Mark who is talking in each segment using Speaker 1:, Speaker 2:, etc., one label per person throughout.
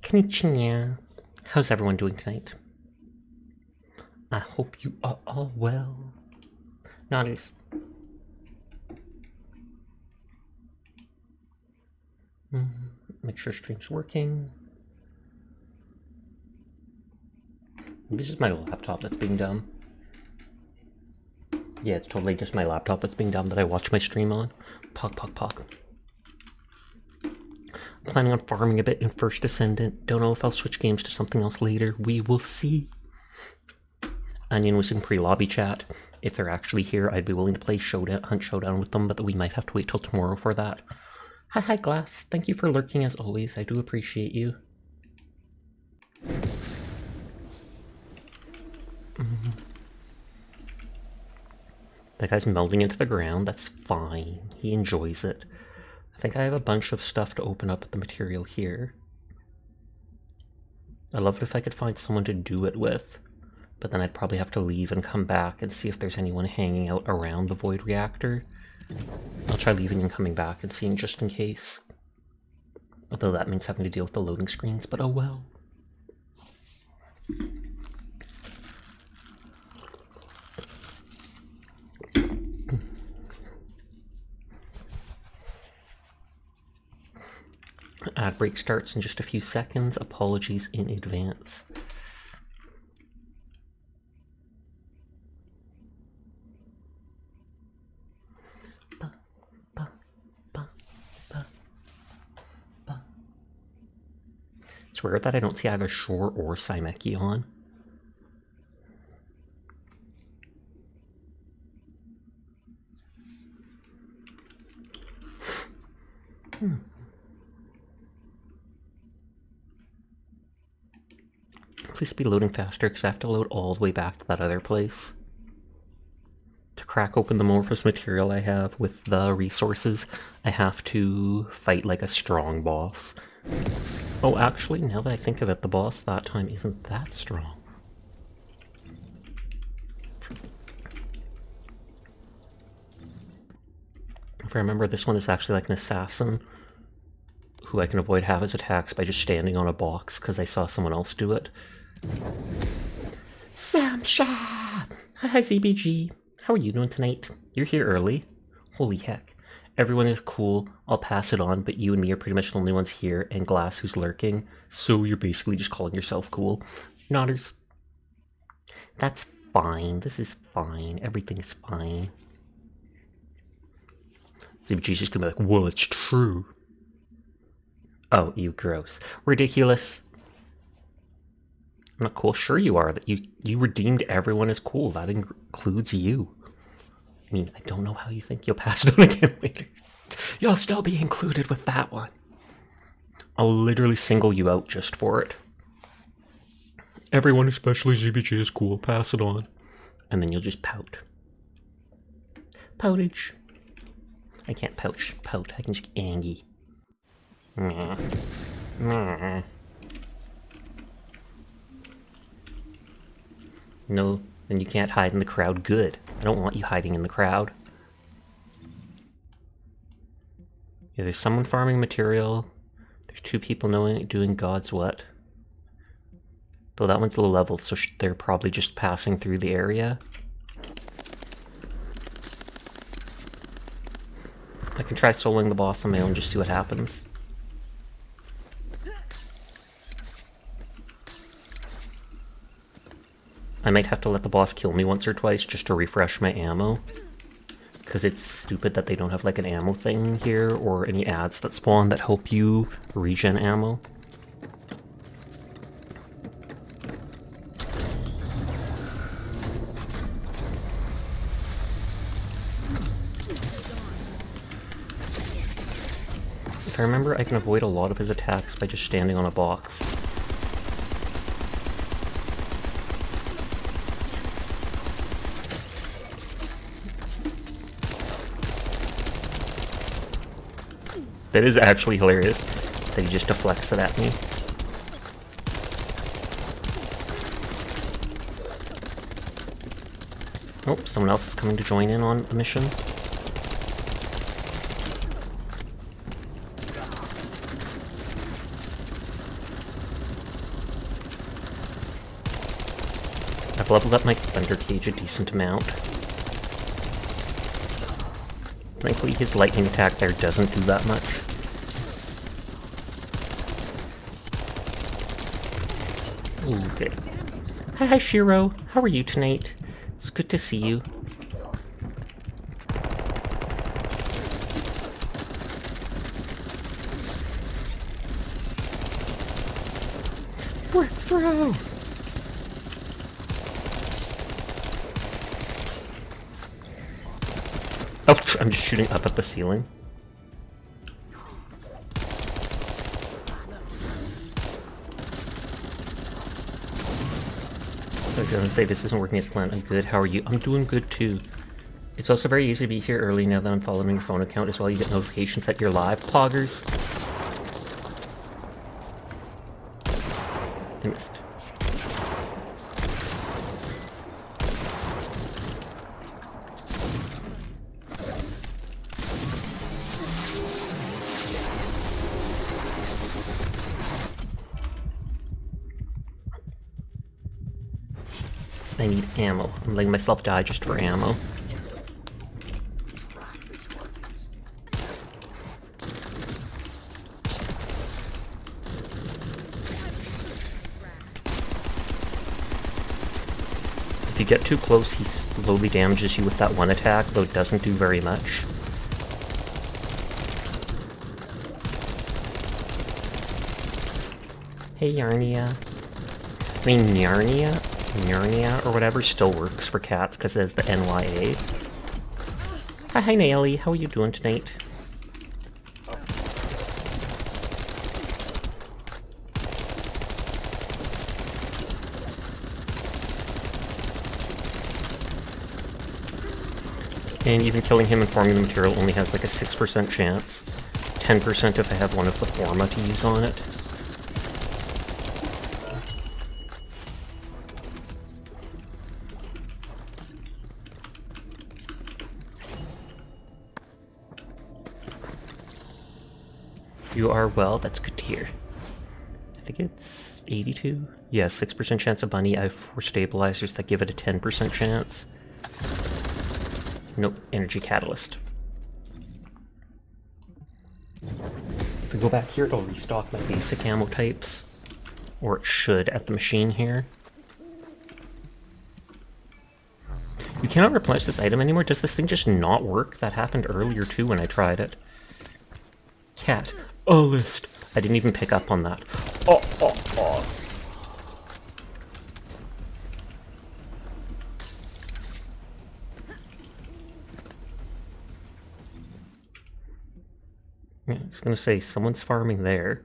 Speaker 1: Konnichiwa. How's everyone doing tonight? I hope you are all well. Nodders. Make sure stream's working. This is my laptop that's being dumb. Yeah, it's totally just my laptop that's being dumb that I watch my stream on. Pog. Planning on farming a bit in First Descendant. Don't know if I'll switch games to something else later. We will see. Onion was in pre-lobby chat. If they're actually here, I'd be willing to play Hunt Showdown with them, but we might have to wait till tomorrow for that. Hi, Glass. Thank you for lurking as always. I do appreciate you. That guy's melding into the ground. That's fine. He enjoys it. I think I have a bunch of stuff to open up with the material here. I'd love it if I could find someone to do it with, but then I'd probably have to leave and come back and see if there's anyone hanging out around the void reactor. I'll try leaving and coming back and seeing just in case. Although that means having to deal with the loading screens, but oh well. Ad break starts in just a few seconds. Apologies in advance. It's rare that I don't see either Shore or Saimeki on. Please be loading faster, because I have to load all the way back to that other place. To crack open the amorphous material I have with the resources, I have to fight like a strong boss. Oh, actually, now that I think of it, the boss that time isn't that strong. If I remember, this one is actually like an assassin who I can avoid half his attacks by just standing on a box because I saw someone else do it. Samsha! Hi, ZBG. How are you doing tonight? You're here early? Holy heck. Everyone is cool. I'll pass it on, but you and me are pretty much the only ones here, and Glass who's lurking. So you're basically just calling yourself cool. Nodders. That's fine. This is fine. Everything is fine. ZBG's just gonna be like, well, it's true. Oh, you gross. Ridiculous. I'm not cool. Sure you are. That you redeemed everyone as cool. That includes you. I mean, I don't know how you think you'll pass it on again later. You'll still be included with that one. I'll literally single you out just for it. Everyone, especially ZBG, is cool. Pass it on. And then you'll just pout. Poutage. I can't pout. I can just angy. No, then you can't hide in the crowd. Good. I don't want you hiding in the crowd. Yeah, there's someone farming material. There's two people doing God's what. Though that one's low level, so they're probably just passing through the area. I can try soloing the boss on my own, just see what happens. I might have to let the boss kill me once or twice just to refresh my ammo. Because it's stupid that they don't have like an ammo thing here or any ads that spawn that help you regen ammo. If I remember, I can avoid a lot of his attacks by just standing on a box. That is actually hilarious that he just deflects it at me. Oh, someone else is coming to join in on the mission. I've leveled up my Thunder Cage a decent amount. Thankfully his lightning attack there doesn't do that much. Okay. Hi Shiro, how are you tonight? It's good to see you. Brick throw! Oh, I'm just shooting up at the ceiling. I was gonna say, this isn't working as planned. I'm good, how are you? I'm doing good too. It's also very easy to be here early now that I'm following your phone account as well. You get notifications that you're live. Poggers. I missed. I need ammo. I'm letting myself die just for ammo. If you get too close, he slowly damages you with that one attack, though it doesn't do very much. Hey Yarnia. I mean Narnia or whatever still works for cats because it has the NYA. Hi Naily, how are you doing tonight? And even killing him and forming the material only has like a 6% chance. 10% if I have one of the forma to use on it. You are well, that's good to hear. I think it's 82? Yeah, 6% chance of bunny. I have 4 stabilizers that give it a 10% chance. Nope, energy catalyst. If we go back here, it'll restock my basic ammo types. Or it should at the machine here. You cannot replenish this item anymore. Does this thing just not work? That happened earlier too when I tried it. Cat. A list. I didn't even pick up on that. Oh. Yeah, I was gonna say, someone's farming there.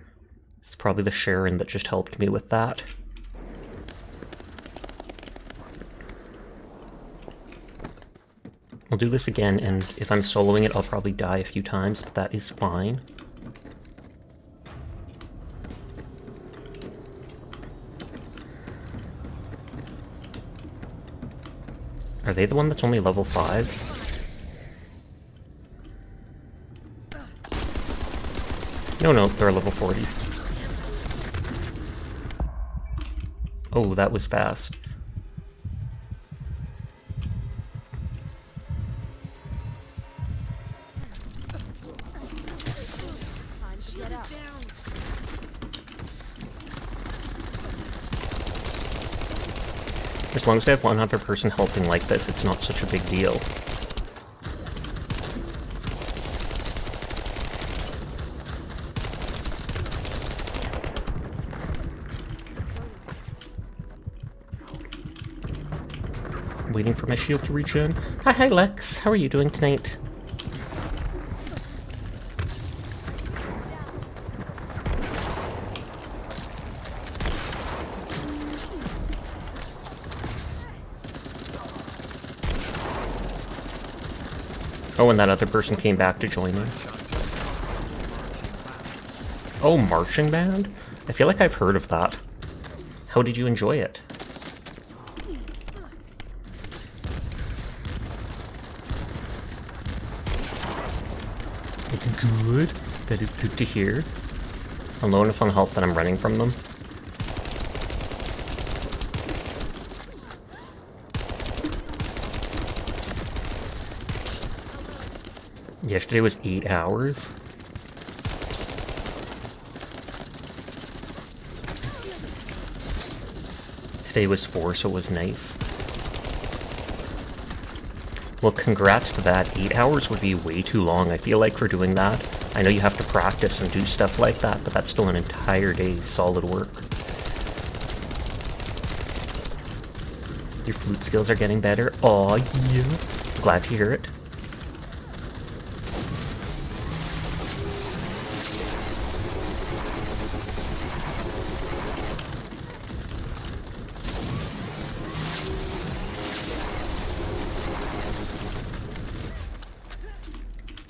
Speaker 1: It's probably the Sharon that just helped me with that. I'll do this again, and if I'm soloing it, I'll probably die a few times, but that is fine. Are they the one that's only level 5? No, they're level 40. Oh, that was fast. As long as I have one other person helping like this, it's not such a big deal. Waiting for my shield to regen. Hi Lex, how are you doing tonight? Oh, and that other person came back to join me. Oh, marching band? I feel like I've heard of that. How did you enjoy it? It's good. That is good to hear. I'm low enough on health that I'm running from them. Yesterday was 8 hours. Today was 4, so it was nice. Well, congrats to that. 8 hours would be way too long, I feel like, for doing that. I know you have to practice and do stuff like that, but that's still an entire day's solid work. Your flute skills are getting better. Aw, yeah. Glad to hear it.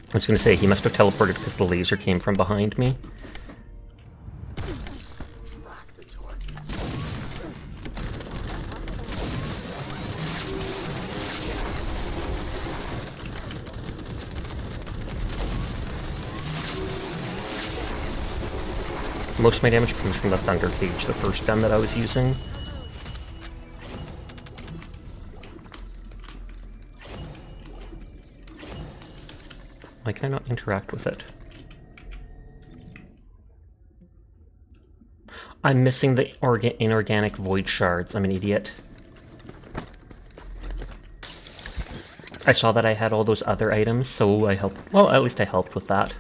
Speaker 1: I was going to say, he must have teleported because the laser came from behind me. Most of my damage comes from the Thunder Cage, the first gun that I was using. Why can I not interact with it? I'm missing the inorganic void shards. I'm an idiot. I saw that I had all those other items, so I helped. Well, at least I helped with that.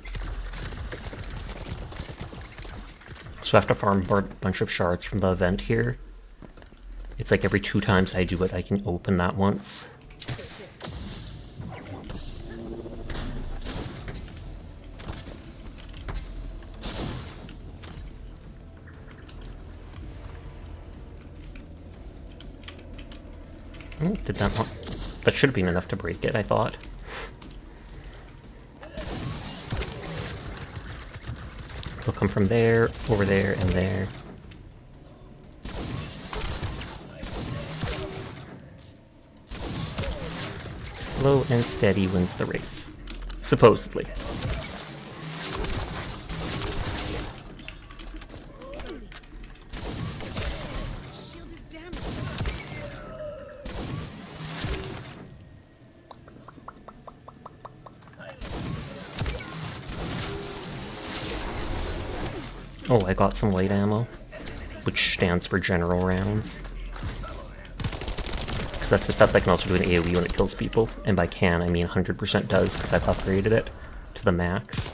Speaker 1: So I have to farm a bunch of shards from the event here. It's like every 2 times I do it, I can open that once. Did that not... That should have been enough to break it, I thought. It'll come from there, over there, and there. Slow and steady wins the race. Supposedly. Oh, I got some light ammo, which stands for general rounds. Because that's the stuff that can also do an AoE when it kills people. And by can, I mean 100% does, because I've upgraded it to the max.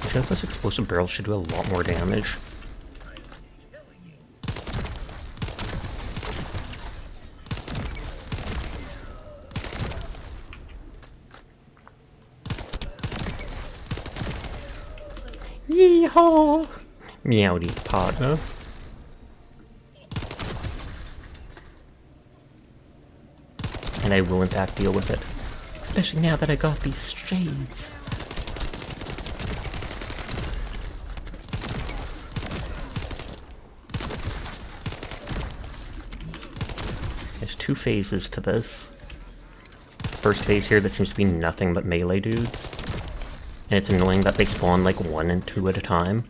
Speaker 1: I feel like those explosive barrels should do a lot more damage. Yeehaw! Meowdy, partner. And I will in fact deal with it. Especially now that I got these shades. There's 2 phases to this. First phase here that seems to be nothing but melee dudes. And it's annoying that they spawn like 1 and 2 at a time.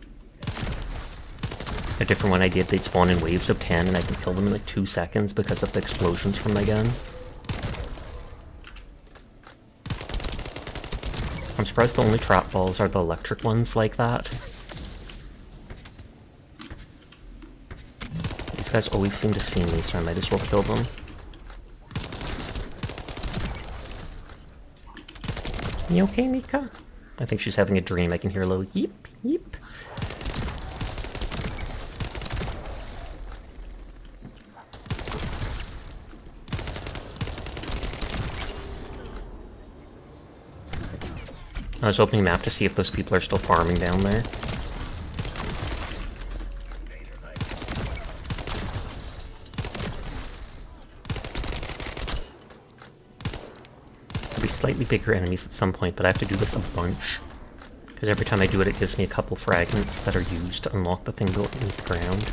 Speaker 1: A different one I did, they'd spawn in waves of 10 and I can kill them in like 2 seconds because of the explosions from my gun. I'm surprised the only trap balls are the electric ones like that. These guys always seem to see me, so I might as well kill them. You okay, Mika? I think she's having a dream. I can hear a little yeep, yeep. I was opening map to see if those people are still farming down there. There'll be slightly bigger enemies at some point, but I have to do this a bunch. Because every time I do it, it gives me a couple fragments that are used to unlock the thing beneath the ground.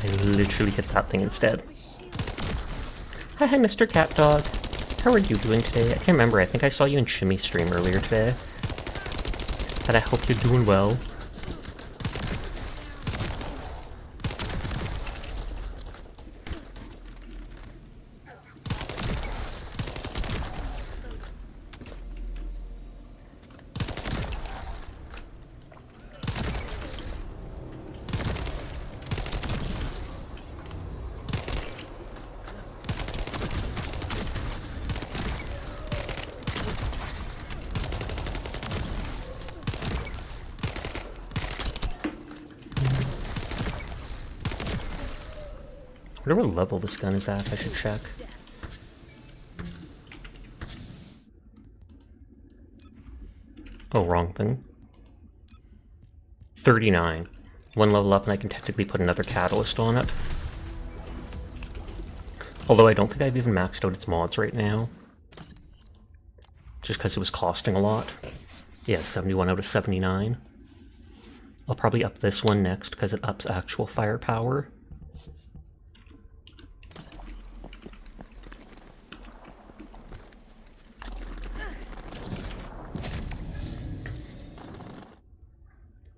Speaker 1: I literally hit that thing instead. Hi, Mr. Cat Dog. How are you doing today? I can't remember. I think I saw you in Shimmy's stream earlier today. But I hope you're doing well. I wonder what level this gun is at. I should check. Oh, wrong thing. 39. One level up and I can technically put another catalyst on it. Although I don't think I've even maxed out its mods right now. Just because it was costing a lot. Yeah, 71 out of 79. I'll probably up this one next because it ups actual firepower.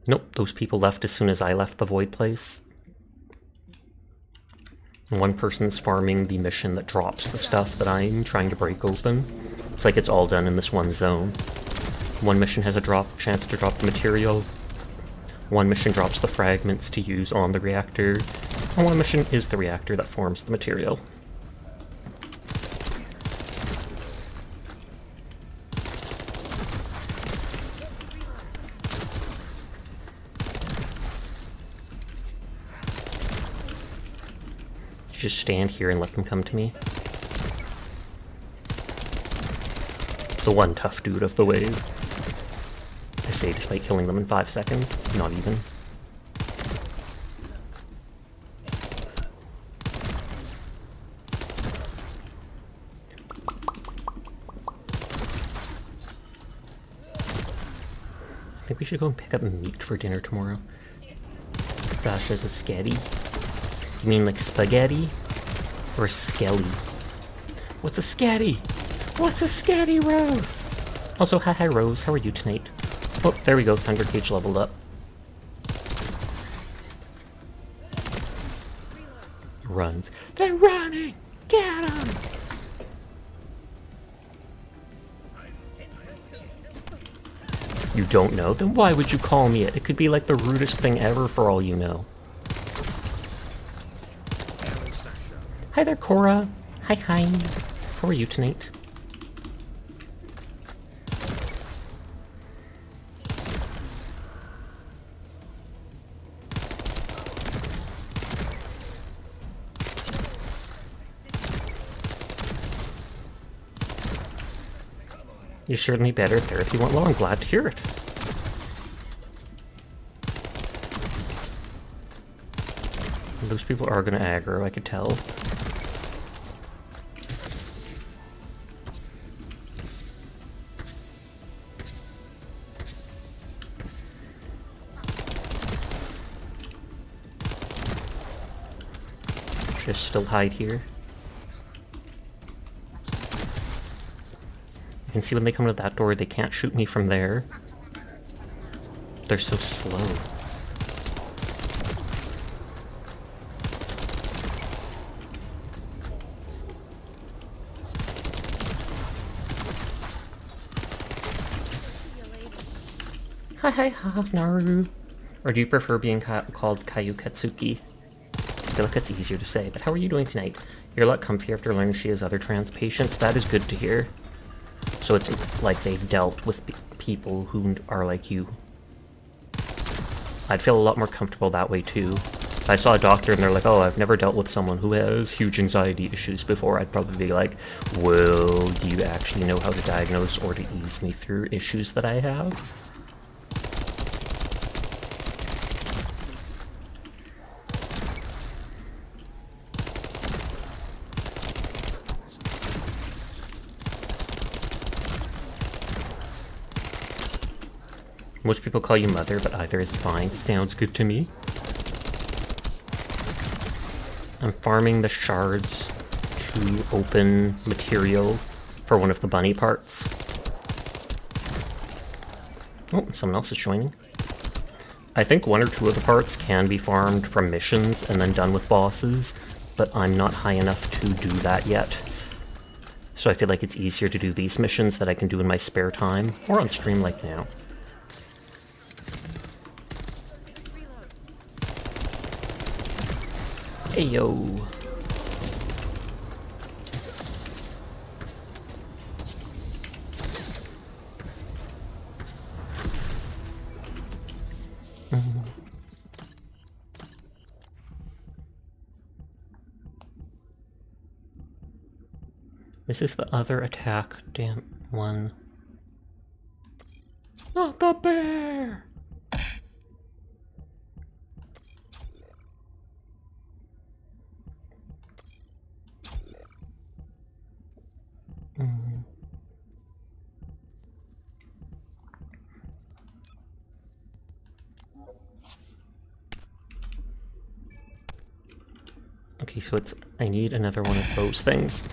Speaker 1: Nope, those people left as soon as I left the void place. One person's farming the mission that drops the stuff that I'm trying to break open. It's like it's all done in this one zone. One mission has a chance to drop the material. One mission drops the fragments to use on the reactor. And one mission is the reactor that forms the material. Just stand here and let them come to me. The one tough dude of the wave. I say despite killing them in 5 seconds. Not even. I think we should go and pick up meat for dinner tomorrow. Sasha's a sketty. You mean like spaghetti? Or skelly? What's a sketty? What's a sketty, Rose? Also, hi Rose, how are you tonight? Oh, there we go, Thunder Cage leveled up. Runs. They're running! Get them! You don't know? Then why would you call me it? It could be like the rudest thing ever for all you know. Hi there, Cora. Hi. How are you tonight? You're certainly better there if you want. Well, I'm glad to hear it. Those people are gonna aggro, I could tell. Just still hide here. You can see when they come to that door, they can't shoot me from there. They're so slow. Hi, Naru. Or do you prefer being called Kayu Katsuki? I feel like that's easier to say, but how are you doing tonight? You're a lot comfier after learning she has other trans patients. That is good to hear. So it's like they've dealt with people who are like you. I'd feel a lot more comfortable that way too. If I saw a doctor and they're like, oh, I've never dealt with someone who has huge anxiety issues before, I'd probably be like, well, do you actually know how to diagnose or to ease me through issues that I have? Most people call you mother, but either is fine. Sounds good to me. I'm farming the shards to open material for one of the bunny parts. Oh, someone else is joining. I think one or two of the parts can be farmed from missions and then done with bosses, but I'm not high enough to do that yet. So I feel like it's easier to do these missions that I can do in my spare time, or on stream like now. Hey yo! This is the other attack, damn one. Not the bear! Okay, so I need another one of those things.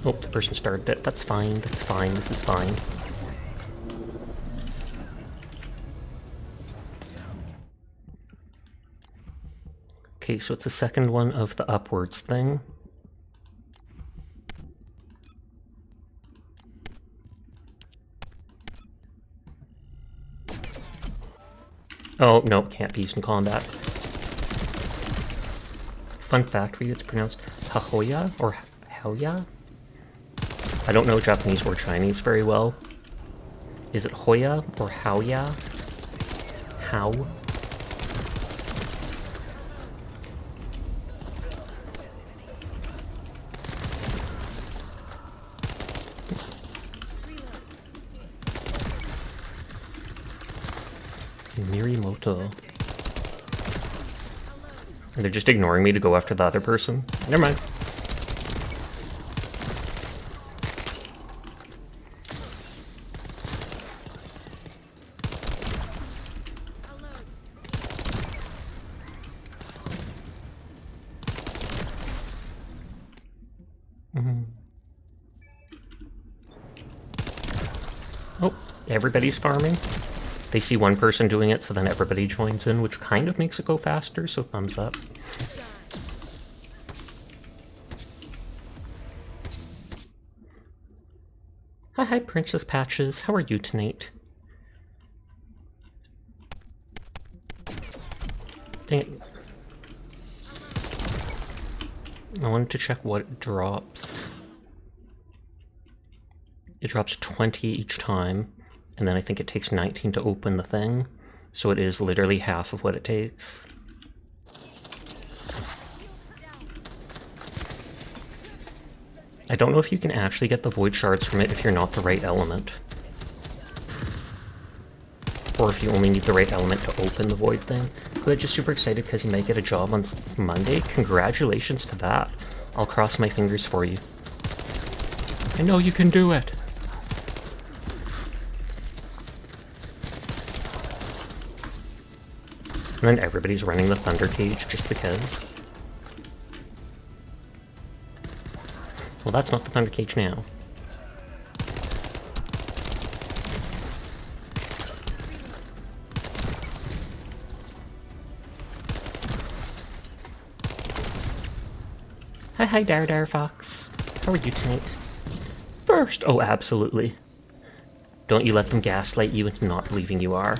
Speaker 1: Oh, the person started it. That's fine, this is fine. Okay, so it's the second one of the upwards thing. Oh, no, can't be used in combat. Fun fact for you, it's pronounced Hahoya or Haoya? I don't know Japanese or Chinese very well. Is it Hoya or Haoya? How? Mirimoto. And they're just ignoring me to go after the other person? Never mind. Oh, everybody's farming. They see one person doing it, so then everybody joins in, which kind of makes it go faster, so thumbs up. Hi, Princess Patches. How are you tonight? Dang it. I wanted to check what it drops. It drops 20 each time, and then I think it takes 19 to open the thing, so it is literally half of what it takes. I don't know if you can actually get the void shards from it if you're not the right element. Or if you only need the right element to open the void thing. But just super excited because you might get a job on Monday. Congratulations to that. I'll cross my fingers for you. I know you can do it. And then everybody's running the Thunder Cage just because. Well, that's not the Thunder Cage now. Hi, Dar Fox. How are you tonight? First! Oh, absolutely. Don't you let them gaslight you into not believing you are.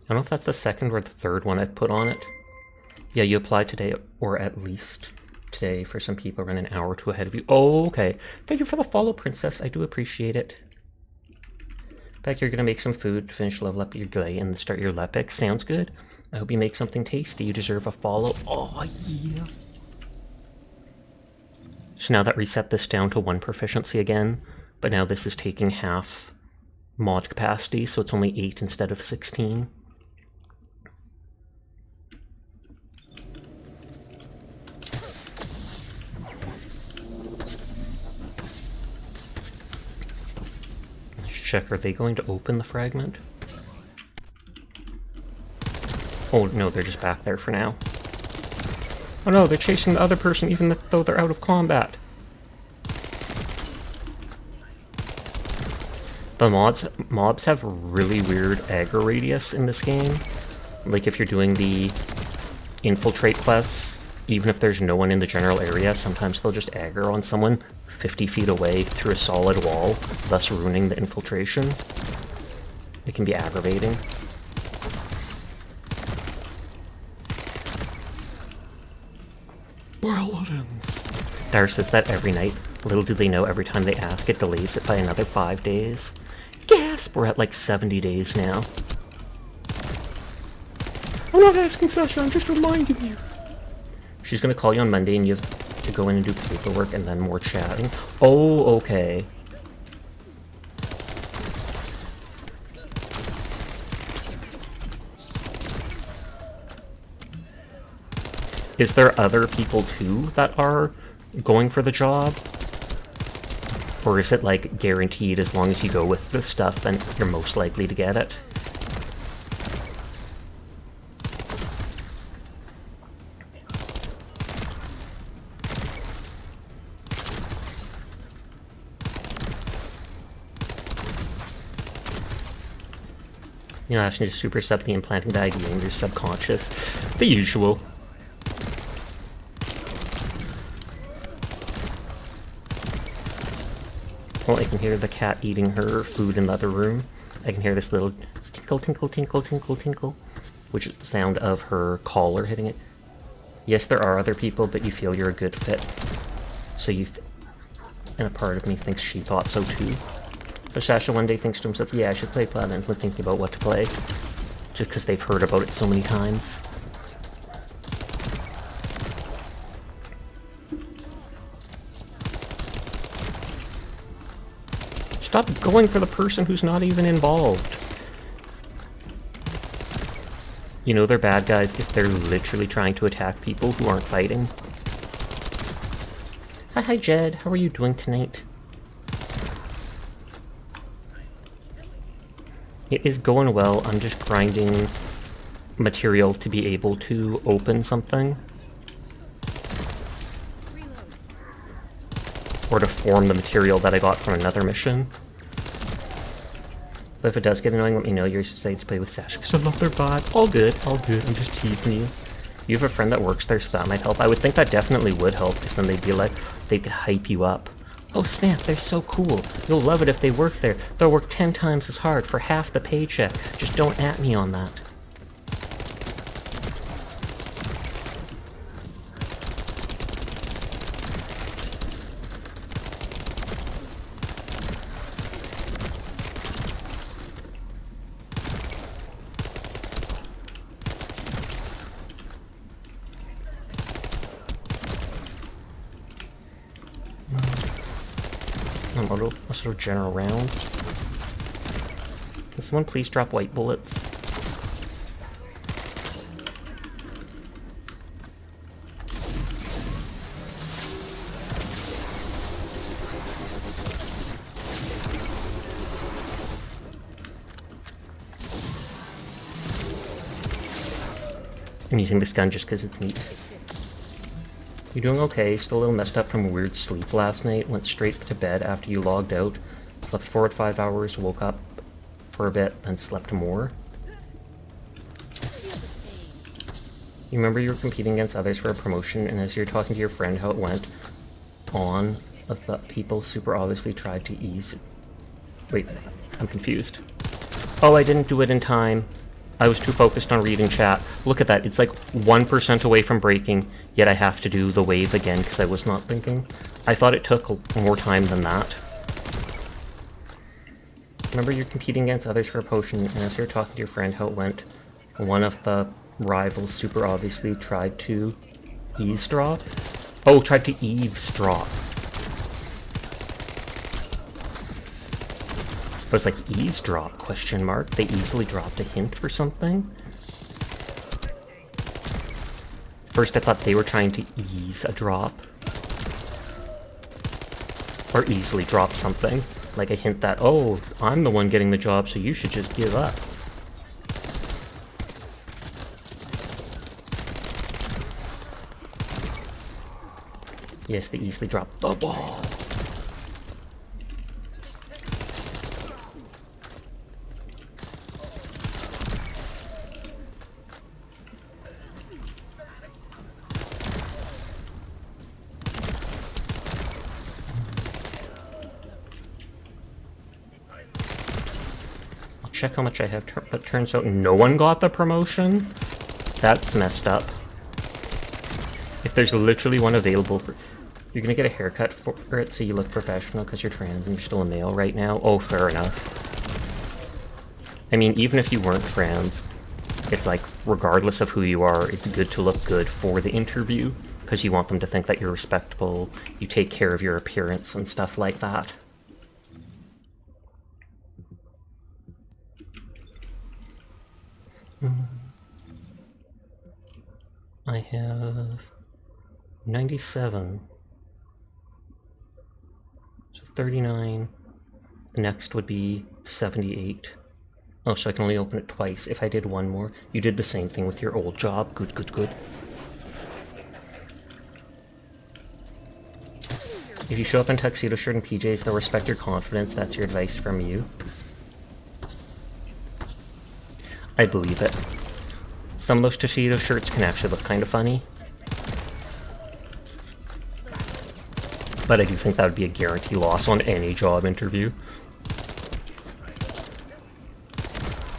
Speaker 1: I don't know if that's the second or the third one I've put on it. Yeah, you apply today, or at least today. For some people, run an hour or two ahead of you. Oh, okay. Thank you for the follow, Princess. I do appreciate it. In fact, you're going to make some food to finish level up your day and start your Lepic. Sounds good. I hope you make something tasty. You deserve a follow. Oh, yeah. So now that reset this down to 1 proficiency again, but now this is taking half mod capacity, so it's only 8 instead of 16. check, are they going to open the fragment? Oh no, they're just back there for now. Oh no, they're chasing the other person even though they're out of combat. The mobs have really weird aggro radius in this game. Like if you're doing the infiltrate quests, even if there's no one in the general area, sometimes they'll just aggro on someone 50 feet away through a solid wall, thus ruining the infiltration. It can be aggravating. Paladins! Dar says that every night. Little do they know, every time they ask, it delays it by another 5 days. Gasp! We're at like 70 days now. I'm not asking, Sasha, I'm just reminding you. She's gonna call you on Monday and you have to go in and do paperwork and then more chatting. Oh, okay. Is there other people too that are going for the job? Or is it like guaranteed as long as you go with the stuff, then you're most likely to get it? You know, asking to super sub the implanting the idea in your subconscious. The usual. Well, I can hear the cat eating her food in the other room. I can hear this little tinkle, tinkle, tinkle, tinkle, tinkle, which is the sound of her collar hitting it. Yes, there are other people, but you feel you're a good fit. So and a part of me thinks she thought so too. So Sasha one day thinks to himself, yeah, I should play Platinum, when thinking about what to play. Just because they've heard about it so many times. Stop going for the person who's not even involved. You know they're bad guys if they're literally trying to attack people who aren't fighting. Hi Jed, how are you doing tonight? It is going well, I'm just grinding material to be able to open something. Or to form the material that I got from another mission. But if it does get annoying, let me know. You're excited to play with Sasha because I love their vibe. All good, I'm just teasing you. You have a friend that works there, so that might help. I would think that definitely would help, because then they'd be like, they could hype you up. Oh snap, they're so cool. You'll love it if they work there. They'll work 10 times as hard for half the paycheck. Just don't at me on that. Sort of general rounds. Can someone please drop white bullets? I'm using this gun just because it's neat. You doing okay? Still a little messed up from a weird sleep last night. Went straight to bed after you logged out. Slept forward 5 hours, woke up for a bit, then slept more. You remember you were competing against others for a promotion, and as you're talking to your friend how it went on, the people super obviously tried to ease... Wait, I'm confused. Oh, I didn't do it in time. I was too focused on reading chat. Look at that, it's like 1% away from breaking, yet I have to do the wave again because I was not thinking. I thought it took more time than that. Remember you're competing against others for a potion, and as you're talking to your friend how it went, one of the rivals super obviously tried to eavesdrop? Oh, tried to eavesdrop. I was like, eavesdrop, question mark? They easily dropped a hint for something? First I thought they were trying to ease a drop. Or easily drop something. Like a hint that, oh, I'm the one getting the job, so you should just give up. Yes, they easily drop the ball. I'll check how much I have, but turns out no one got the promotion. That's messed up. If there's literally one available for... You're gonna get a haircut for it so you look professional because you're trans and you're still a male right now? Oh, fair enough. I mean, even if you weren't trans, it's like, regardless of who you are, it's good to look good for the interview because you want them to think that you're respectable, you take care of your appearance and stuff like that. I have 97. So 39. The next would be 78. Oh, so I can only open it twice. If I did one more, you did the same thing with your old job. Good, good, good. If you show up in tuxedo shirt and PJs, they'll respect your confidence. That's your advice from you. I believe it. Some of those tuxedo shirts can actually look kind of funny. But I do think that would be a guarantee loss on any job interview.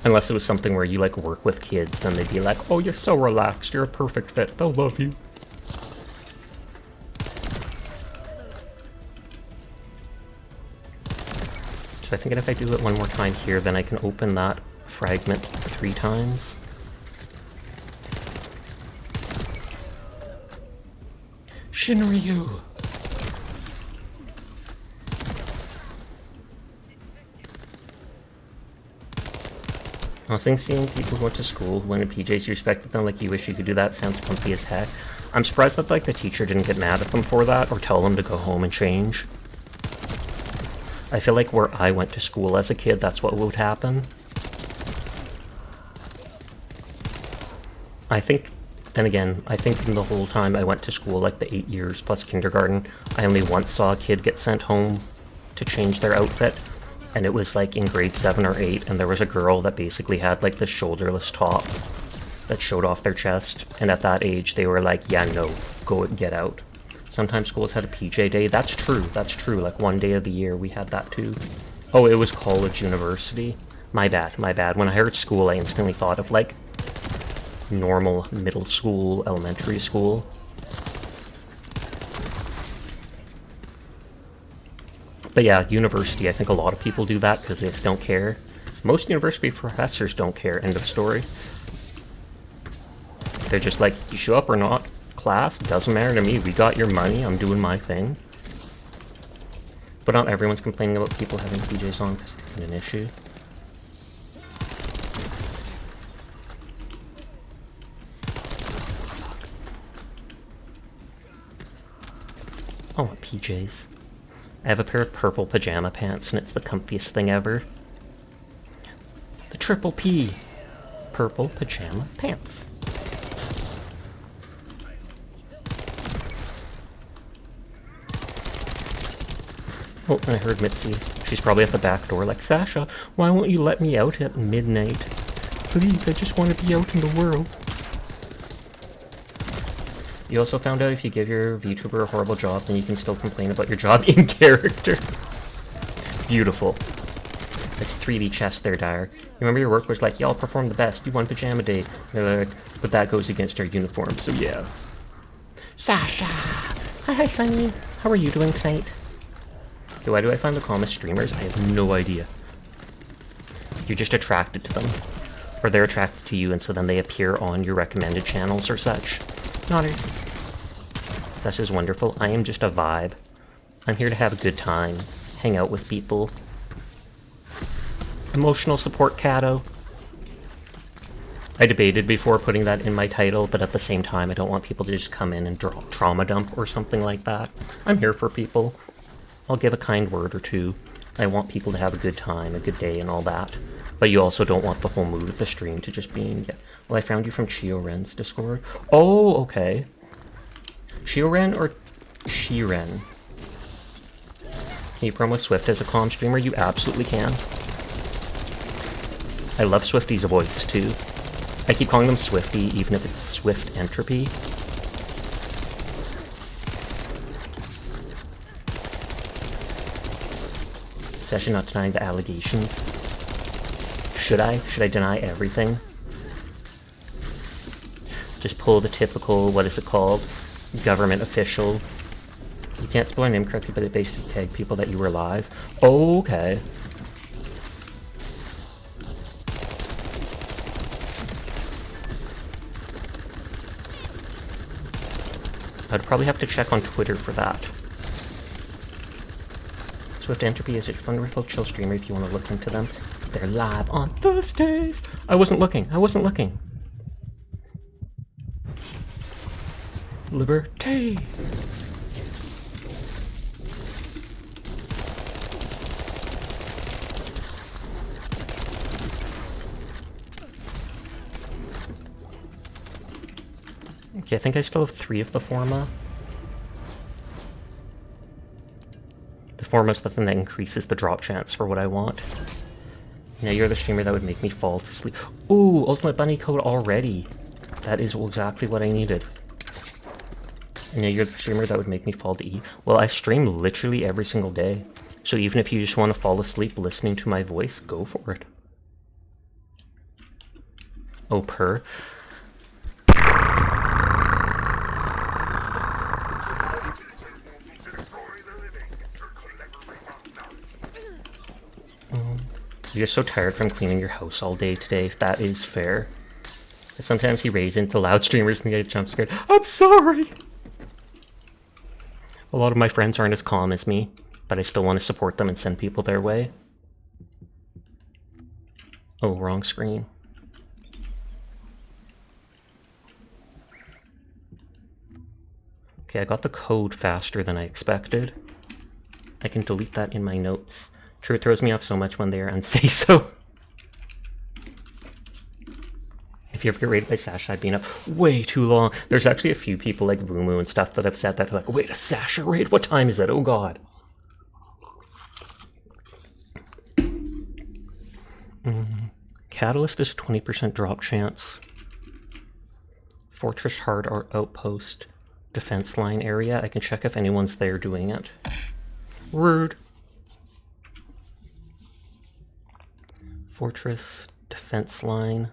Speaker 1: Unless it was something where you, like, work with kids, then they'd be like, oh, you're so relaxed, you're a perfect fit, they'll love you. So I think if I do it one more time here, then I can open that fragment 3 times. Shinryu! I was thinking seeing people who went to school who went in PJs, you respected them like you wish you could do that, sounds comfy as heck. I'm surprised that, like, the teacher didn't get mad at them for that, or tell them to go home and change. I feel like where I went to school as a kid, that's what would happen. I think, then again, I think in the whole time I went to school, like the 8 years plus kindergarten, I only once saw a kid get sent home to change their outfit. And it was like in grade 7 or 8, and there was a girl that basically had like this shoulderless top that showed off their chest. And at that age, they were like, yeah, no, go get out. Sometimes schools had a PJ day. That's true, that's true. Like one day of the year, we had that too. Oh, it was college, university. My bad, my bad. When I heard school, I instantly thought of like normal middle school, elementary school. But yeah, university, I think a lot of people do that because they just don't care. Most university professors don't care, end of story. They're just like, you show up or not, class, doesn't matter to me, we got your money, I'm doing my thing. But not everyone's complaining about people having PJs on because it's an issue. Oh, PJs. I have a pair of purple pajama pants, and it's the comfiest thing ever. The triple P. Purple pajama pants. Oh, and I heard Mitzi. She's probably at the back door like, Sasha, why won't you let me out at midnight? Please, I just want to be out in the world. You also found out if you give your VTuber a horrible job, then you can still complain about your job in character. Beautiful. It's 3D chess there, Dyer. You remember your work was like, y'all perform the best, you won pajama day. They're like, but that goes against our uniform, so yeah. Sasha! Hi, Sunny. How are you doing tonight? Why do I find the calmest streamers? I have no idea. You're just attracted to them. Or they're attracted to you, and so then they appear on your recommended channels or such. Nodders. This is wonderful. I am just a vibe. I'm here to have a good time. Hang out with people. Emotional support Cato. I debated before putting that in my title, but at the same time I don't want people to just come in and trauma dump or something like that. I'm here for people. I'll give a kind word or two. I want people to have a good time, a good day, and all that. But you also don't want the whole mood of the stream to just be, yeah. Well, I found you from Chioren's Discord. Oh, okay. Chioren or Shiren? Can you promo Swift as a comm streamer? You absolutely can. I love Swifty's voice, too. I keep calling them Swifty, even if it's Swift Entropy. It's actually not denying the allegations. Should I? Should I deny everything? Just pull the typical, what is it called? Government official. You can't spell our name correctly, but it basically tagged people that you were alive. Okay. I'd probably have to check on Twitter for that. Swift Entropy is a wonderful chill streamer if you want to look into them. They're live on Thursdays. I wasn't looking. Liberty. Okay, I think I still have 3 of the Forma. The Forma is the thing that increases the drop chance for what I want. Now you're the streamer that would make me fall to sleep. Ooh, Ultimate Bunny code already. That is exactly what I needed. And now you're the streamer that would make me fall to E. Well, I stream literally every single day. So even if you just want to fall asleep listening to my voice, go for it. Oh, purr. You're so tired from cleaning your house all day today, if that is fair. Sometimes he raises into loud streamers and they get jump scared. I'm sorry! A lot of my friends aren't as calm as me, but I still want to support them and send people their way. Oh, wrong screen. Okay, I got the code faster than I expected. I can delete that in my notes. True, it throws me off so much when they are unsay so. If you ever get raided by Sasha, I've been up way too long. There's actually a few people like Vumu and stuff that have said that. They're like, wait, a Sasha raid? What time is it? Oh god. Catalyst is 20% drop chance. Fortress Hard or Outpost defense line area. I can check if anyone's there doing it. Rude. Fortress defense line.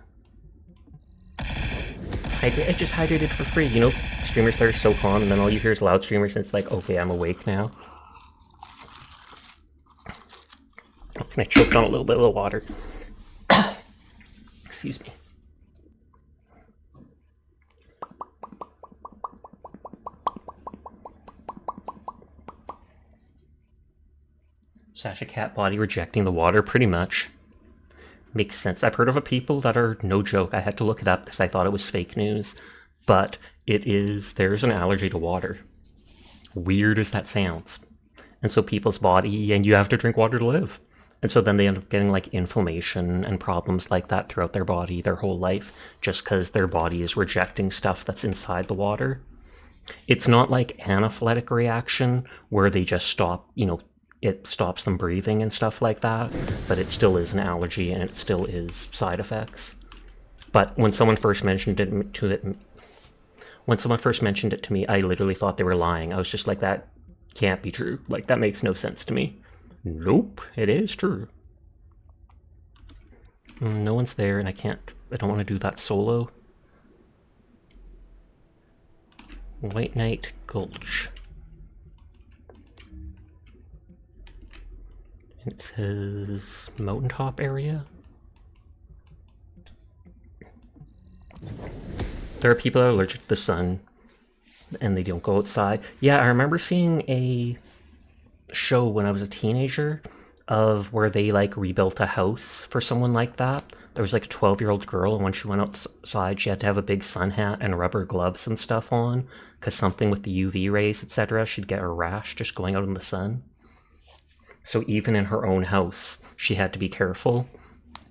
Speaker 1: I just hydrated for free. You know, streamers that are so calm and then all you hear is loud streamers and it's like, okay, I'm awake now. And I choked on a little bit of water. Excuse me. Sasha Cat body rejecting the water, pretty much. Makes sense. I've heard of people that are, no joke, I had to look it up because I thought it was fake news, but it is, there's an allergy to water. Weird as that sounds. And so people's body, and you have to drink water to live. And so then they end up getting like inflammation and problems like that throughout their body, their whole life, just because their body is rejecting stuff that's inside the water. It's not like anaphylactic reaction where they just stop, you know, it stops them breathing and stuff like that, but it still is an allergy and it still is side effects. But when someone first mentioned it to me, I literally thought they were lying. I was just like, that can't be true. Like, that makes no sense to me. Nope, it is true. No one's there and I don't want to do that solo. White Knight Gulch. It says mountaintop area. There are people that are allergic to the sun and they don't go outside. Yeah, I remember seeing a show when I was a teenager of where they like rebuilt a house for someone like that. There was like a 12-year-old girl, and when she went outside she had to have a big sun hat and rubber gloves and stuff on because something with the UV rays, etc., she'd get a rash just going out in the sun. So even in her own house, she had to be careful.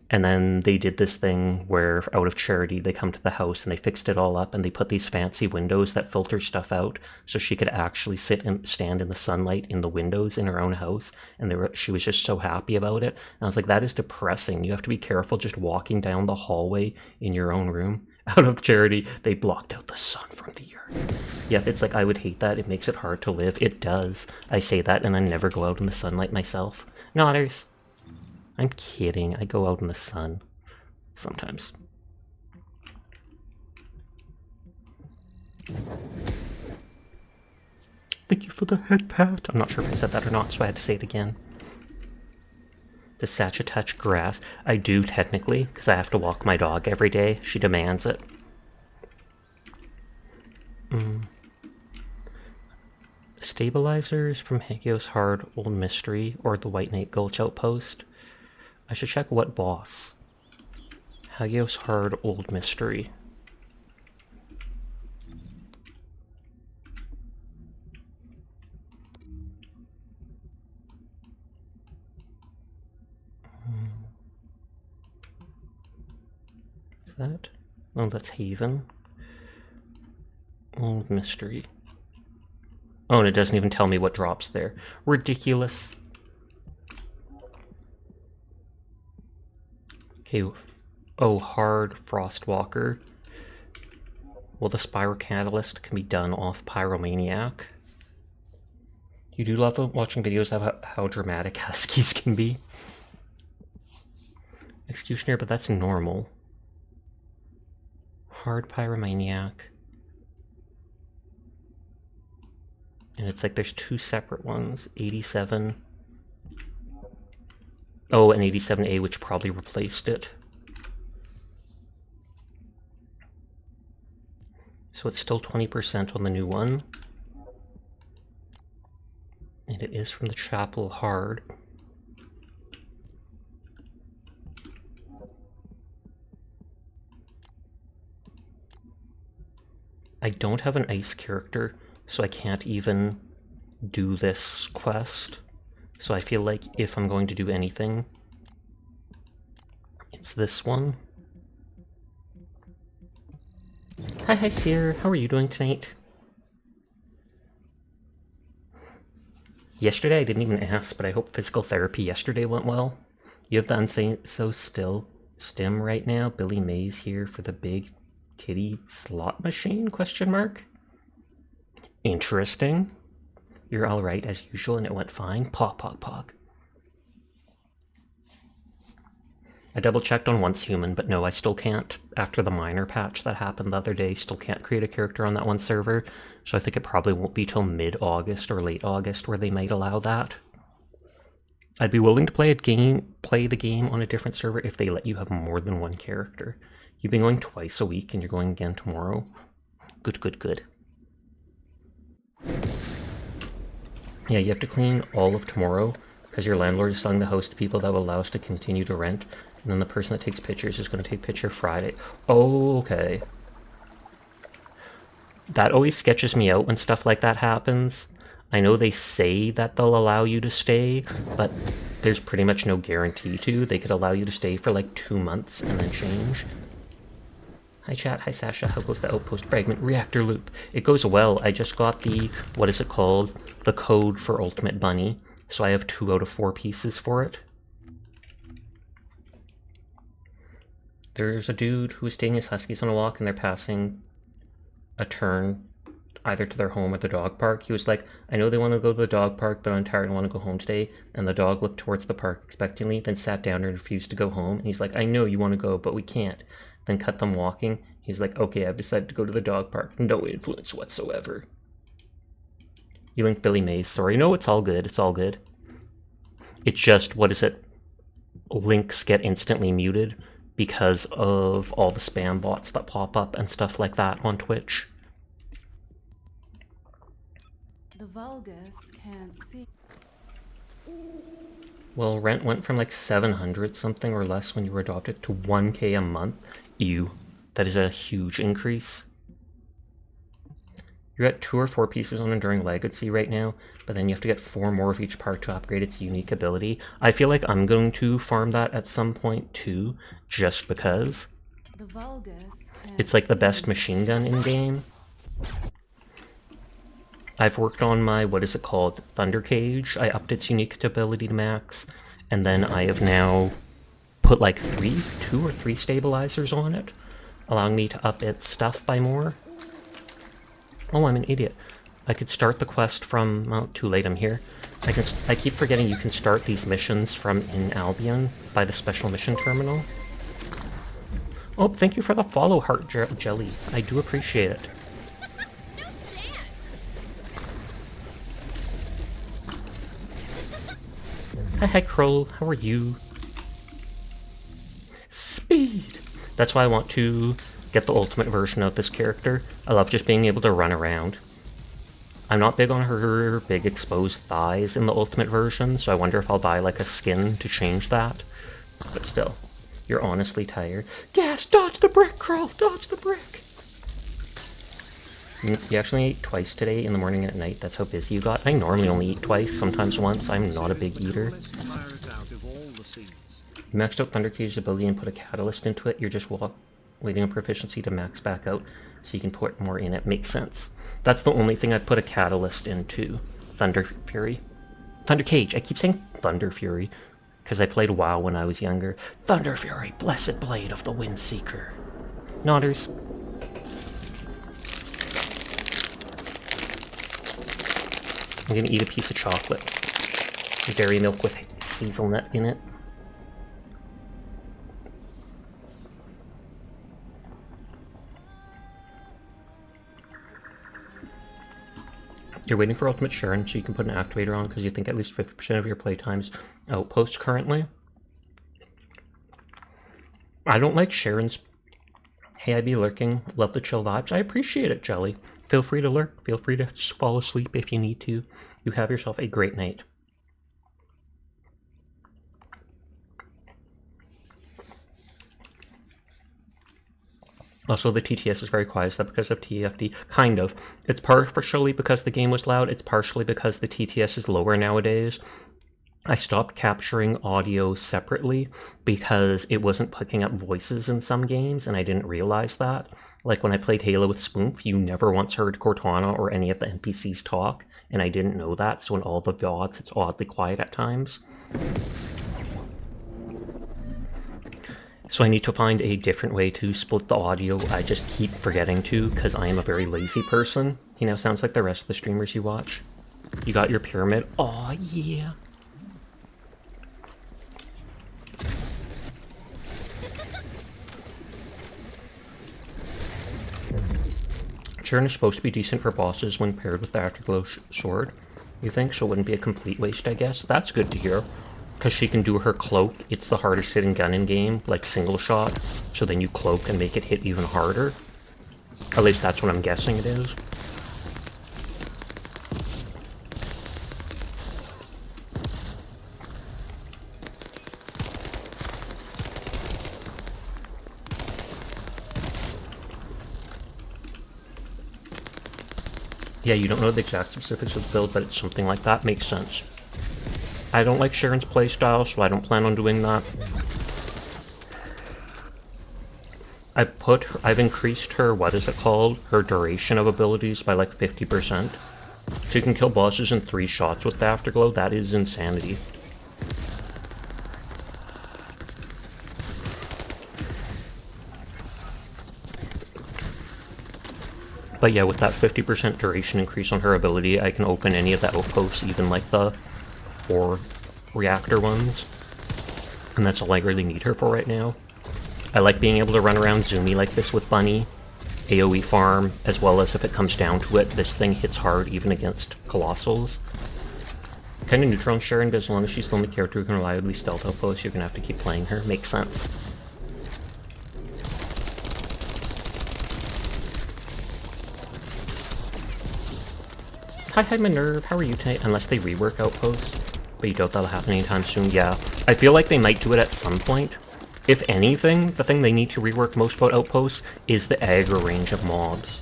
Speaker 1: And then they did this thing where, out of charity, they come to the house and they fixed it all up and they put these fancy windows that filter stuff out so she could actually sit and stand in the sunlight in the windows in her own house. And she was just so happy about it. And I was like, that is depressing. You have to be careful just walking down the hallway in your own room. Out of charity, they blocked out the sun from the earth. Yep, it's like, I would hate that. It makes it hard to live. It does. I say that and then never go out in the sunlight myself. No, others. I'm kidding. I go out in the sun sometimes. Thank you for the head pat. I'm not sure if I said that or not, so I had to say it again. Does Satcha touch grass? I do, technically, because I have to walk my dog every day. She demands it. Stabilizers from Hagios Hard Old Mystery or the White Knight Gulch Outpost. I should check what boss. Hagios Hard Old Mystery. Is that? Oh, that's Haven. Old Mystery. Oh, and it doesn't even tell me what drops there. Ridiculous. Okay. Oh, Hard Frostwalker. Well, the Spyro Catalyst can be done off Pyromaniac. You do love watching videos of how dramatic Huskies can be. Executioner, but that's normal. Hard Pyromaniac. And it's like there's two separate ones. 87. Oh, and 87A, which probably replaced it. So it's still 20% on the new one. And it is from the Chapel Hard. I don't have an ice character, so I can't even do this quest. So I feel like if I'm going to do anything, it's this one. Hi, Seer. How are you doing tonight? Yesterday I didn't even ask, but I hope physical therapy yesterday went well. You have the Unsay So Still stim right now. Billy Mays here for the big titty slot machine, question mark? Interesting. You're alright as usual and it went fine. Pog, pog, pog. I double checked on Once Human, but no, I still can't, after the minor patch that happened the other day, still can't create a character on that one server, so I think it probably won't be till mid-August or late August where they might allow that. I'd be willing to play the game on a different server if they let you have more than one character. You've been going twice a week and you're going again tomorrow. Good, good, good. Yeah, you have to clean all of tomorrow because your landlord is selling the house to people that will allow us to continue to rent. And then the person that takes pictures is going to take picture Friday. Oh, okay. That always sketches me out when stuff like that happens. I know they say that they'll allow you to stay, but there's pretty much no guarantee to. They could allow you to stay for like 2 months and then change. Hi chat, hi Sasha, how goes the Outpost Fragment Reactor Loop? It goes well. I just got the, what is it called? The code for Ultimate Bunny. So I have 2 out of 4 pieces for it. There's a dude who is taking his huskies on a walk and they're passing a turn either to their home or the dog park. He was like, I know they want to go to the dog park, but I'm tired and want to go home today. And the dog looked towards the park expectantly, then sat down and refused to go home. And he's like, I know you want to go, but we can't. Then cut them walking. He's like, okay, I've decided to go to the dog park. No influence whatsoever. You linked Billy Mays. Sorry, no, it's all good. It's all good. It's just, what is it? Links get instantly muted because of all the spam bots that pop up and stuff like that on Twitch.
Speaker 2: The Vulgus can't see.
Speaker 1: Well, rent went from like 700 something or less when you were adopted to 1K a month. Ew. That is a huge increase. You're at 2 or 4 pieces on Enduring Legacy right now, but then you have to get 4 more of each part to upgrade its unique ability. I feel like I'm going to farm that at some point too, just because.
Speaker 2: The Vulgus can't
Speaker 1: It's like the
Speaker 2: see
Speaker 1: best
Speaker 2: me.
Speaker 1: machine gun in game. I've worked on my, what is it called, Thunder Cage. I upped its unique ability to max, and then I have now put like 2 or 3 stabilizers on it, allowing me to up its stuff by more. Oh, I'm an idiot. I could start the quest from... well, too late, I'm here. I keep forgetting you can start these missions from in Albion by the special mission terminal. Oh, thank you for the follow, Heart Jelly. I do appreciate it. Hi, Kroll. How are you? Speed! That's why I want to get the ultimate version of this character. I love just being able to run around. I'm not big on her big exposed thighs in the ultimate version, so I wonder if I'll buy like a skin to change that. But still, you're honestly tired. Gas! Dodge the brick, Kroll! Dodge the brick! You actually ate twice today, in the morning and at night. That's how busy you got. I normally only eat twice, sometimes once. I'm not a big eater. You maxed out Thunder Cage's ability and put a catalyst into it. You're just waiting on proficiency to max back out so you can put more in it. Makes sense. That's the only thing I put a catalyst into. Thunder Fury. Thunder Cage. I keep saying Thunder Fury because I played WoW when I was younger. Thunder Fury, blessed blade of the Windseeker. Nodders. I'm gonna eat a piece of chocolate. Dairy milk with hazelnut in it. You're waiting for Ultimate Sharon so you can put an activator on because you think at least 50% of your playtime's outpost currently. I don't like Sharon's "hey, I be lurking, love the chill" vibes. I appreciate it, Jelly. Feel free to lurk. Feel free to fall asleep if you need to. You have yourself a great night. Also, the TTS is very quiet. Is that because of TFD? Kind of. It's partially because the game was loud. It's partially because the TTS is lower nowadays. I stopped capturing audio separately because it wasn't picking up voices in some games, and I didn't realize that. Like when I played Halo with Spoonf, you never once heard Cortana or any of the NPCs talk, and I didn't know that, so in all the VODs, it's oddly quiet at times. So I need to find a different way to split the audio. I just keep forgetting to, because I am a very lazy person. You know, sounds like the rest of the streamers you watch. You got your pyramid? Aw, yeah. Sharon is supposed to be decent for bosses when paired with the Afterglow sword. You think? So it wouldn't be a complete waste, I guess. That's good to hear. Because she can do her cloak. It's the hardest hitting gun in game, like single shot. So then you cloak and make it hit even harder. At least that's what I'm guessing it is. Yeah, you don't know the exact specifics of the build, but it's something like that. Makes sense. I don't like Sharon's playstyle, so I don't plan on doing that. I've increased her, what is it called? Her duration of abilities by like 50%. She can kill bosses in 3 shots with the Afterglow. That is insanity. But yeah, with that 50% duration increase on her ability, I can open any of the outposts, even like the 4 reactor ones. And that's all I really need her for right now. I like being able to run around zoomy like this with Bunny, AoE farm, as well as if it comes down to it, this thing hits hard even against Colossals. Kinda neutral on Sharon, but as long as she's the only character who can reliably stealth outposts, you're gonna have to keep playing her. Makes sense. Hi Minerve, how are you tonight? Unless they rework Outposts. But you doubt that'll happen anytime soon. Yeah, I feel like they might do it at some point. If anything, the thing they need to rework most about Outposts is the aggro range of mobs.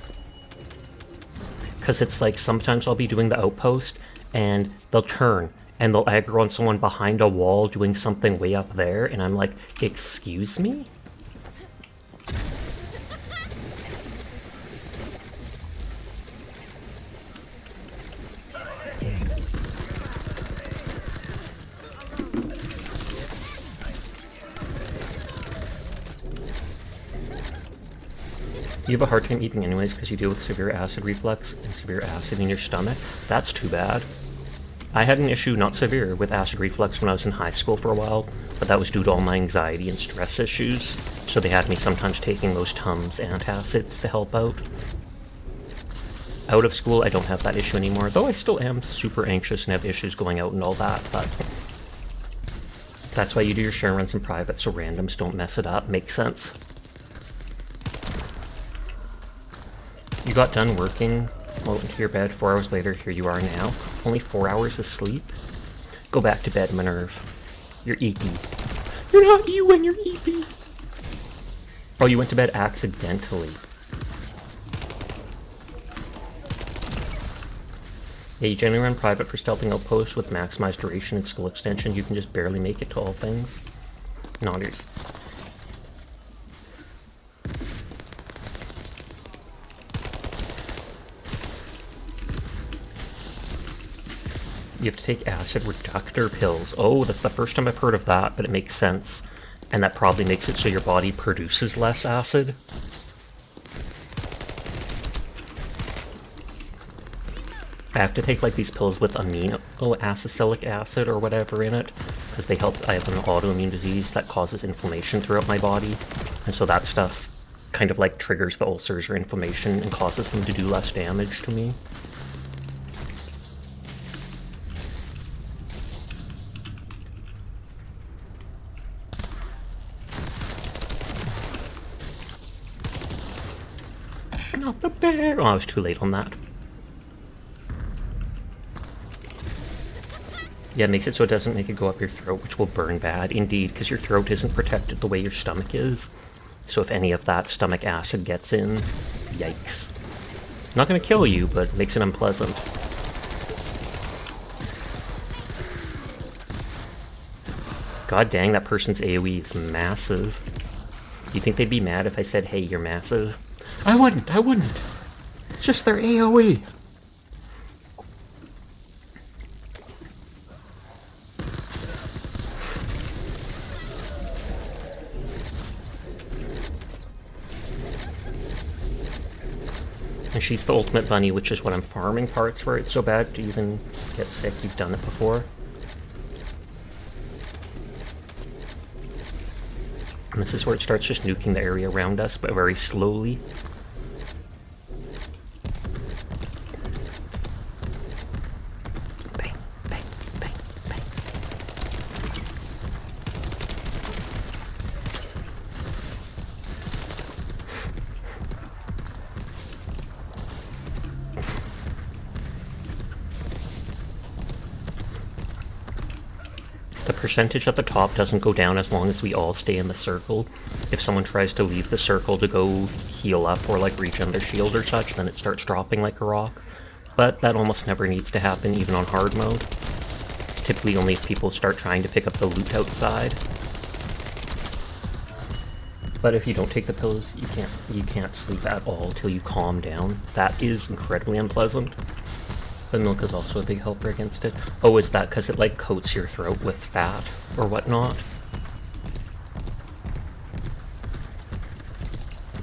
Speaker 1: Because it's like sometimes I'll be doing the outpost and they'll turn and they'll aggro on someone behind a wall doing something way up there, and I'm like, excuse me? You have a hard time eating anyways because you deal with severe acid reflux and severe acid in your stomach? That's too bad. I had an issue, not severe, with acid reflux when I was in high school for a while, but that was due to all my anxiety and stress issues, so they had me sometimes taking those Tums antacids to help out. Out of school, I don't have that issue anymore, though I still am super anxious and have issues going out and all that, but that's why you do your share runs in private, so randoms don't mess it up. Makes sense. You got done working, went into your bed, 4 hours later, here you are now. Only 4 hours of sleep? Go back to bed, Minerve. You're eepy. You're not you when you're eepy! Oh, you went to bed accidentally. Yeah, you generally run private for stealthing outposts with maximized duration and skill extension. You can just barely make it to all things. Nodders. You have to take acid reductor pills. Oh, that's the first time I've heard of that, but it makes sense. And that probably makes it so your body produces less acid. I have to take like these pills with amino acylic acid or whatever in it, because they help. I have an autoimmune disease that causes inflammation throughout my body, and so that stuff kind of like triggers the ulcers or inflammation and causes them to do less damage to me. Not the bear! Oh, I was too late on that. Yeah, it makes it so it doesn't make it go up your throat, which will burn bad. Indeed, because your throat isn't protected the way your stomach is. So if any of that stomach acid gets in, yikes. Not gonna kill you, but makes it unpleasant. God dang, that person's AoE is massive. You think they'd be mad if I said, hey, you're massive? I wouldn't. It's just their AoE. And she's the ultimate bunny, which is what I'm farming parts where it's so bad to even get sick. You've done it before. And this is where it starts just nuking the area around us, but very slowly. Bang, bang, bang, bang. The percentage at the top doesn't go down as long as we all stay in the circle. If someone tries to leave the circle to go heal up or like regen their shield or such, then it starts dropping like a rock. But that almost never needs to happen, even on hard mode. Typically only if people start trying to pick up the loot outside. But if you don't take the pills, you can't sleep at all till you calm down. That is incredibly unpleasant. But milk is also a big helper against it. Oh, is that because it like coats your throat with fat or whatnot?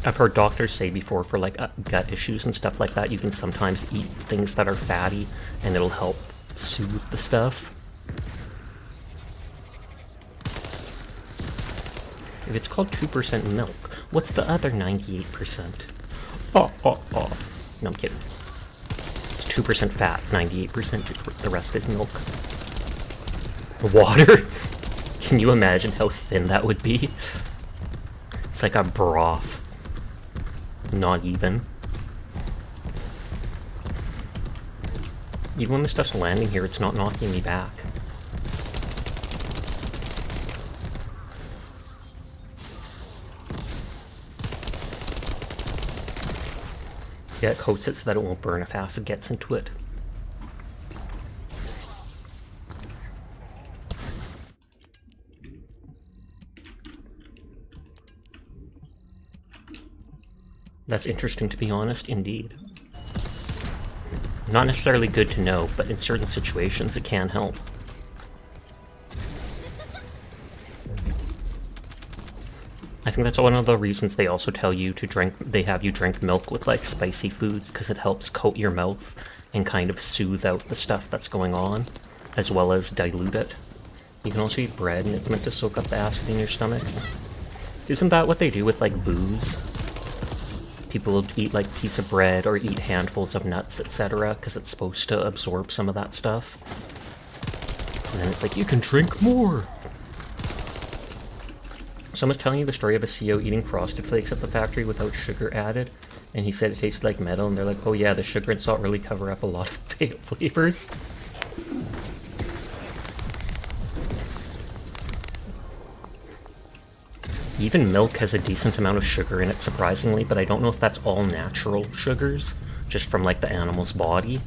Speaker 1: I've heard doctors say before for like gut issues and stuff like that, you can sometimes eat things that are fatty and it'll help soothe the stuff. If it's called 2% milk, what's the other 98%? Oh. No, I'm kidding. 2% fat, 98%, the rest is milk. Water? Can you imagine how thin that would be? It's like a broth. Not even. Even when the stuff's landing here, it's not knocking me back. Yeah, it coats it so that it won't burn if acid gets into it. That's interesting, to be honest, indeed. Not necessarily good to know, but in certain situations it can help. I think that's one of the reasons they also tell you to drink, they have you drink milk with like spicy foods, because it helps coat your mouth and kind of soothe out the stuff that's going on, as well as dilute it. You can also eat bread, and it's meant to soak up the acid in your stomach. Isn't that what they do with like booze? People will eat like a piece of bread or eat handfuls of nuts, etc., because it's supposed to absorb some of that stuff. And then it's like, you can drink more! Someone's telling you the story of a CO eating Frosted Flakes at the factory without sugar added, and he said it tasted like metal, and they're like, oh yeah, the sugar and salt really cover up a lot of flavors. Even milk has a decent amount of sugar in it, surprisingly, but I don't know if that's all natural sugars, just from like the animal's body.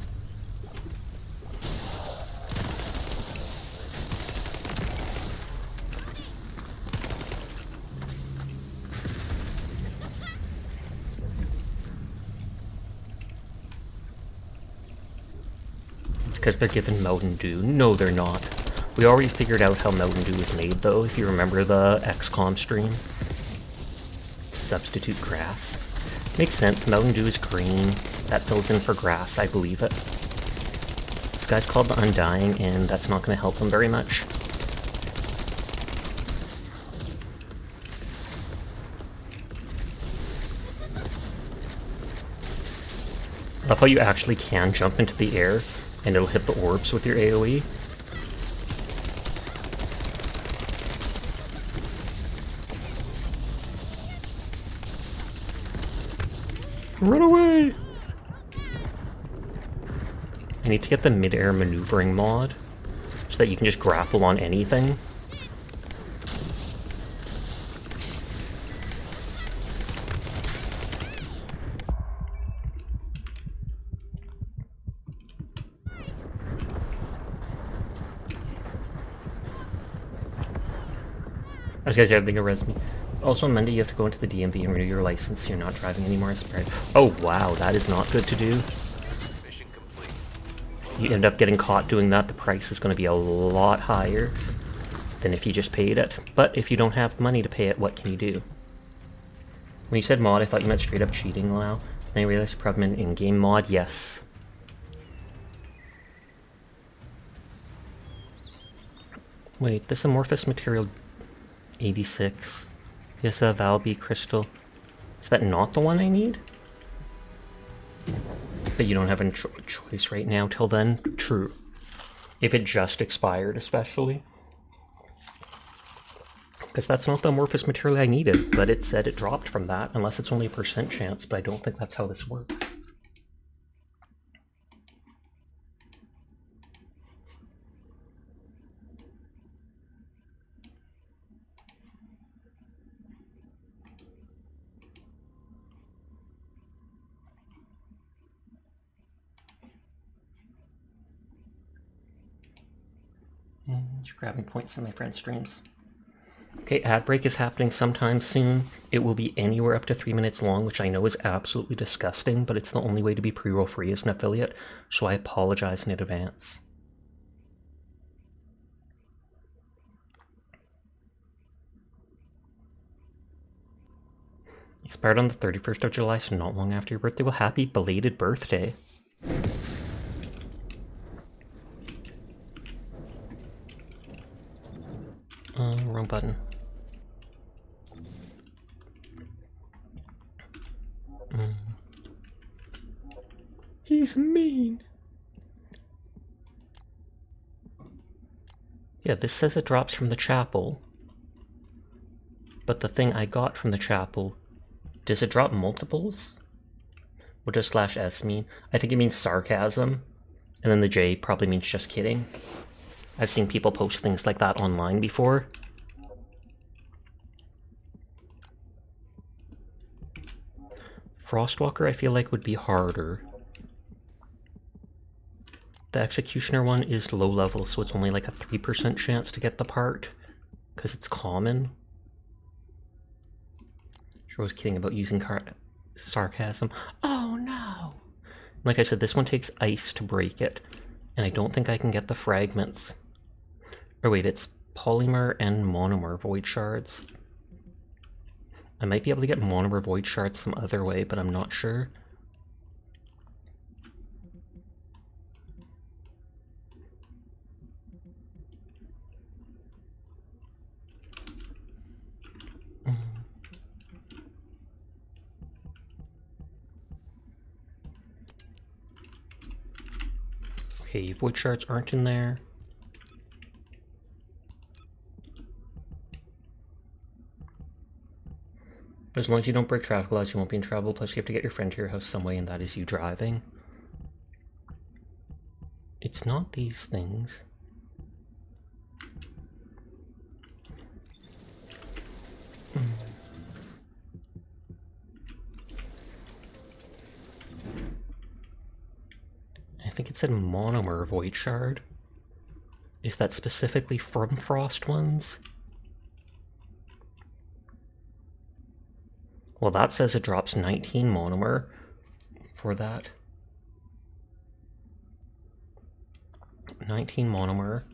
Speaker 1: Because they're given Mountain Dew. No, they're not. We already figured out how Mountain Dew is made, though, if you remember the XCOM stream. Substitute grass. Makes sense, Mountain Dew is green. That fills in for grass, I believe it. This guy's called the Undying, and that's not going to help him very much. I love how you actually can jump into the air, and it'll hit the orbs with your AoE. Run away! I need to get the mid-air maneuvering mod, so that you can just grapple on anything. I was gonna say, I think it res me. Also, on Monday, you have to go into the DMV and renew your license. You're not driving anymore. Oh, wow, that is not good to do.
Speaker 3: Mission complete.
Speaker 1: You end up getting caught doing that, the price is going to be a lot higher than if you just paid it. But if you don't have money to pay it, what can you do? When you said mod, I thought you meant straight up cheating, Lau. Then I realized you probably meant in-game mod. Yes. Wait, this amorphous material 86. Yes, a Valby crystal. Is that not the one I need? But you don't have a choice right now till then? True. If it just expired, especially. Because that's not the amorphous material I needed, but it said it dropped from that, unless it's only a % chance, but I don't think that's how this works. Just grabbing points in my friend's streams. Okay, ad break is happening sometime soon. It will be anywhere up to 3 minutes long, which I know is absolutely disgusting, but it's the only way to be pre-roll free as an affiliate, so I apologize in advance. Expired on the 31st of July, so not long after your birthday. Well, happy belated birthday. Wrong button. He's mean. Yeah, this says it drops from the chapel. But the thing I got from the chapel, does it drop multiples? What does /s mean? I think it means sarcasm. And then the J probably means just kidding. I've seen people post things like that online before. Frostwalker I feel like would be harder. The Executioner one is low level, so it's only like a 3% chance to get the part, because it's common. Sure was kidding about using sarcasm. Oh no! Like I said, this one takes ice to break it, and I don't think I can get the fragments. Or wait, it's polymer and monomer void shards. I might be able to get monomer void shards some other way, but I'm not sure. Okay, void shards aren't in there. As long as you don't break traffic laws, you won't be in trouble. Plus, you have to get your friend to your house some way, and that is you driving. It's not these things. I think it said monomer void shard. Is that specifically from Frost ones? Well, that says it drops 19 monomer for that. 19 monomer.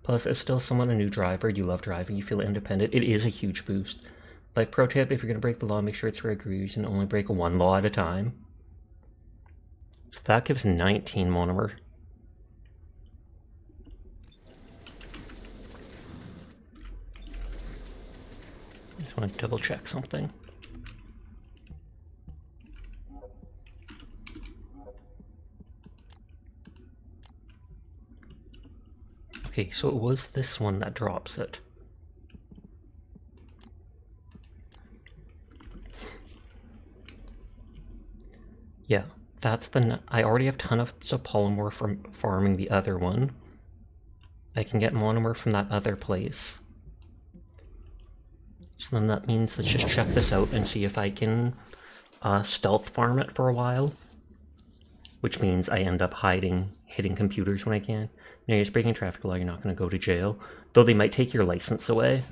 Speaker 1: Plus, as still somewhat a new driver, you love driving, you feel independent. It is a huge boost. Like, pro tip, if you're going to break the law, make sure it's for egregious and only break one law at a time. So that gives 19 monomer. I just want to double check something. Okay, so it was this one that drops it. Yeah, that's the... I already have tons of polymer from farming the other one. I can get monomer from that other place. So then that means let's just check this out and see if I can stealth farm it for a while. Which means I end up hitting computers when I can. No, you're just breaking traffic law, you're not going to go to jail. Though they might take your license away.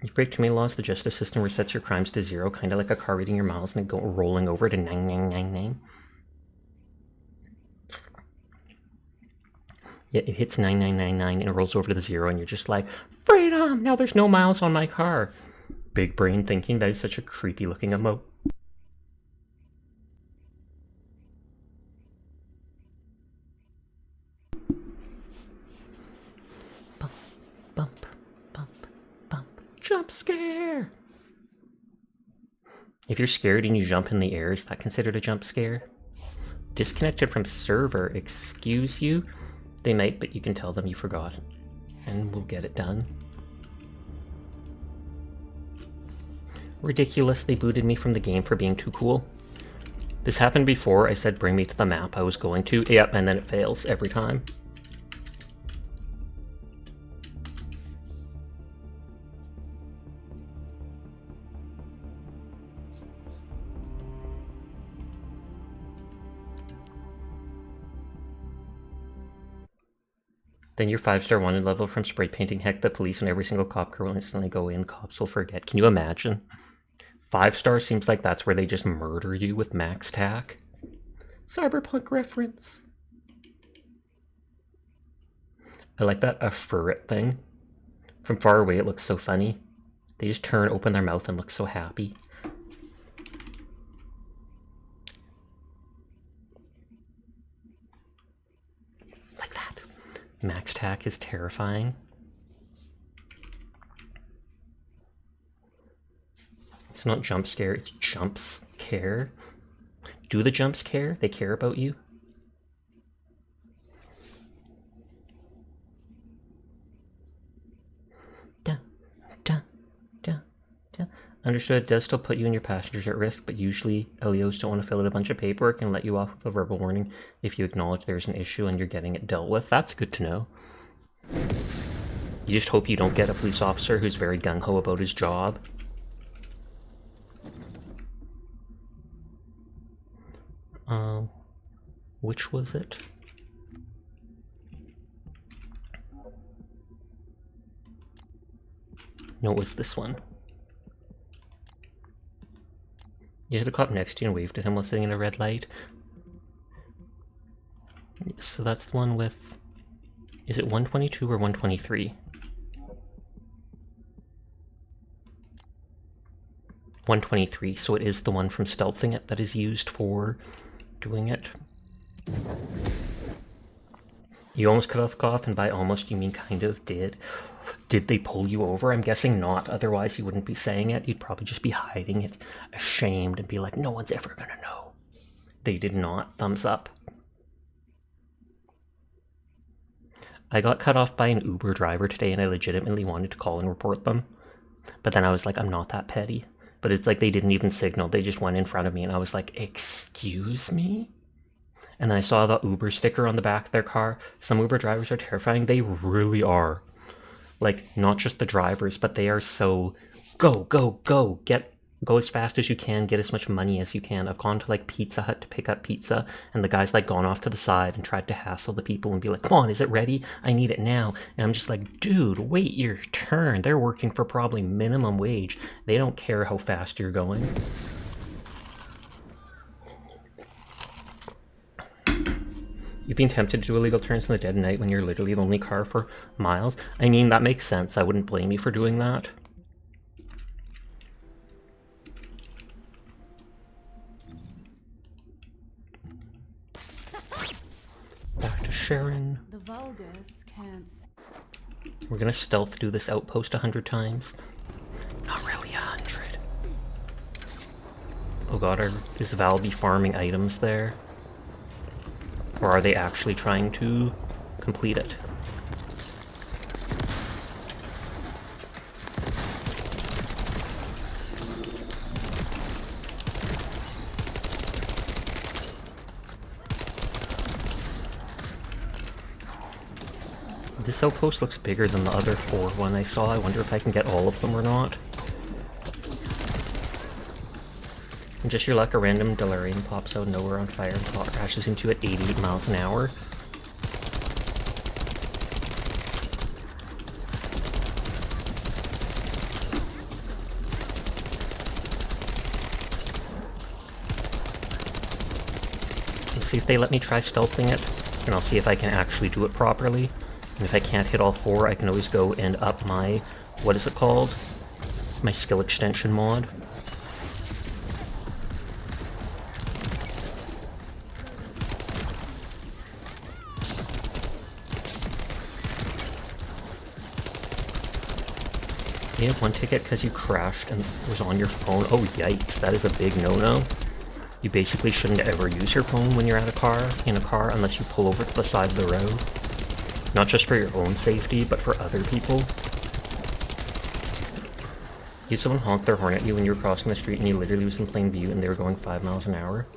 Speaker 1: You break too many laws, the justice system resets your crimes to 0, kind of like a car reading your miles and then rolling over to 9999. Yeah, it hits 9999 and it rolls over to the 0 and you're just like, freedom! Now there's no miles on my car. Big brain thinking, that is such a creepy looking emote. Bump, bump, bump, bump. Jump scare! If you're scared and you jump in the air, is that considered a jump scare? Disconnected from server, excuse you? They might, but you can tell them you forgot. And we'll get it done. Ridiculous, they booted me from the game for being too cool. This happened before, I said bring me to the map I was going to. Yep, and then it fails every time. Then your 5-star wanted level from spray painting. Heck, the police and every single cop car will instantly go in. Cops will forget. Can you imagine? 5-star seems like that's where they just murder you with max tack. Cyberpunk reference. I like that a ferret thing. From far away it looks so funny. They just open their mouth and look so happy. Like that. Max tack is terrifying. It's not jump scare, it's jumps care. Do the jumps care? They care about you? Da, da, da, Yeah. Understood. It does still put you and your passengers at risk, but usually LEOs don't want to fill out a bunch of paperwork and let you off with a verbal warning if you acknowledge there's an issue and you're getting it dealt with. That's good to know. You just hope you don't get a police officer who's very gung-ho about his job. Which was it? No, it was this one. You hit a cop next to you and waved at him while sitting in a red light. So that's the one with... Is it 122 or 123? 123, so it is the one from stealthing it that is used for doing it. You almost cut off cough, and by almost you mean kind of did. Did they pull you over? I'm guessing not, otherwise you wouldn't be saying it. You'd probably just be hiding it, ashamed, and be like, no one's ever gonna know. They did not. Thumbs up. I got cut off by an Uber driver today, and I legitimately wanted to call and report them. But then I was like, I'm not that petty. But it's like they didn't even signal. They just went in front of me, and I was like, excuse me? And then I saw the Uber sticker on the back of their car. Some Uber drivers are terrifying. They really are. Like, not just the drivers, but they are so go, go, go. Go as fast as you can, get as much money as you can. I've gone to like Pizza Hut to pick up pizza, and the guy's like gone off to the side and tried to hassle the people and be like, come on, is it ready? I need it now. And I'm just like, dude, wait your turn. They're working for probably minimum wage. They don't care how fast you're going. You've been tempted to do illegal turns in the dead of night when you're literally the only car for miles? I mean, that makes sense. I wouldn't blame you for doing that. Back to Sharon.
Speaker 2: The Vulgus can't.
Speaker 1: We're gonna stealth do this outpost 100 times. Not really 100. Oh god, is Valby farming items there? Or are they actually trying to complete it? This outpost looks bigger than the other 4 one I saw. I wonder if I can get all of them or not. And just your luck, a random Delarian pops out of nowhere on fire and crashes into it at 88 miles an hour. Let's see if they let me try stealthing it, and I'll see if I can actually do it properly. And if I can't hit all 4, I can always go and up my, what is it called? My skill extension mod. You have 1 ticket because you crashed and was on your phone. Oh yikes, that is a big no-no. You basically shouldn't ever use your phone when you're in a car unless you pull over to the side of the road. Not just for your own safety, but for other people. You someone honked their horn at you when you were crossing the street and you literally was in plain view and they were going 5 miles an hour.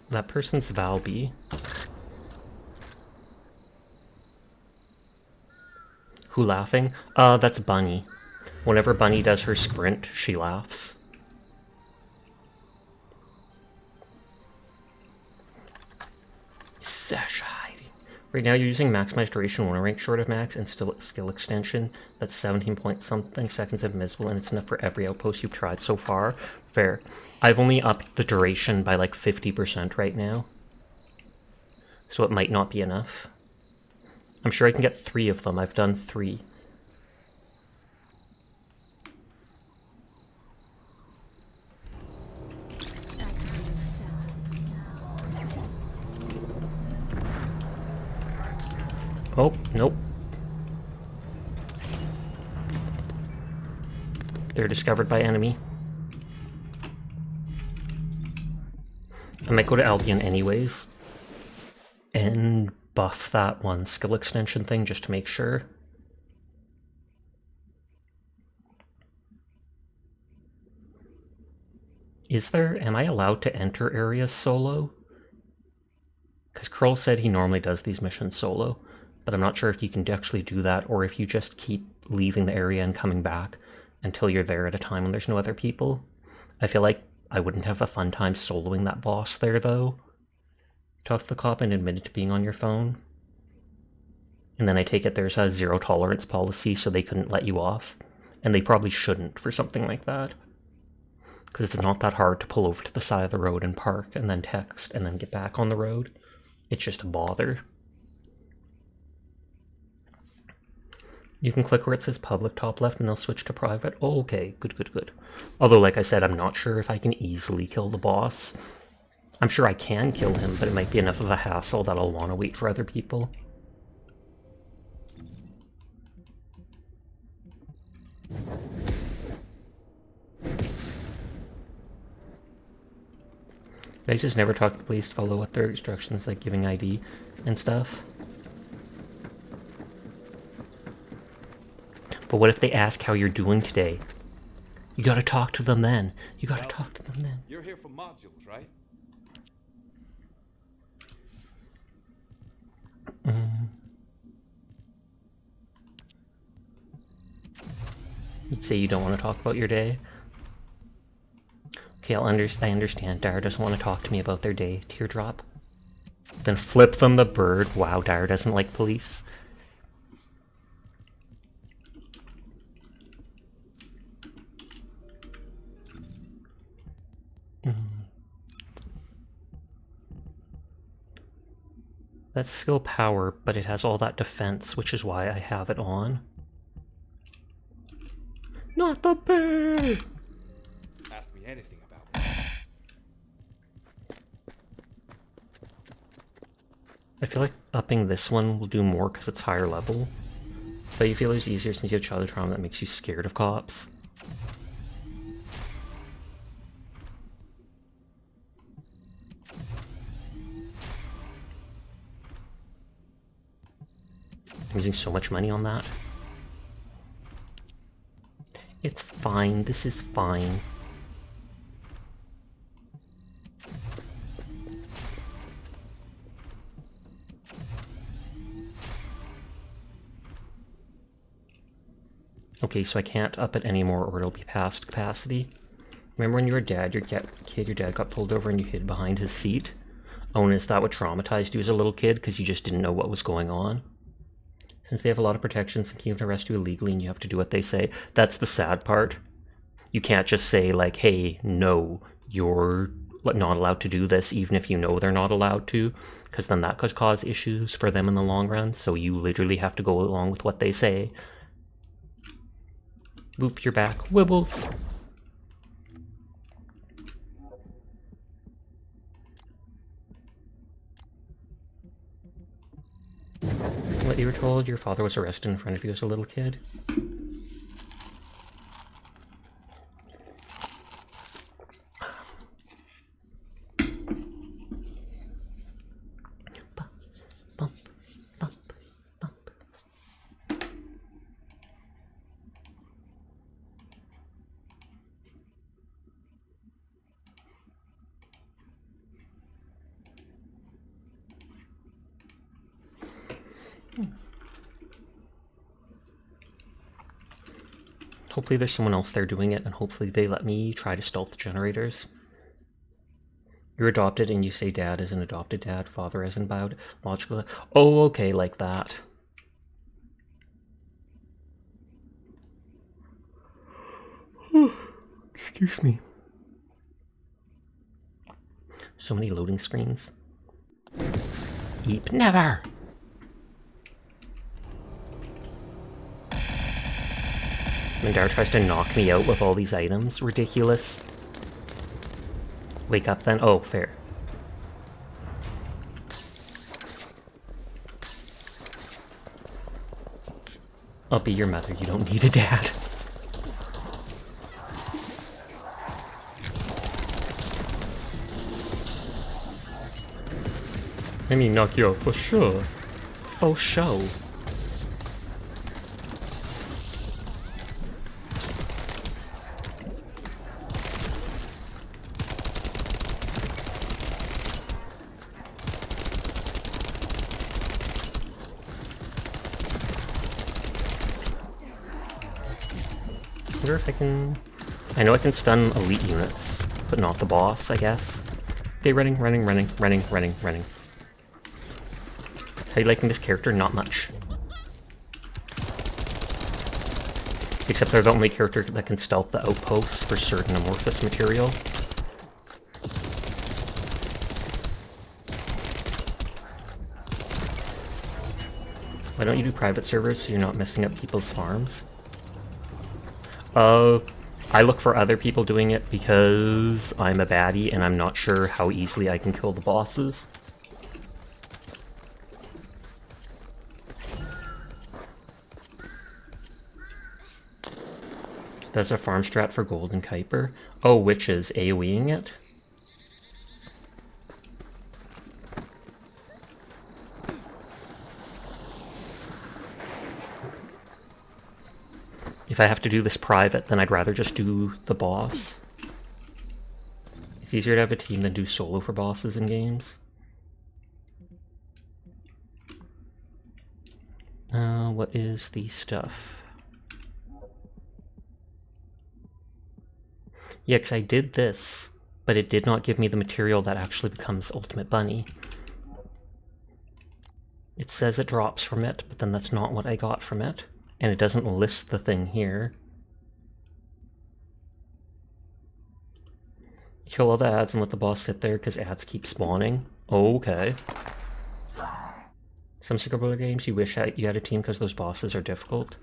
Speaker 1: That person's Valby. Who laughing? That's Bunny. Whenever Bunny does her sprint, she laughs. Sasha hiding. Right now you're using maximized duration 1 rank short of max and still skill extension. That's 17 point something seconds invisible, and it's enough for every outpost you've tried so far. Fair. I've only upped the duration by like 50% right now. So it might not be enough. I'm sure I can get 3 of them. I've done 3. Oh, nope. They're discovered by enemy. I might go to Albion anyways and buff that one skill extension thing just to make sure. Am I allowed to enter areas solo? Because Kroll said he normally does these missions solo, but I'm not sure if you can actually do that or if you just keep leaving the area and coming back until you're there at a time when there's no other people. I feel like I wouldn't have a fun time soloing that boss there, though. Talk to the cop and admit it to being on your phone. And then I take it there's a zero tolerance policy, so they couldn't let you off. And they probably shouldn't for something like that. Because it's not that hard to pull over to the side of the road and park, and then text, and then get back on the road. It's just a bother. You can click where it says public top left and they'll switch to private. Oh, okay, good. Although, like I said, I'm not sure if I can easily kill the boss. I'm sure I can kill him, but it might be enough of a hassle that I'll want to wait for other people. They just never talk to the police to follow what their instructions, like giving ID and stuff. But what if they ask how you're doing today? You gotta talk to them then. Talk to them then.
Speaker 3: You're here for modules, right?
Speaker 1: You'd say you don't want to talk about your day. Okay, I understand. Dara doesn't want to talk to me about their day. Teardrop. Then flip them the bird. Wow, Dara doesn't like police. That's skill power, but it has all that defense, which is why I have it on. Not the bear!
Speaker 3: Ask me anything about me.
Speaker 1: I feel like upping this one will do more because it's higher level. But you feel it's easier since you have childhood trauma that makes you scared of cops. I'm using so much money on that. It's fine. This is fine. Okay, so I can't up it anymore or it'll be past capacity. Remember when you were your dad got pulled over and you hid behind his seat? Oh, and is that what traumatized you as a little kid because you just didn't know what was going on? Since they have a lot of protections and can arrest you illegally and you have to do what they say. That's the sad part. You can't just say like, hey, no, you're not allowed to do this even if you know they're not allowed to. Because then that could cause issues for them in the long run. So you literally have to go along with what they say. Boop, you're back. Wibbles. What you were told, your father was arrested in front of you as a little kid? Bump, bump, bump, bump. Hopefully there's someone else there doing it, and hopefully they let me try to stealth the generators. You're adopted and you say dad is an adopted dad, father as in biological. Oh, okay, like that. Excuse me. So many loading screens. Eep, never! Mandar tries to knock me out with all these items. Ridiculous. Wake up then? Oh, fair. I'll be your mother. You don't need a dad. I mean, knock you out for sure. For show. I wonder if I can... I know I can stun elite units, but not the boss, I guess. Okay, running. How you liking this character? Not much. Except they're the only character that can stealth the outposts for certain amorphous material. Why don't you do private servers so you're not messing up people's farms? I look for other people doing it because I'm a baddie and I'm not sure how easily I can kill the bosses. That's a farm strat for Golden Kuiper. Oh, witches AoEing it? If I have to do this private, then I'd rather just do the boss. It's easier to have a team than do solo for bosses in games. What is the stuff? Yeah, because I did this, but it did not give me the material that actually becomes Ultimate Bunny. It says it drops from it, but then that's not what I got from it. And it doesn't list the thing here. Kill all the ads and let the boss sit there because ads keep spawning. Okay. Some single player games you wish you had a team because those bosses are difficult.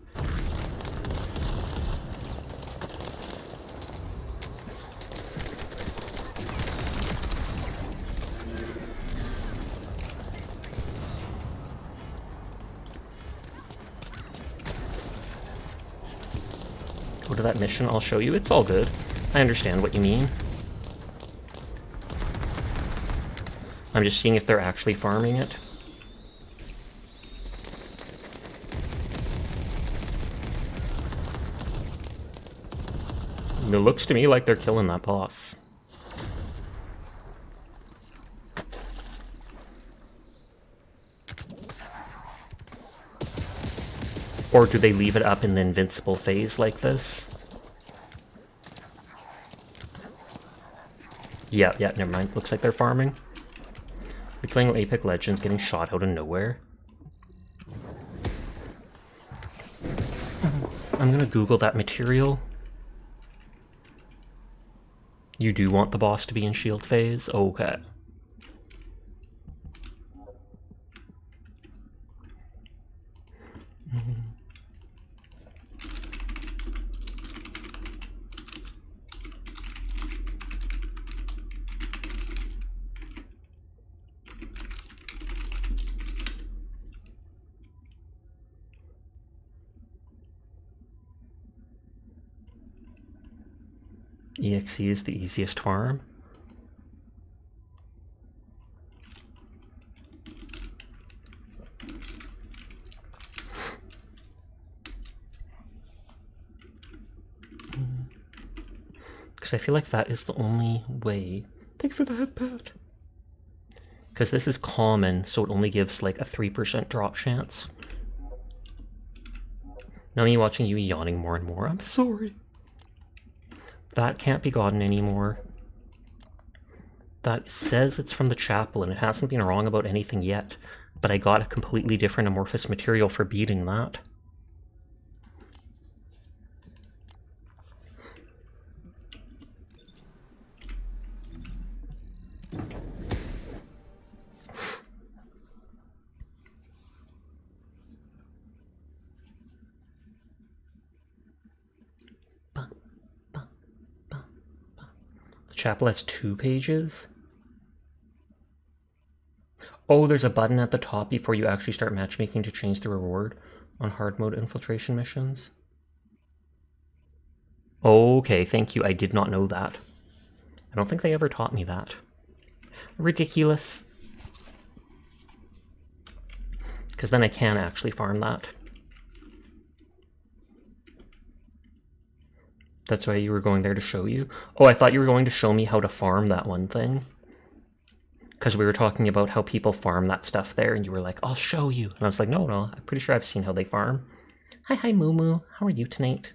Speaker 1: Go to that mission, I'll show you. It's all good. I understand what you mean. I'm just seeing if they're actually farming it. It looks to me like they're killing that boss. Or do they leave it up in the invincible phase like this? Yeah, never mind. Looks like they're farming. We're playing with Apex Legends, getting shot out of nowhere. I'm gonna Google that material. You do want the boss to be in shield phase? Okay. EXE is the easiest farm. Because I feel like that is the only way. Thank you for the head pat. Because this is common, so it only gives like a 3% drop chance. Now me watching you yawning more and more. I'm sorry. That can't be gotten anymore. That says it's from the chapel, and it hasn't been wrong about anything yet. But I got a completely different amorphous material for beating that. Chapel has 2 pages. Oh, there's a button at the top before you actually start matchmaking to change the reward on hard mode infiltration missions. Okay, thank you. I did not know that. I don't think they ever taught me that. Ridiculous. Because then I can actually farm that. That's why you were going there to show you? Oh, I thought you were going to show me how to farm that one thing. Because we were talking about how people farm that stuff there, and you were like, I'll show you. And I was like, no, I'm pretty sure I've seen how they farm. Hi, Moo Moo. How are you tonight?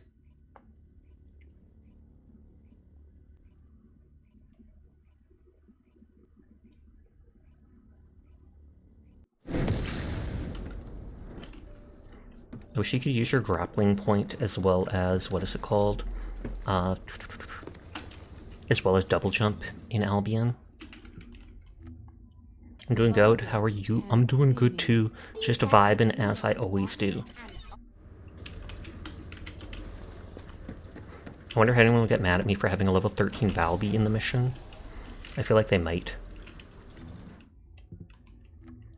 Speaker 1: I wish you could use your grappling point as well as, what is it called? As well as double jump in Albion. I'm doing good. How are you? I'm doing good too. Just vibing as I always do. I wonder if anyone will get mad at me for having a level 13 Balbi in the mission. I feel like they might.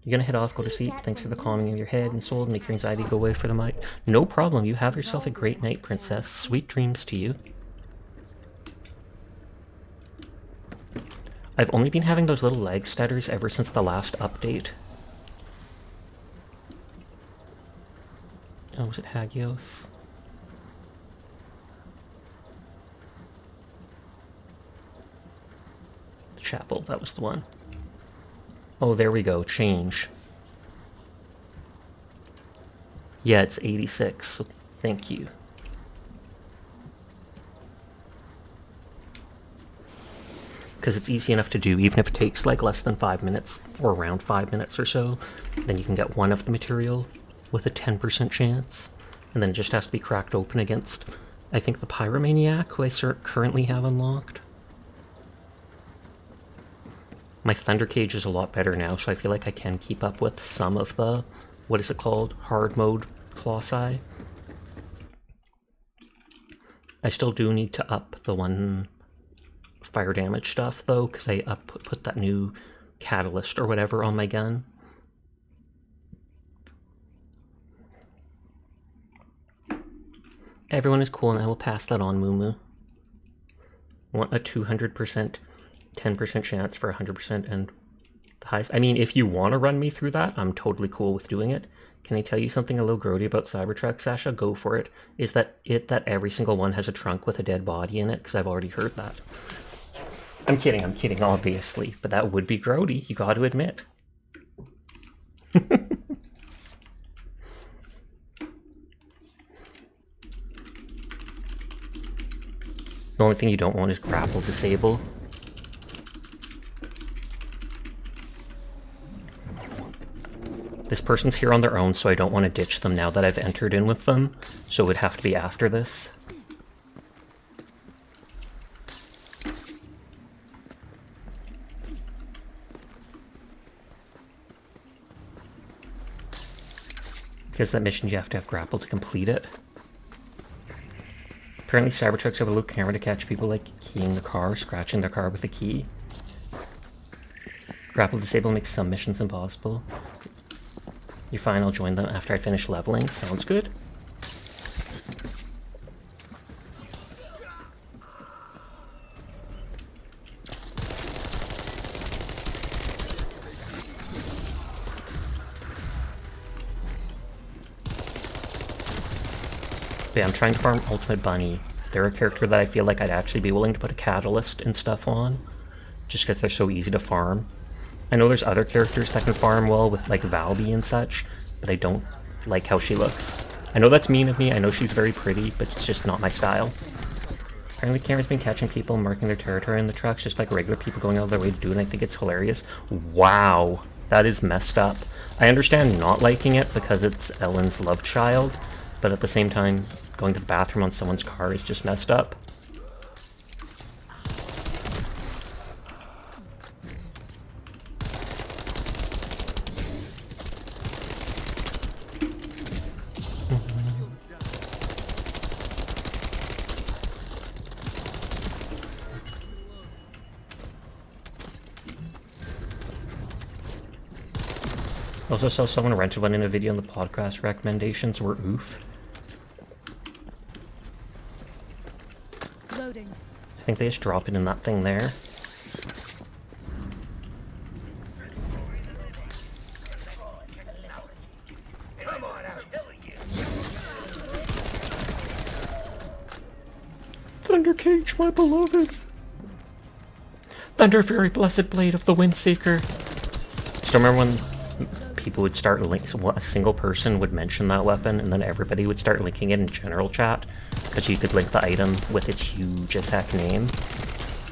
Speaker 1: You're gonna head off, go to sleep. Thanks for the calming of your head and soul. Make your anxiety go away for the night. No problem. You have yourself a great night, princess. Sweet dreams to you. I've only been having those little lag stutters ever since the last update. Oh, was it Hagios? Chapel, that was the one. Oh, there we go. Change. Yeah, it's 86, so thank you. Because it's easy enough to do, even if it takes like less than 5 minutes, or around 5 minutes or so, then you can get one of the material with a 10% chance, and then it just has to be cracked open against, I think, the Pyromaniac, who I currently have unlocked. My Thunder Cage is a lot better now, so I feel like I can keep up with some of the, what is it called, hard mode Colossi. I still do need to up the one fire damage stuff, though, because I put that new catalyst or whatever on my gun. Everyone is cool, and I will pass that on, Moo Moo. Want a 200%, 10% chance for 100% and the highest. I mean, if you want to run me through that, I'm totally cool with doing it. Can I tell you something a little grody about Cybertruck, Sasha? Go for it. Is that every single one has a trunk with a dead body in it? Because I've already heard that. I'm kidding, obviously. But that would be grody, you got to admit. The only thing you don't want is grapple disable. This person's here on their own, so I don't want to ditch them now that I've entered in with them. So it would have to be after this. Because that mission you have to have grapple to complete it. Apparently Cybertrucks have a little camera to catch people like keying the car, scratching their car with a key. Grapple disable makes some missions impossible. You're fine, I'll join them after I finish leveling. Sounds good. But yeah, I'm trying to farm Ultimate Bunny. They're a character that I feel like I'd actually be willing to put a catalyst and stuff on, just because they're so easy to farm. I know there's other characters that can farm well with like Valby and such, but I don't like how she looks. I know that's mean of me, I know she's very pretty, but it's just not my style. Apparently Cameron's been catching people and marking their territory in the trucks, just like regular people going out of their way to do, and I think it's hilarious. Wow, that is messed up. I understand not liking it because it's Ellen's love child, but at the same time, going to the bathroom on someone's car is just messed up. Also saw someone rented one in a video and the podcast recommendations were oof.
Speaker 2: Loading.
Speaker 1: I think they just drop it in that thing there. gosh, my beloved. Thunder Fury, blessed blade of the Windseeker. Still remember when people would start linking, a single person would mention that weapon, and then everybody would start linking it in general chat, because you could link the item with its huge as heck name,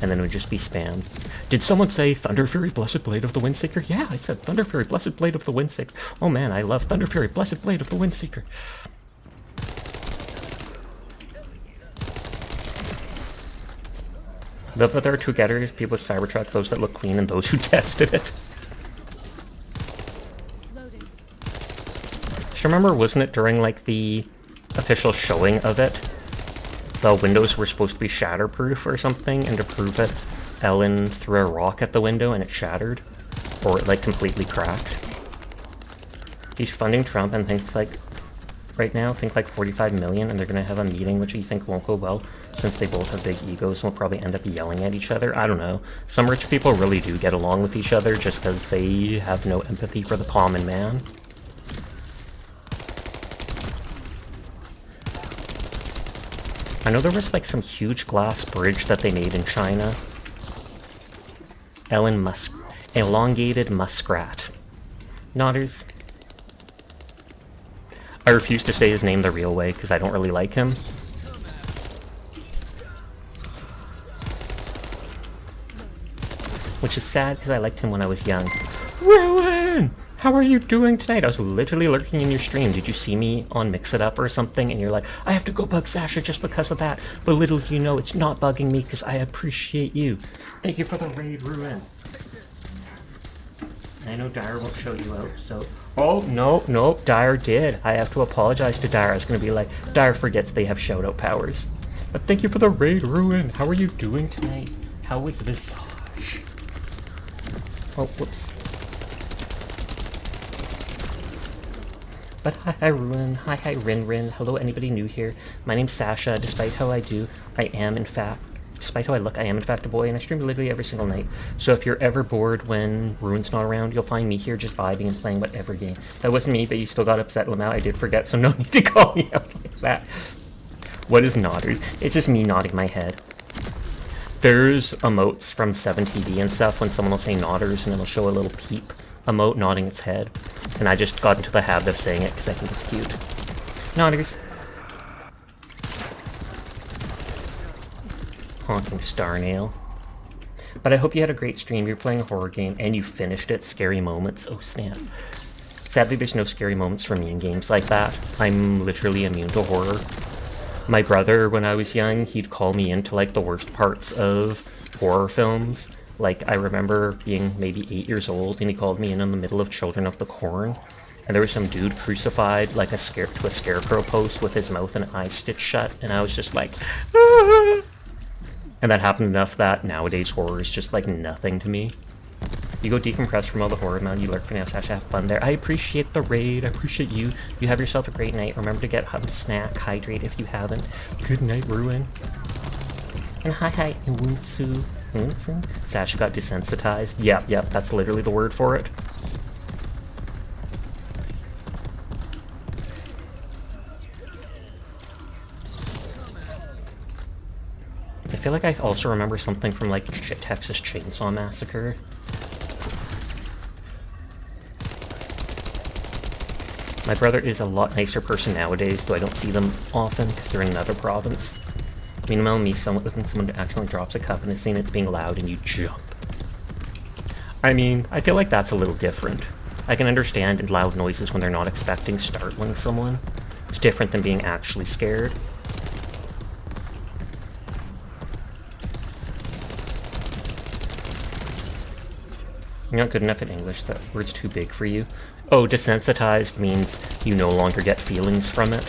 Speaker 1: and then it would just be spam. Did someone say Thunder Fury, blessed blade of the Windseeker? Yeah, I said Thunder Fury, blessed blade of the Windseeker. Oh man, I love Thunder Fury, blessed blade of the Windseeker. Love that there are two categories, people with Cybertruck, those that look clean, and those who tested it.
Speaker 2: Loading.
Speaker 1: Just remember, wasn't it during like the official showing of it, the windows were supposed to be shatterproof or something, and to prove it, Ellen threw a rock at the window and it shattered, or it like completely cracked. He's funding Trump and thinks like, right now, think like 45 million, and they're gonna have a meeting which you think won't go well, since they both have big egos and will probably end up yelling at each other. I don't know. Some rich people really do get along with each other just because they have no empathy for the common man. I know there was like some huge glass bridge that they made in China. Elongated muskrat. Nodders. I refuse to say his name the real way because I don't really like him. Which is sad because I liked him when I was young. Rowan! How are you doing tonight? I was literally lurking in your stream. Did you see me on Mix It Up or something? And you're like, I have to go bug Sasha just because of that. But little do you know, it's not bugging me because I appreciate you. Thank you for the raid, Ruin. I know Dyer won't show you out, so... Oh, no, Dyer did. I have to apologize to Dyer. I was going to be like, Dyer forgets they have shout-out powers. But thank you for the raid, Ruin. How are you doing tonight? How was Visage? Oh, whoops. But hi, Ruin. Hi, Rin. Hello, anybody new here? My name's Sasha. Despite how I look, I am in fact a boy, and I stream literally every single night. So if you're ever bored when Ruin's not around, you'll find me here just vibing and playing whatever game. That wasn't me, but you still got upset, Lamau. I did forget, so no need to call me out like that. What is nodders? It's just me nodding my head. There's emotes from 7TV and stuff when someone will say nodders, and it'll show a little peep emote nodding its head. And I just got into the habit of saying it because I think it's cute. Nodders. Honking star nail. But I hope you had a great stream. You're playing a horror game and you finished it. Scary moments. Oh snap. Sadly, there's no scary moments for me in games like that. I'm literally immune to horror. My brother, when I was young, he'd call me into like the worst parts of horror films. Like, I remember being maybe 8 years old and he called me in the middle of Children of the Corn. And there was some dude crucified like to a scarecrow post with his mouth and eyes stitched shut. And I was just like, ah! And that happened enough that nowadays horror is just like nothing to me. You go decompress from all the horror, man. You lurk for now, Sasha. Have fun there. I appreciate the raid. I appreciate you. You have yourself a great night. Remember to get a snack, hydrate if you haven't. Good night, Ruin. And hi, Iwunsu. Sasha got desensitized. Yep, that's literally the word for it. I feel like I also remember something from like Texas Chainsaw Massacre. My brother is a lot nicer person nowadays, though I don't see them often because they're in another province. Meanwhile, me when someone accidentally drops a cup and is saying it's being loud and you jump. I mean, I feel like that's a little different. I can understand loud noises when they're not expecting startling someone. It's different than being actually scared. You're not good enough at English, that word's too big for you. Oh, desensitized means you no longer get feelings from it.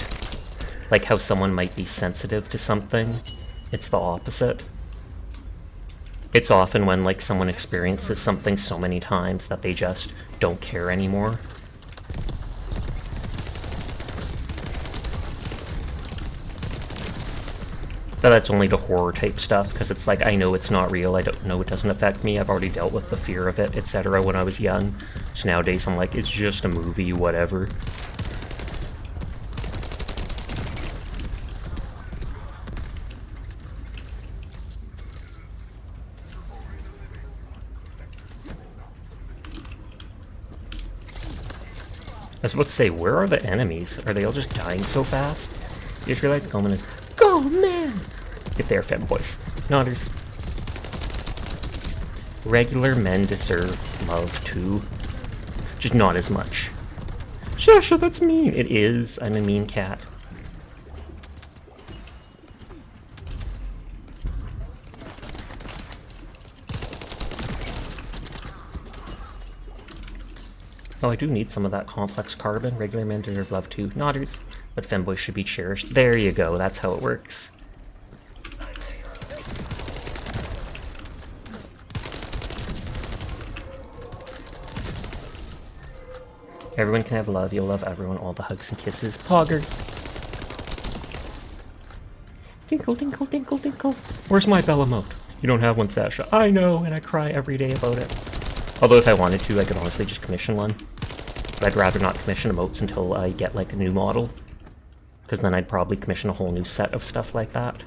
Speaker 1: Like how someone might be sensitive to something. It's the opposite. It's often when like someone experiences something so many times that they just don't care anymore. But that's only the horror type stuff, because it's like, I know it's not real, I don't know, it doesn't affect me, I've already dealt with the fear of it, etc. when I was young. So nowadays I'm like, it's just a movie, whatever. was about to say, where are the enemies? Are they all just dying so fast? You just realize Goman is, go man! If they're femboys. Nodders. Regular men deserve love too. Just not as much. Shasha, that's mean! It is. I'm a mean cat. Oh, I do need some of that complex carbon. Regular men deserve love too. Nodders. But femboys should be cherished. There you go. That's how it works. Everyone can have love. You'll love everyone. All the hugs and kisses. Poggers. Dinkle, dinkle, dinkle, dinkle. Where's my bell emote? You don't have one, Sasha. I know, and I cry every day about it. Although if I wanted to, I could honestly just commission one. But I'd rather not commission emotes until I get like a new model. Because then I'd probably commission a whole new set of stuff like that.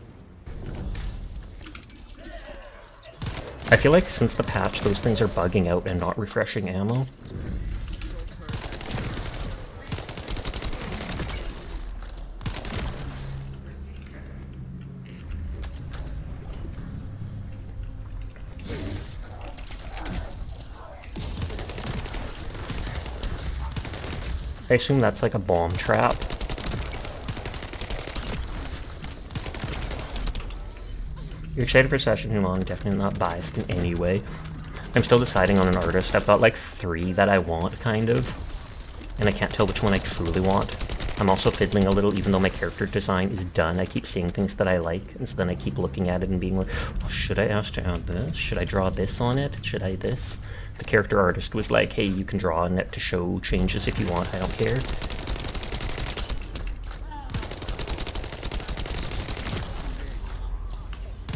Speaker 1: I feel like since the patch, those things are bugging out and not refreshing ammo. I assume that's like a bomb trap. You're excited for Session Human, definitely not biased in any way. I'm still deciding on an artist. I've got like 3 that I want, kind of. And I can't tell which one I truly want. I'm also fiddling a little, even though my character design is done. I keep seeing things that I like, and so then I keep looking at it and being like, oh, should I ask to add this? Should I draw this on it? Should I this? The character artist was like, hey, you can draw on it to show changes if you want, I don't care.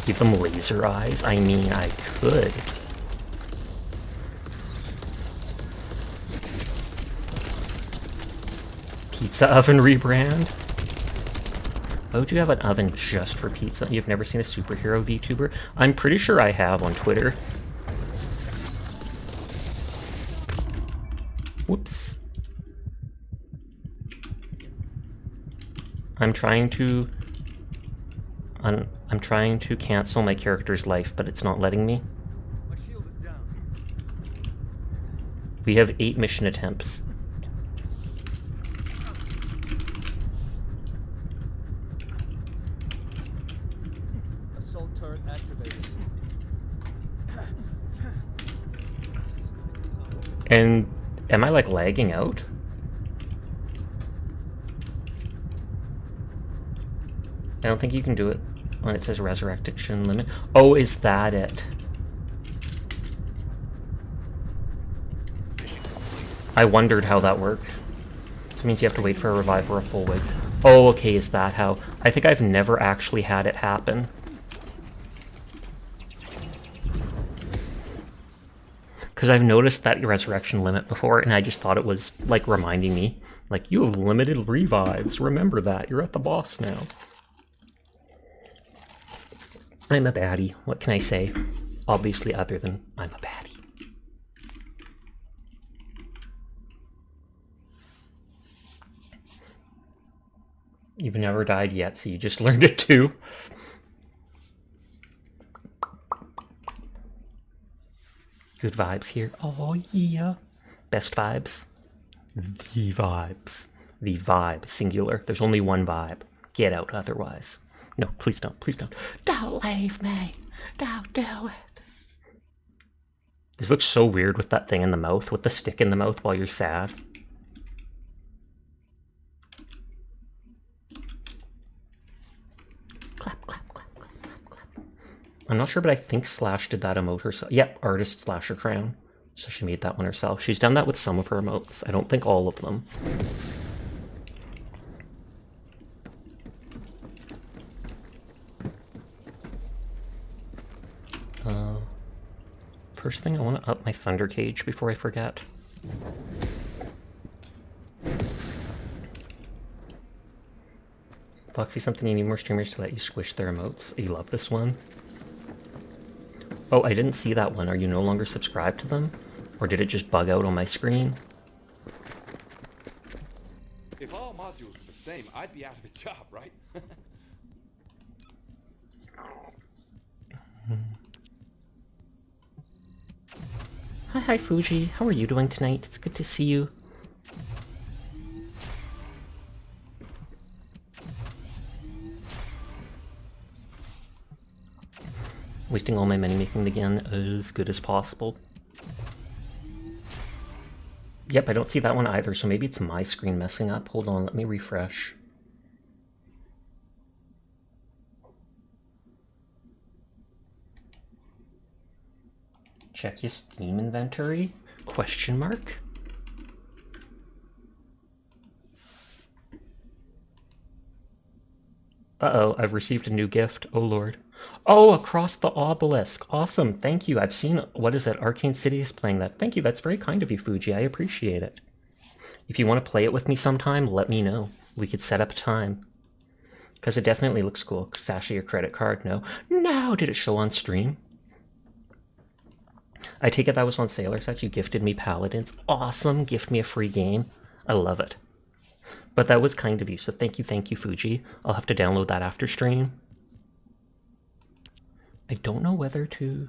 Speaker 1: Give them laser eyes? I mean, I could. Pizza oven rebrand? Why would you have an oven just for pizza? You've never seen a superhero VTuber? I'm pretty sure I have on Twitter. Whoops. I'm trying to cancel my character's life, but it's not letting me.
Speaker 4: My shield is down.
Speaker 1: We have 8 mission attempts.
Speaker 4: Assault turret activated.
Speaker 1: And am I like lagging out? I don't think you can do it when it says resurrection limit. Oh, is that it? I wondered how that worked. It means you have to wait for a revive or a full wait. Oh, okay, is that how? I think I've never actually had it happen. Because I've noticed that resurrection limit before, and I just thought it was, like, reminding me. Like, you have limited revives. Remember that. You're at the boss now. I'm a baddie. What can I say? Obviously, other than I'm a baddie. You've never died yet, so you just learned it too. Good vibes here. Oh, yeah. Best vibes. The vibes. The vibe. Singular. There's only one vibe. Get out otherwise. No, please don't. Please don't. Don't leave me. Don't do it. This looks so weird with that thing in the mouth, with the stick in the mouth while you're sad. Clap, clap, clap, clap, clap, clap. I'm not sure, but I think Slash did that emote herself. Yep, artist Slasher Crown. So she made that one herself. She's done that with some of her emotes. I don't think all of them. First thing, I want to up my Thunder Cage before I forget. Foxy, something you need more streamers to let you squish their emotes. You love this one? Oh, I didn't see that one. Are you no longer subscribed to them? Or did it just bug out on my screen?
Speaker 3: same, I'd be out of a job, right?
Speaker 1: Hi, Fuji. How are you doing tonight? It's good to see you. Wasting all my money making the gun as good as possible. Yep, I don't see that one either, so maybe it's my screen messing up. Hold on, let me refresh. Check your Steam inventory? Question mark? Uh-oh, I've received a new gift. Oh lord. Oh, Across the Obelisk. Awesome, thank you. I've seen, what is it, Arcane City is playing that. Thank you, that's very kind of you, Fuji. I appreciate it. If you want to play it with me sometime, let me know. We could set up a time. Because it definitely looks cool. Sasha, your credit card? No. No! Did it show on stream? I take it that was on Sailor Set. You gifted me Paladins. Awesome! Gift me a free game. I love it. But that was kind of you, so thank you, Fuji. I'll have to download that after stream. I don't know whether to...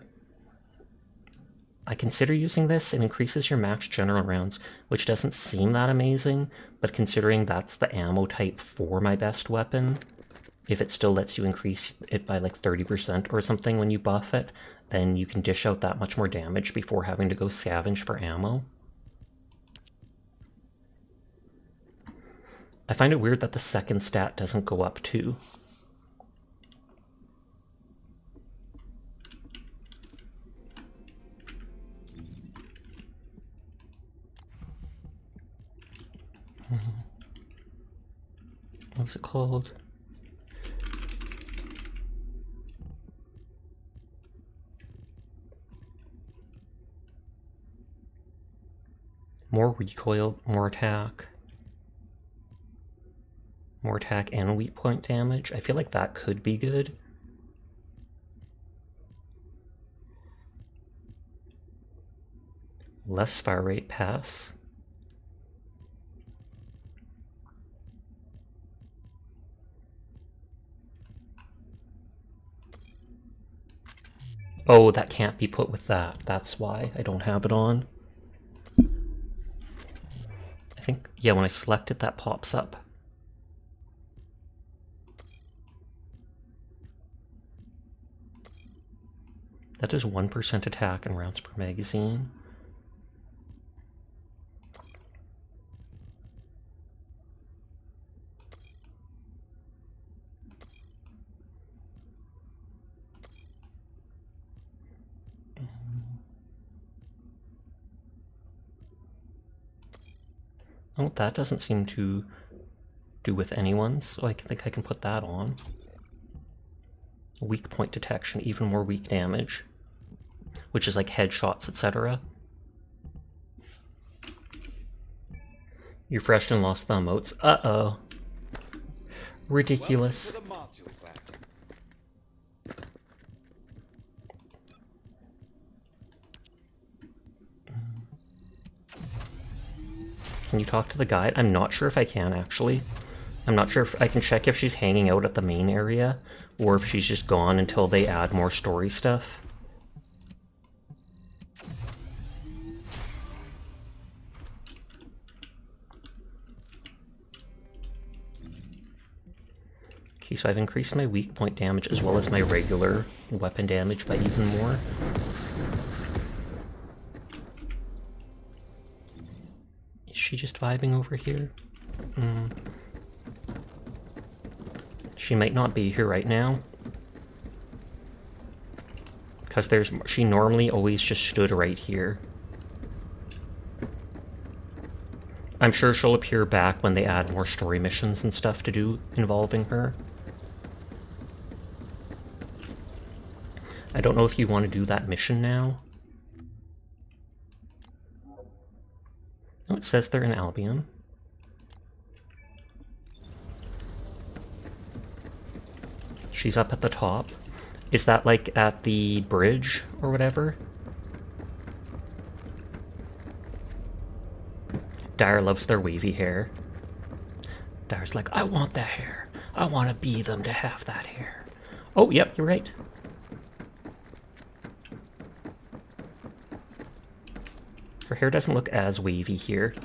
Speaker 1: I consider using this. It increases your max general rounds, which doesn't seem that amazing, but considering that's the ammo type for my best weapon, if it still lets you increase it by like 30% or something when you buff it, then you can dish out that much more damage before having to go scavenge for ammo. I find it weird that the second stat doesn't go up too. What's it called? More recoil, more attack. More attack and weak point damage. I feel like that could be good. Less fire rate pass. Oh, that can't be put with that. That's why I don't have it on. I think, yeah, when I select it, that pops up. That does 1% attack and rounds per magazine. Oh, that doesn't seem to do with anyone's, so I think I can put that on. Weak point detection, even more weak damage, which is like headshots, etc. You refreshed and lost the emotes. Uh-oh. Ridiculous.
Speaker 3: Welcome to the modules lab.
Speaker 1: Can you talk to the guide? I'm not sure if I can, actually. I'm not sure if I can check if she's hanging out at the main area, or if she's just gone until they add more story stuff. Okay, so I've increased my weak point damage as well as my regular weapon damage by even more. Is she just vibing over here? She might not be here right now. Because she normally always just stood right here. I'm sure she'll appear back when they add more story missions and stuff to do involving her. I don't know if you want to do that mission now. Oh, it says they're in Albion. She's up at the top. Is that like at the bridge or whatever? Dyer loves their wavy hair. Dara's like, I want that hair. I want to be them to have that hair. Oh, yep, you're right. Her hair doesn't look as wavy here.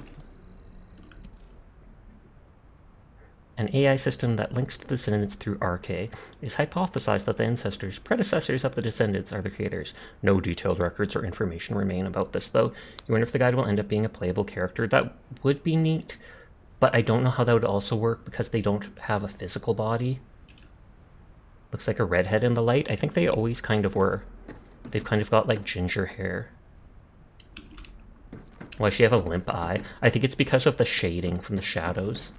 Speaker 1: An AI system that links to the Descendants through RK is hypothesized that the ancestors, predecessors of the Descendants, are the creators. No detailed records or information remain about this, though. You wonder if the guide will end up being a playable character. That would be neat, but I don't know how that would also work because they don't have a physical body. Looks like a redhead in the light. I think they always kind of were. They've kind of got like ginger hair. Why does she have a limp eye? I think it's because of the shading from the shadows.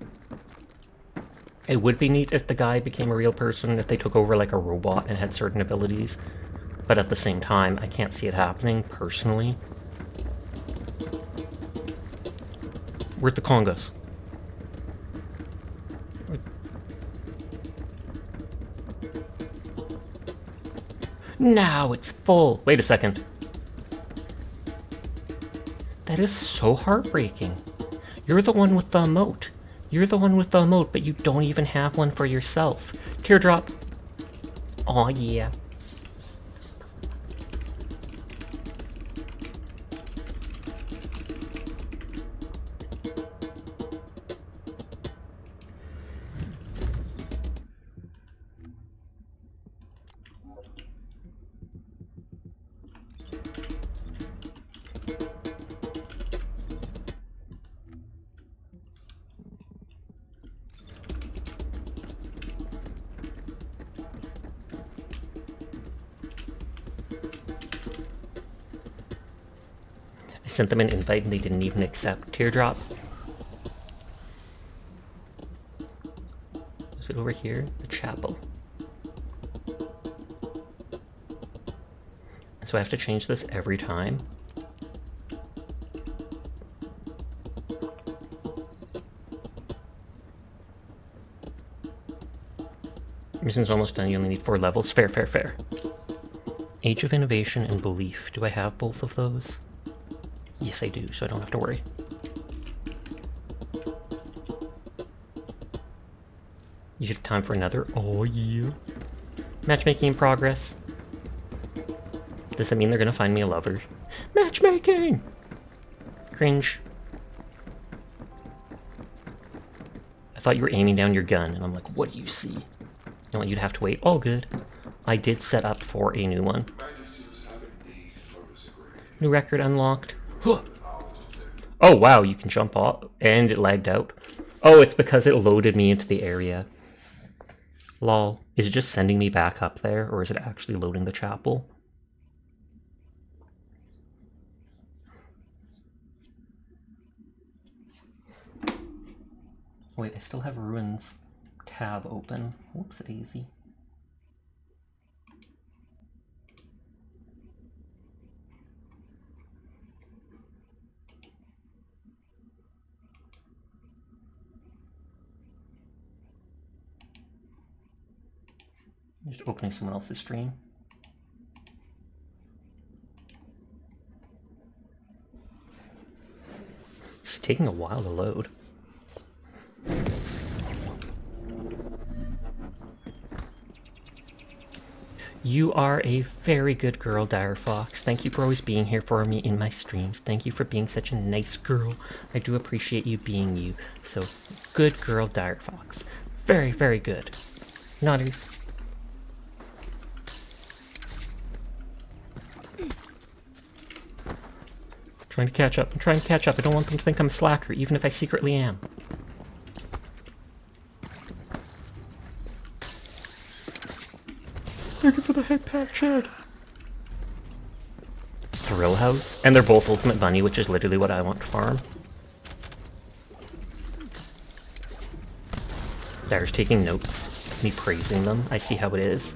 Speaker 1: It would be neat if the guy became a real person, if they took over like a robot and had certain abilities. But at the same time, I can't see it happening, personally. Where'd the Congos? Now it's full! Wait a second. That is so heartbreaking. You're the one with the emote. You're the one with the emote, but you don't even have one for yourself. Teardrop. Aw, yeah. I sent them an invite and they didn't even accept. Teardrop. Is it over here? The chapel. So I have to change this every time. Mission's almost done. You only need 4 levels. Fair, fair, fair. Age of Innovation and Belief. Do I have both of those? Yes, I do, so I don't have to worry. You have time for another? Oh, yeah. Matchmaking in progress. Does that mean they're gonna find me a lover? Matchmaking! Cringe. I thought you were aiming down your gun, and I'm like, what do you see? You know what, you'd have to wait. All good. I did set up for a new one. New record unlocked. Oh, wow, you can jump off. And it lagged out. Oh, it's because it loaded me into the area. Lol. Is it just sending me back up there, or is it actually loading the chapel? Wait, I still have Ruins tab open. Whoops, daisy. Just opening someone else's stream. It's taking a while to load. You are a very good girl, Dire Fox. Thank you for always being here for me in my streams. Thank you for being such a nice girl. I do appreciate you being you. So, good girl, Dire Fox. Very, very good. Nodders. Trying to catch up. I'm trying to catch up. I don't want them to think I'm a slacker, even if I secretly am. Looking for the head patch shed. Thrill House? And they're both Ultimate Bunny, which is literally what I want to farm. Dire's taking notes. Me praising them. I see how it is.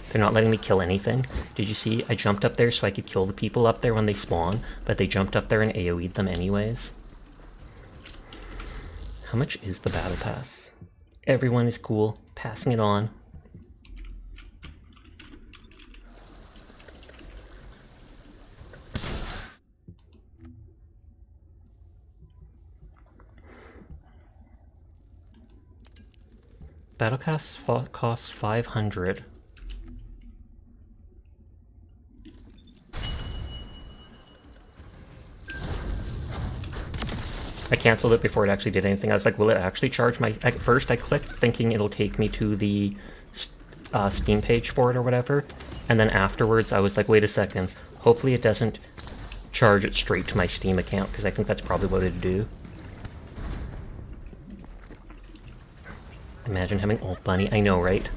Speaker 1: They're not letting me kill anything. Did you see? I jumped up there so I could kill the people up there when they spawn, but they jumped up there and AoE'd them anyways. How much is the battle pass? Everyone is cool. Passing it on. Battle costs 500. I canceled it before it actually did anything. I was like, will it actually charge my... At first I clicked thinking it'll take me to the Steam page for it or whatever. And then afterwards I was like, wait a second. Hopefully it doesn't charge it straight to my Steam account, because I think that's probably what it'd do. Imagine having Alt Bunny. I know, right?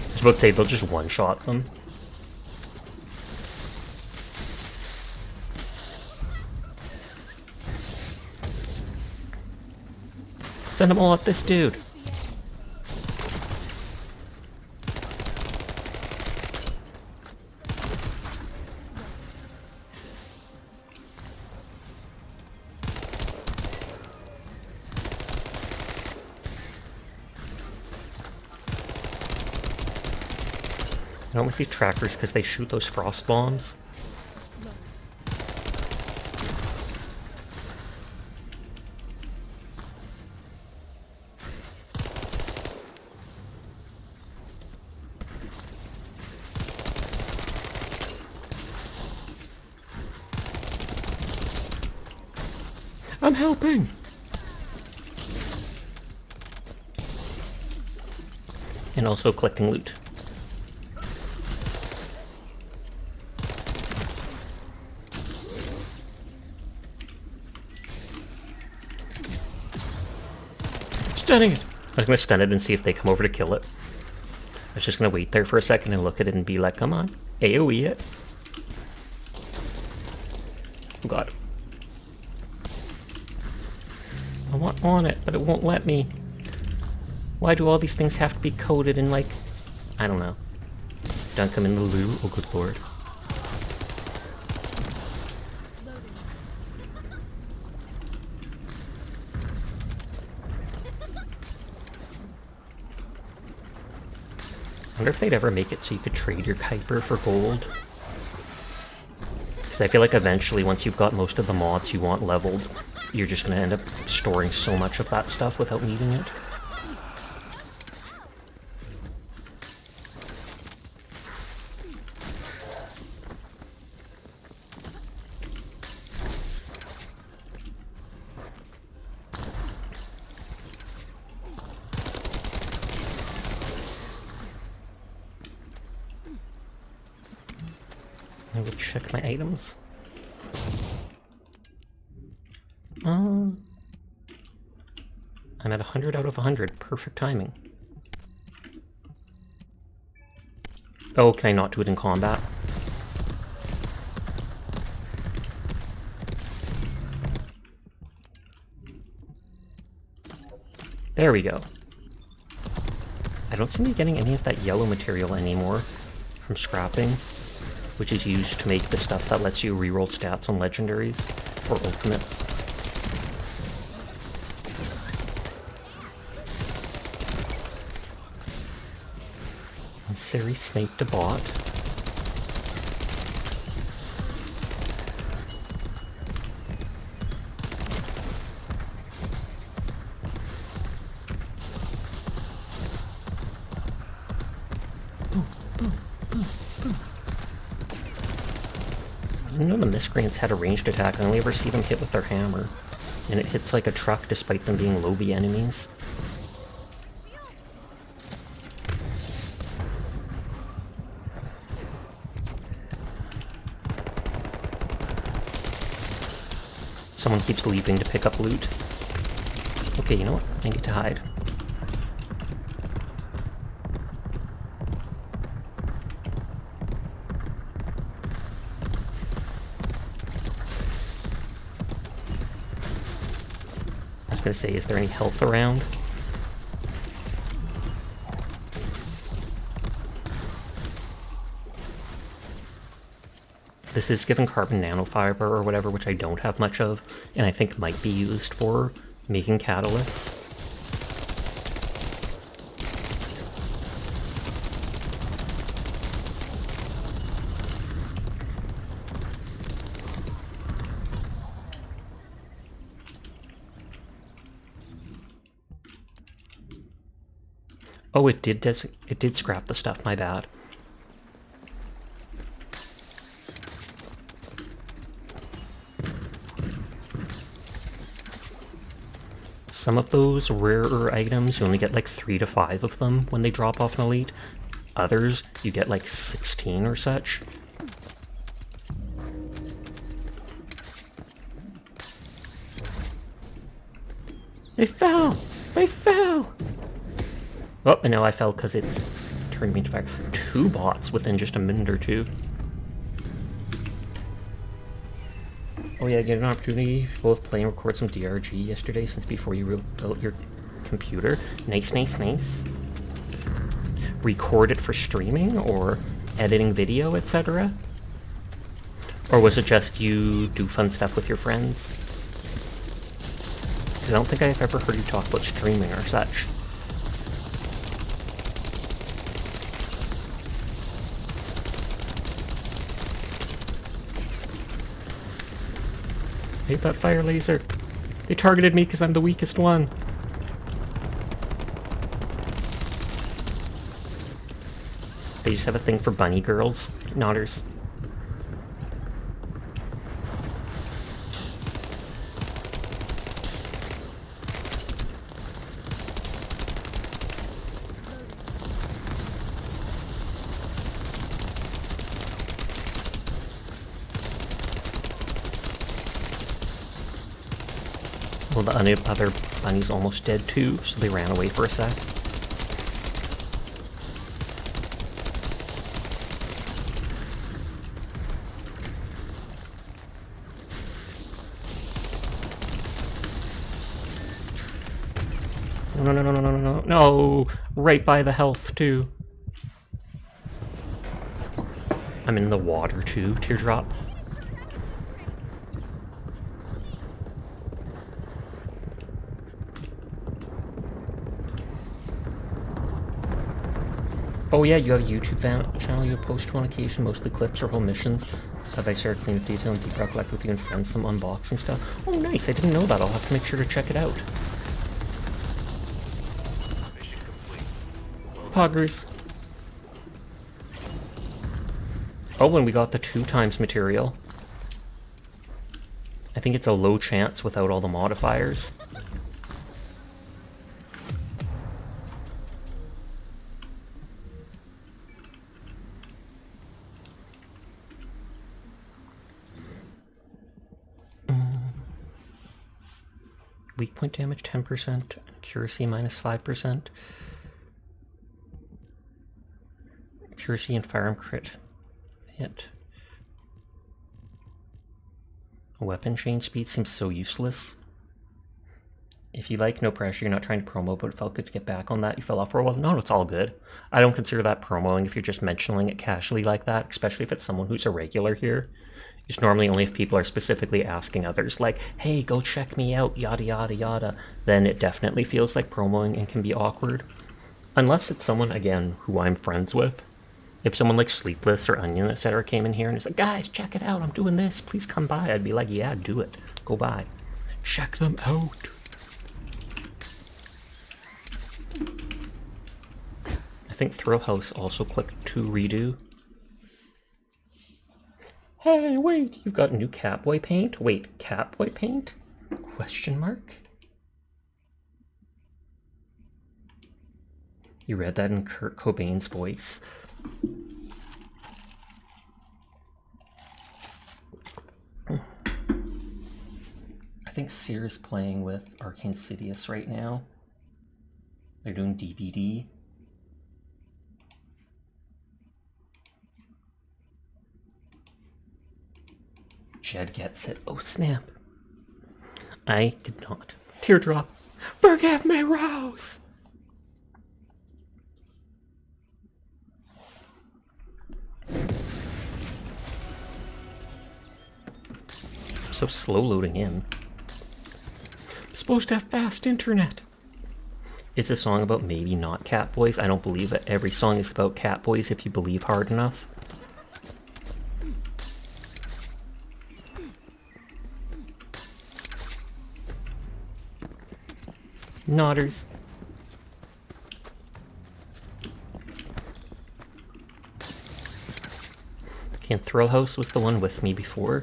Speaker 1: I was about to say, they'll just one-shot them. Send them all at this dude. I don't like these trackers because they shoot those frost bombs. I'm helping! And also collecting loot. Stunning it! I was gonna stun it and see if they come over to kill it. I was just gonna wait there for a second and look at it and be like, come on, AoE it. Oh god. I want on it, but it won't let me. Why do all these things have to be coded in, like, I don't know. Dunk them in the loo? Oh good lord. I wonder if they'd ever make it so you could trade your Kuiper for gold. Because I feel like eventually, once you've got most of the mods you want leveled, you're just going to end up storing so much of that stuff without needing it. I will check my items. I'm at 100 out of 100. Perfect timing. Oh, can I not do it in combat? There we go. I don't seem to be getting any of that yellow material anymore from scrapping, which is used to make the stuff that lets you reroll stats on legendaries or ultimates. And Siri sniped a bot. Even though the miscreants had a ranged attack, I only ever see them hit with their hammer. And it hits like a truck despite them being low-B enemies. Someone keeps leaving to pick up loot. Okay, you know what? I need to hide. I was gonna say, is there any health around? This is given carbon nanofiber or whatever, which I don't have much of, and I think might be used for making catalysts. Oh, it did scrap the stuff, my bad. Some of those rarer items, you only get like 3 to 5 of them when they drop off an elite. Others, you get like 16 or such. They fell! They fell! Oh, and now I fell because it's turned me into fire. 2 bots within just a minute or 2. Oh yeah, get an opportunity to both play and record some DRG yesterday since before you rebuilt your computer. Nice, nice, nice. Record it for streaming or editing video, etc.? Or was it just you do fun stuff with your friends? 'Cause I don't think I've ever heard you talk about streaming or such. I hate that fire laser. They targeted me because I'm the weakest one. I just have a thing for bunny girls, nodders. Well, the other bunny's almost dead too, so they ran away for a sec. No, no, no, no, no, no, no, no! Right by the health too. I'm in the water too, teardrop. Oh yeah, you have a YouTube channel you post to on occasion, mostly clips or whole missions. Have I started cleaning with detail and deep recollect with you and friends some unboxing stuff? Oh nice, I didn't know that. I'll have to make sure to check it out.
Speaker 3: Mission complete.
Speaker 1: Poggers. Oh, and we got the 2 times material. I think it's a low chance without all the modifiers. Weak point damage 10%, accuracy minus 5%. Accuracy and firearm crit hit. Weapon change speed seems so useless. If you like, no pressure, you're not trying to promo, but it felt good to get back on that. You fell off for a while. No, it's all good. I don't consider that promoing if you're just mentioning it casually like that, especially if it's someone who's a regular here. It's normally only if people are specifically asking others, like, hey, go check me out, yada yada yada. Then it definitely feels like promoing and can be awkward. Unless it's someone, again, who I'm friends with. If someone like Sleepless or Onion, etc. came in here and is like, guys, check it out, I'm doing this, please come by. I'd be like, yeah, do it. Go by. Check them out. I think Thrill House also clicked to redo. Hey, wait, you've got new Catboy paint? Wait, Catboy paint? Question mark? You read that in Kurt Cobain's voice. I think Sear's playing with Arcane Sidious right now. They're doing DBD. Jed gets it. Oh, snap. I did not. Teardrop. Forgive me, Rose! so slow loading in. Supposed to have fast internet. It's a song about maybe not cat boys. I don't believe that every song is about cat boys if you believe hard enough. Nodders. Okay, and Thrill House was the one with me before.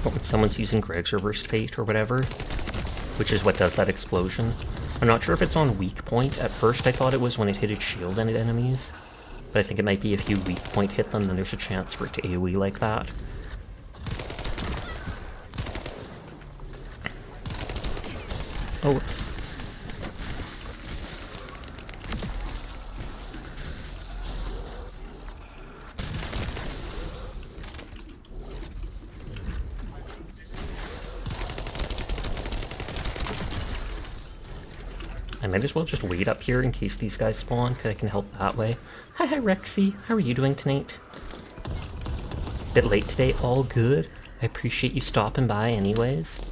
Speaker 1: When someone's using Greg's Reversed Fate or whatever, which is what does that explosion. I'm not sure if it's on weak point. At first I thought it was when it hit its shield and enemies, but I think it might be if you weak point hit them, then there's a chance for it to AoE like that. Oh, whoops. I might as well just wait up here in case these guys spawn, because I can help that way. Hi, Rexy. How are you doing tonight? Bit late today, all good. I appreciate you stopping by anyways.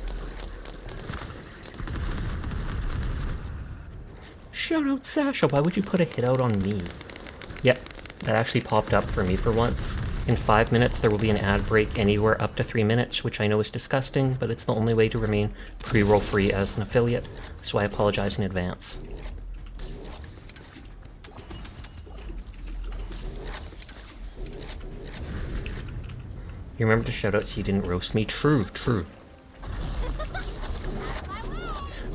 Speaker 1: Shout out Sasha, why would you put a hit out on me? Yep, that actually popped up for me for once. In 5 minutes there will be an ad break anywhere up to 3 minutes, which I know is disgusting, but it's the only way to remain pre-roll free as an affiliate, so I apologize in advance. You remember to shout out so you didn't roast me? True, true.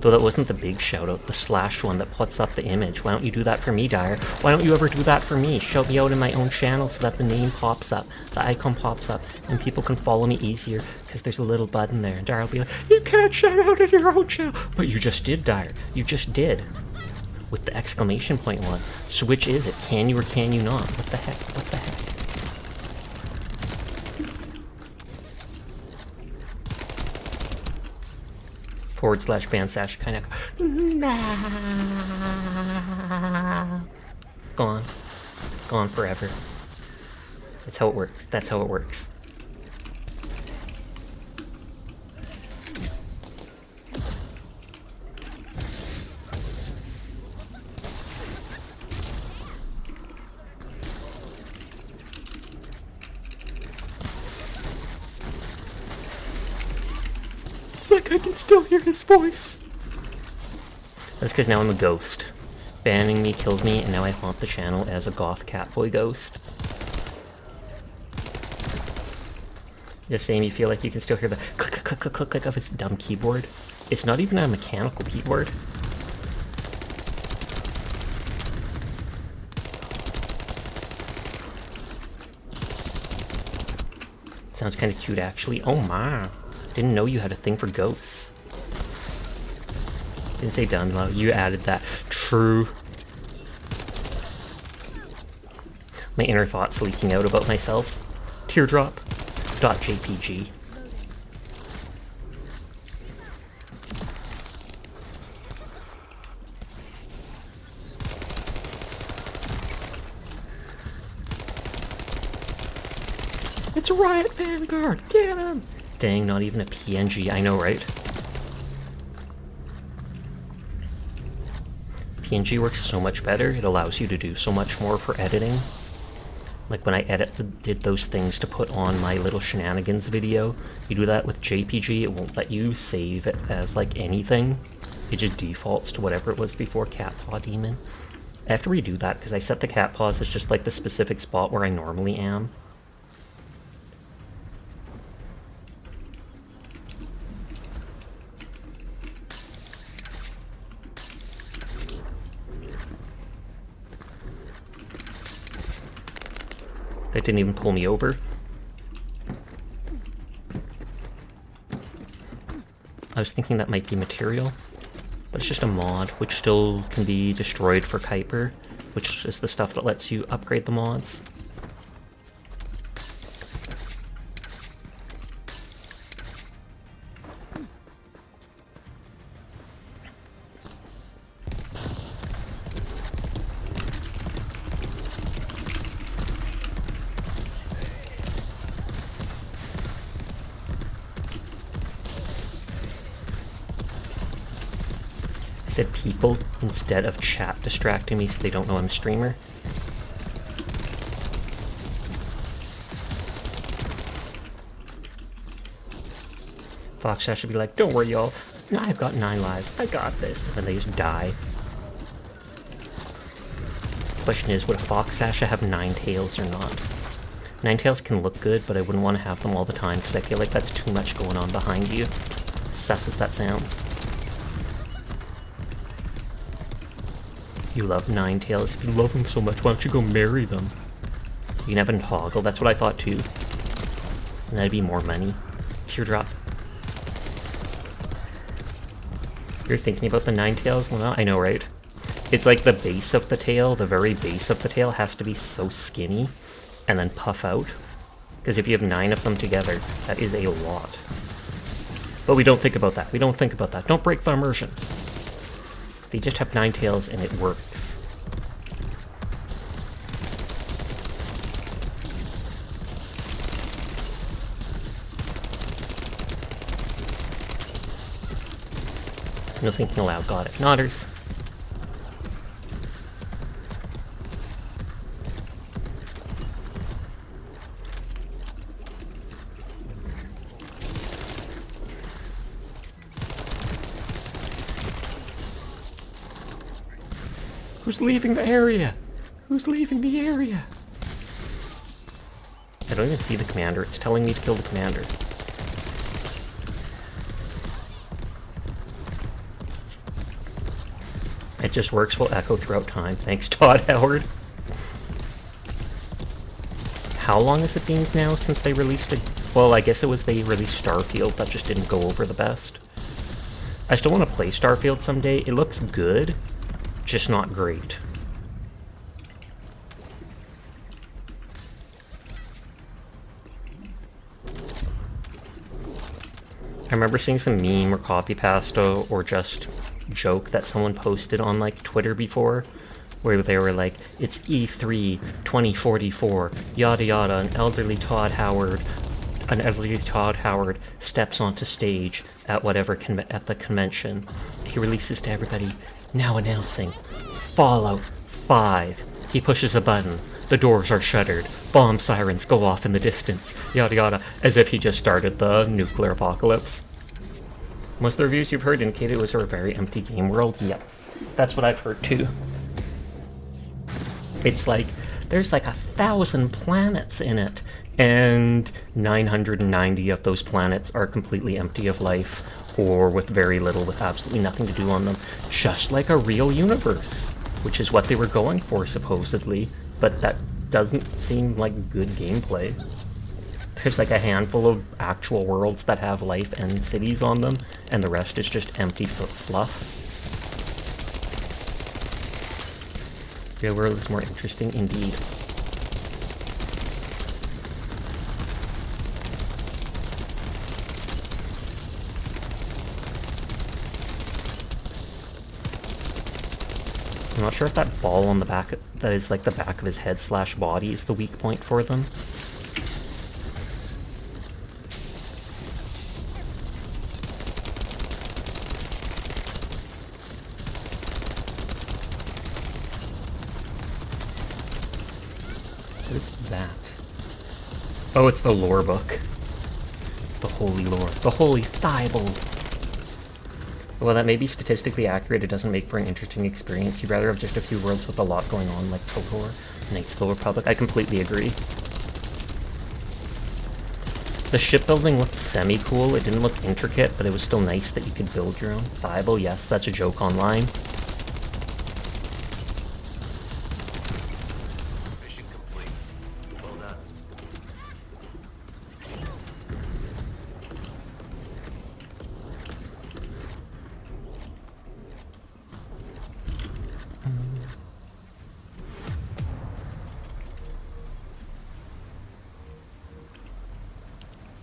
Speaker 1: Though that wasn't the big shout out, the slashed one that puts up the image. Why don't you do that for me, Dyer? Why don't you ever do that for me? Shout me out in my own channel so that the name pops up, the icon pops up, and people can follow me easier because there's a little button there. And Dyer will be like, you can't shout out in your own channel. But you just did, Dyer. You just did. With the exclamation point one. So which is it? Can you or can you not? What the heck? What the heck? /ban/ kind of gone forever. That's how it works. That's how it works. Like I can still hear his voice. That's because now I'm a ghost. Banning me killed me, and now I haunt the channel as a goth catboy ghost. The same, you feel like you can still hear the click click click click click of his dumb keyboard. It's not even a mechanical keyboard. Sounds kind of cute actually. Oh my. Didn't know you had a thing for ghosts. Didn't say done though. You added that. True. My inner thoughts leaking out about myself. Teardrop.jpg. It's a Riot Vanguard! Get him! Dang, not even a PNG. I know, right? PNG works so much better. It allows you to do so much more for editing. Like when I did those things to put on my little shenanigans video, you do that with JPG, it won't let you save it as like anything. It just defaults to whatever it was before Cat Paw Demon. I have to redo that because I set the cat paws as just like the specific spot where I normally am. That didn't even pull me over. I was thinking that might be material, but it's just a mod, which still can be destroyed for Kuiper, which is the stuff that lets you upgrade the mods. I said people instead of chat distracting me so they don't know I'm a streamer. Fox should be like, don't worry, y'all. I've got 9 lives. I got this. And then they just die. Question is, would a Fox Sasha have 9 tails or not? 9 tails can look good, but I wouldn't want to have them all the time because I feel like that's too much going on behind you. Sus as that sounds. You love 9 tails. If you love them so much, why don't you go marry them? You can have them toggle. That's what I thought too. And that'd be more money. Teardrop. You're thinking about the 9 tails, Luna? I know, right? It's like the base of the tail, the very base of the tail has to be so skinny and then puff out. Because if you have 9 of them together, that is a lot. But we don't think about that. We don't think about that. Don't break the immersion. They just have 9 tails and it works. No thinking aloud. Got it. Nodders. Who's leaving the area? Who's leaving the area? I don't even see the commander. It's telling me to kill the commander. It just works, will echo throughout time. Thanks, Todd Howard. How long has it been now since they released it? Well, I guess it was they released Starfield. That just didn't go over the best. I still want to play Starfield someday. It looks good, just not great. I remember seeing some meme or copy pasta or just joke that someone posted on like Twitter before, where they were like, it's E3 2044, yada yada, an elderly Todd Howard steps onto stage at whatever at the convention. He releases to everybody, now announcing Fallout 5. He pushes a button, the doors are shuttered, bomb sirens go off in the distance, yada yada, as if he just started the nuclear apocalypse. Most of the reviews you've heard indicate it was a very empty game world. Yep, that's what I've heard too. It's like, there's like 1,000 planets in it, and 990 of those planets are completely empty of life, or with very little, with absolutely nothing to do on them. Just like a real universe, which is what they were going for, supposedly, but that doesn't seem like good gameplay. There's like a handful of actual worlds that have life and cities on them, and the rest is just empty fluff. Real world is more interesting indeed. I'm not sure if that ball on the back, that is like the back of his head / body, is the weak point for them. What is that? Oh, it's the lore book. The holy lore. The holy Bible. Well, that may be statistically accurate. It doesn't make for an interesting experience. You'd rather have just a few worlds with a lot going on, like KOTOR, Knights of the Republic. I completely agree. The shipbuilding looked semi-cool. It didn't look intricate, but it was still nice that you could build your own. Bible, yes, that's a joke online.
Speaker 3: Mission complete. Well done.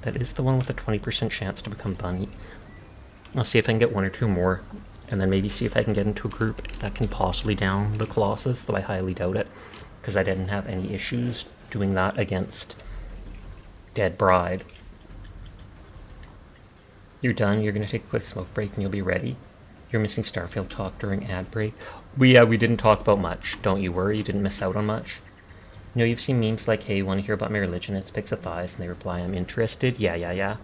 Speaker 1: That is the one with a 20% chance to become bunny. I'll see if I can get 1 or 2 more, and then maybe see if I can get into a group that can possibly down the Colossus, though I highly doubt it, because I didn't have any issues doing that against Dead Bride. You're done, you're gonna take a quick smoke break and you'll be ready. You're missing Starfield talk during ad break. We didn't talk about much. Don't you worry, you didn't miss out on much. You know, you've seen memes like, hey, want to hear about my religion? It's pics of thighs, and they reply, I'm interested. Yeah.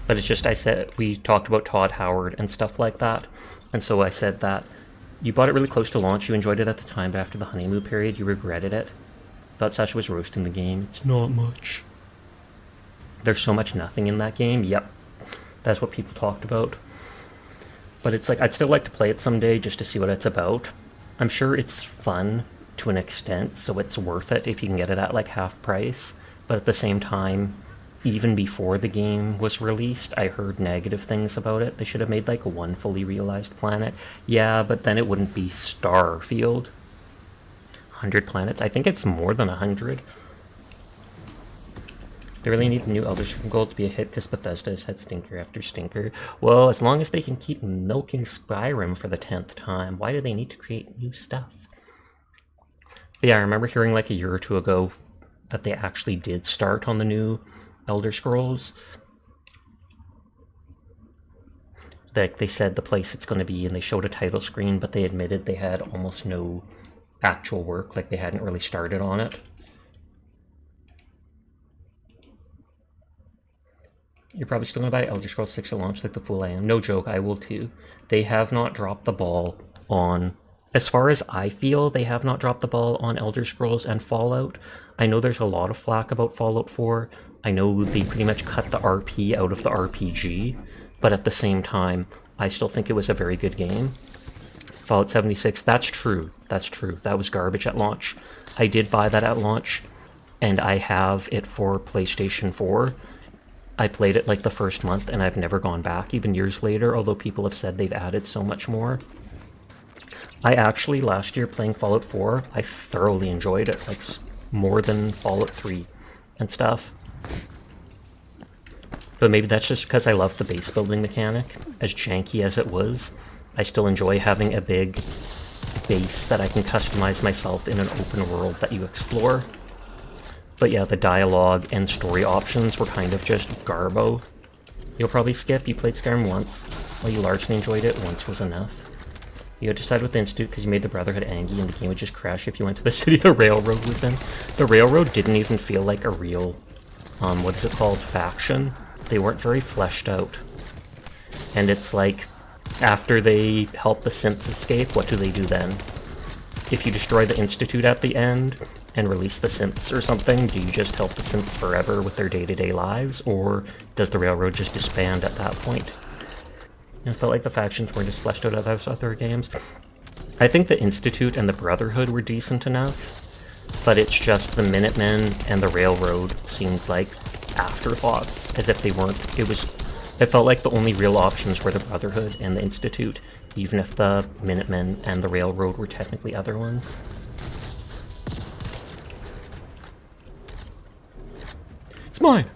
Speaker 1: But it's just, I said, we talked about Todd Howard and stuff like that. And so I said that you bought it really close to launch, you enjoyed it at the time, but after the honeymoon period, you regretted it. Thought Sasha was roasting the game. It's not much. There's so much nothing in that game. Yep. That's what people talked about. But it's like, I'd still like to play it someday just to see what it's about. I'm sure it's fun to an extent, so it's worth it if you can get it at like half price. But at the same time, even before the game was released, I heard negative things about it. They should have made like one fully realized planet. Yeah, but then it wouldn't be Starfield. 100 planets? I think it's more than 100. They really need a new Elder Scrolls Gold to be a hit because Bethesda has had stinker after stinker. Well, as long as they can keep milking Skyrim for the 10th time, why do they need to create new stuff? But yeah, I remember hearing like a year or two ago that they actually did start on the new Elder Scrolls. Like they said the place it's going to be, and they showed a title screen, but they admitted they had almost no actual work, like they hadn't really started on it. You're probably still going to buy Elder Scrolls 6 at launch like the fool I am. No joke, I will too. They have not dropped the ball on... As far as I feel, they have not dropped the ball on Elder Scrolls and Fallout. I know there's a lot of flack about Fallout 4. I know they pretty much cut the RP out of the RPG. But at the same time, I still think it was a very good game. Fallout 76, that's true. That's true. That was garbage at launch. I did buy that at launch, and I have it for PlayStation 4. I played it like the first month, and I've never gone back, even years later, although people have said they've added so much more. I actually, last year, playing Fallout 4, I thoroughly enjoyed it, like, more than Fallout 3 and stuff. But maybe that's just because I love the base building mechanic. As janky as it was, I still enjoy having a big base that I can customize myself in an open world that you explore. But yeah, the dialogue and story options were kind of just garbo. You'll probably skip. You played Skyrim once. While you largely enjoyed it, once was enough. You had to side with the Institute because you made the Brotherhood angry and the game would just crash if you went to the city the Railroad was in. The Railroad didn't even feel like a real, what is it called, faction. They weren't very fleshed out. And it's like, after they help the synths escape, what do they do then? If you destroy the Institute at the end and release the synths or something, do you just help the synths forever with their day-to-day lives, or does the Railroad just disband at that point? I felt like the factions weren't as fleshed out as other games. I think the Institute and the Brotherhood were decent enough, but it's just the Minutemen and the Railroad seemed like afterthoughts, as if they weren't. It felt like the only real options were the Brotherhood and the Institute, even if the Minutemen and the Railroad were technically other ones. It's mine!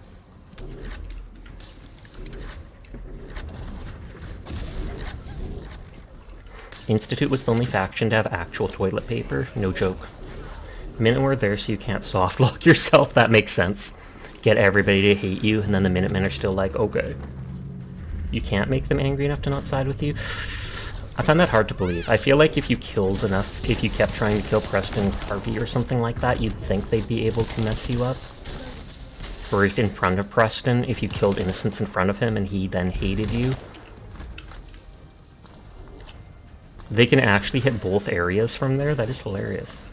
Speaker 1: Institute was the only faction to have actual toilet paper, no joke. Minutemen were there so you can't soft lock yourself, that makes sense. Get everybody to hate you, and then the Minutemen are still like, okay. You can't make them angry enough to not side with you? I find that hard to believe. I feel like if you killed enough, if you kept trying to kill Preston Harvey or something like that, you'd think they'd be able to mess you up. Or if in front of Preston, if you killed innocents in front of him and he then hated you. They can actually hit both areas from there? That is hilarious.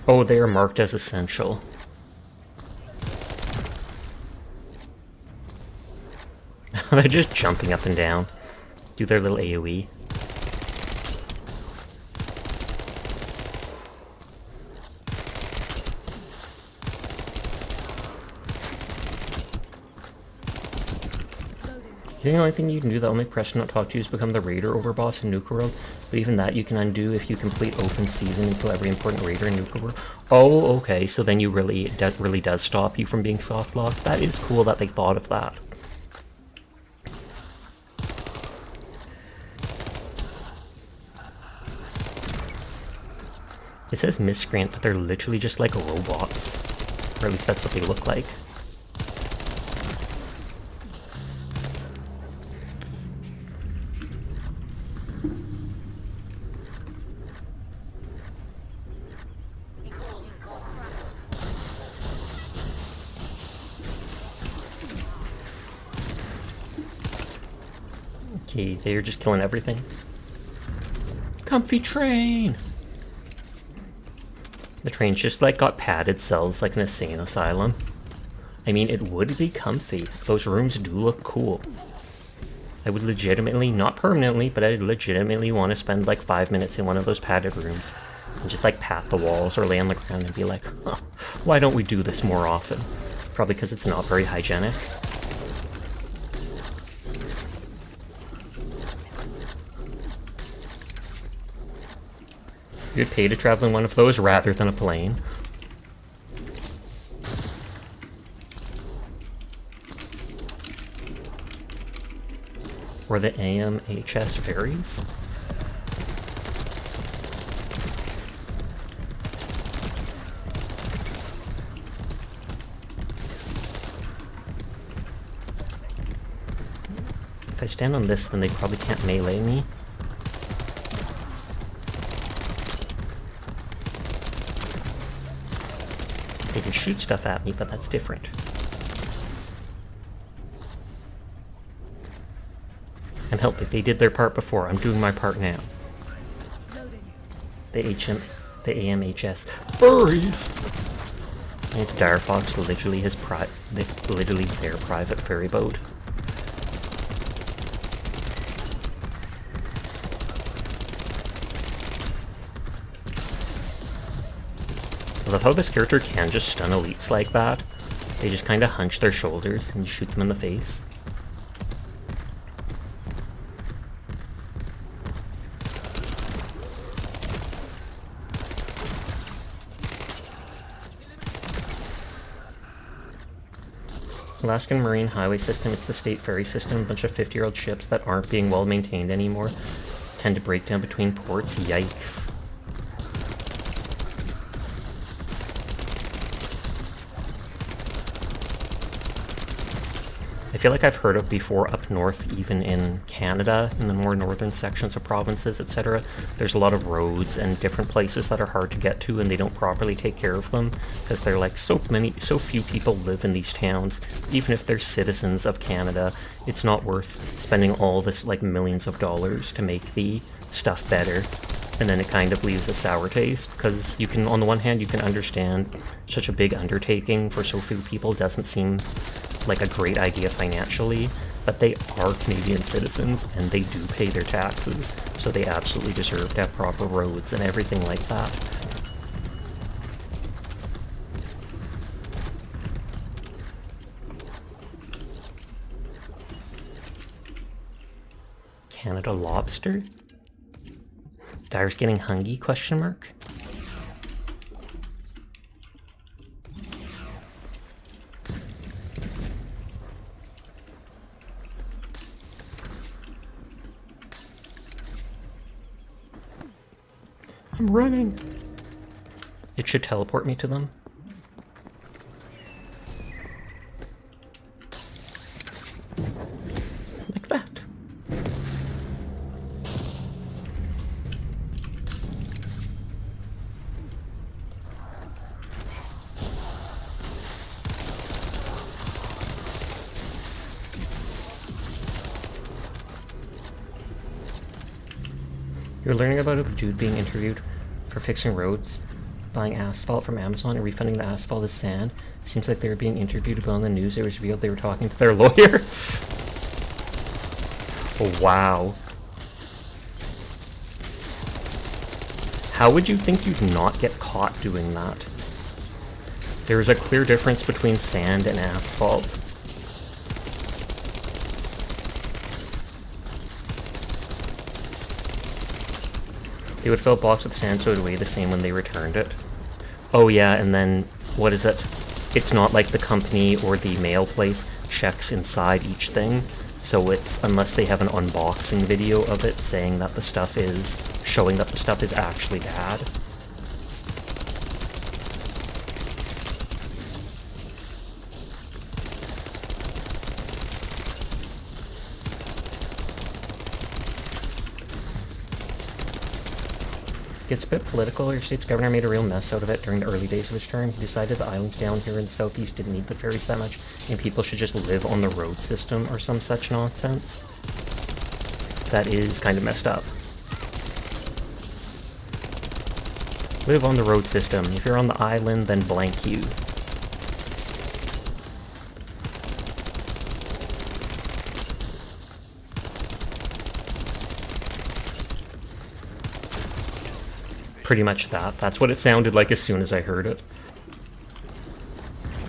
Speaker 1: Oh, they are marked as essential. They're just jumping up and down. Do their little AoE. think the only thing you can do that'll make Preston not talk to you is become the raider overboss in Nuka World. But even that you can undo if you complete open season and kill every important raider in Nuka World. Oh, okay, so then you really, that really does stop you from being soft locked. That is cool that they thought of that. It says miscreant, but they're literally just like robots. Or at least that's what they look like. Okay, they're just killing everything. Comfy train! The train's just like got padded cells like an insane asylum. I mean, it would be comfy. Those rooms do look cool. I would legitimately, not permanently, but I legitimately want to spend like 5 minutes in one of those padded rooms and just like pat the walls or lay on the ground and be like, huh, why don't we do this more often? Probably because it's not very hygienic. You'd pay to travel in one of those rather than a plane. Or the AMHS ferries? If I stand on this, then they probably can't melee me. They can shoot stuff at me, but that's different. And help it, they did their part before, I'm doing my part now. The AMHS furries! And it's Direfox, literally literally their private ferry boat. I love how this character can just stun elites like that. They just kind of hunch their shoulders and you shoot them in the face. Alaskan Marine Highway System, it's the state ferry system. A bunch of 50-year-old ships that aren't being well maintained anymore tend to break down between ports. Yikes. I feel like I've heard of before up north, even in Canada, in the more northern sections of provinces, etc. There's a lot of roads and different places that are hard to get to, and they don't properly take care of them because they're like so few people live in these towns. Even if they're citizens of Canada, it's not worth spending all this like millions of dollars to make the stuff better. And then it kind of leaves a sour taste because you can, on the one hand, you can understand such a big undertaking for so few people doesn't seem like a great idea financially, but they are Canadian citizens and they do pay their taxes, so they absolutely deserve to have proper roads and everything like that. Canada lobster? Dire's getting hungry, question mark? I'm running. It should teleport me to them. Like that. You're learning about a dude being interviewed for fixing roads, buying asphalt from Amazon and refunding the asphalt as sand. Seems like they were being interviewed about on the news. It was revealed they were talking to their lawyer. Oh, wow. How would you think you'd not get caught doing that? There's a clear difference between sand and asphalt. They would fill a box with sand so it would weigh the same when they returned it. Oh yeah, and then, what is it? It's not like the company or the mail place checks inside each thing. So it's, unless they have an unboxing video of it saying that the stuff is, showing that the stuff is actually bad. Gets a bit political. Your state's governor made a real mess out of it during the early days of his term. He decided the islands down here in the southeast didn't need the ferries that much, and people should just live on the road system or some such nonsense. That is kind of messed up. Live on the road system. If you're on the island, then blank you. Pretty much that. That's what it sounded like as soon as I heard it.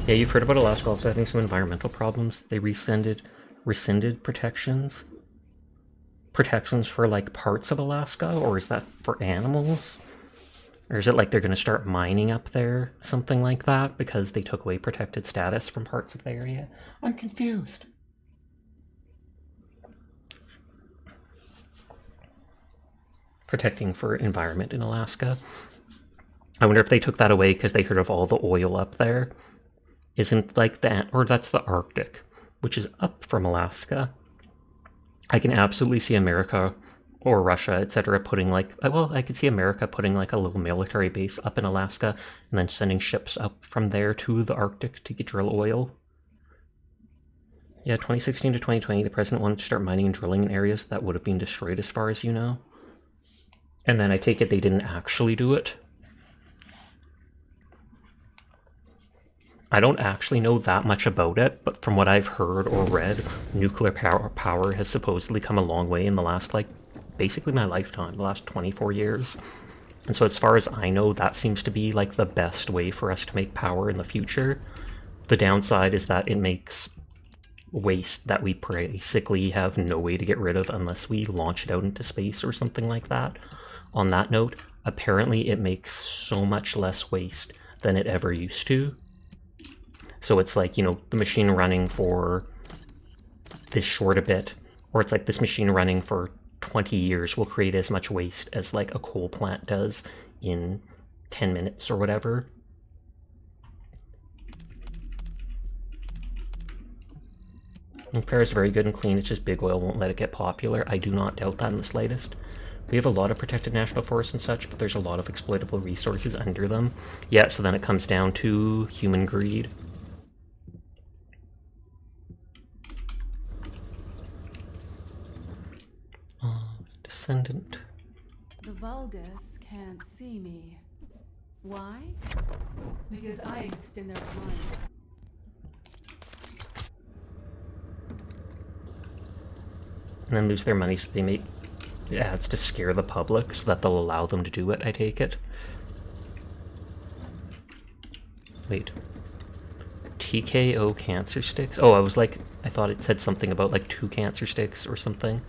Speaker 1: Yeah, you've heard about Alaska also having some environmental problems. They rescinded protections for like parts of Alaska, or is that for animals? Or is it like they're going to start mining up there, something like that, because they took away protected status from parts of the area? I'm confused. Protecting for environment in Alaska. I wonder if they took that away because they heard of all the oil up there. Isn't like that, or that's the Arctic, which is up from Alaska. I can absolutely see America or Russia, etc., putting like, well, I could see America putting like a little military base up in Alaska and then sending ships up from there to the Arctic to get drill oil. Yeah, 2016 to 2020, the president wanted to start mining and drilling in areas that would have been destroyed as far as you know. And then I take it they didn't actually do it. I don't actually know that much about it, but from what I've heard or read, nuclear power has supposedly come a long way in the last, like, basically my lifetime, the last 24 years. And so as far as I know, that seems to be, like, the best way for us to make power in the future. The downside is that it makes waste that we basically have no way to get rid of unless we launch it out into space or something like that. On that note, apparently it makes so much less waste than it ever used to. So it's like, you know, the machine running for this short a bit, or it's like this machine running for 20 years will create as much waste as like a coal plant does in 10 minutes or whatever. Nuclear is very good and clean, it's just big oil won't let it get popular. I do not doubt that in the slightest. We have a lot of protected national forests and such, but there's a lot of exploitable resources under them. Yeah, so then it comes down to human greed. Descendant.
Speaker 2: The Vulgus can't see me. Why? Because I exist in their minds.
Speaker 1: And then lose their money so they make ads to scare the public so that they'll allow them to do it, I take it. Wait. TKO cancer sticks? Oh, I thought it said something about like 2 cancer sticks or something.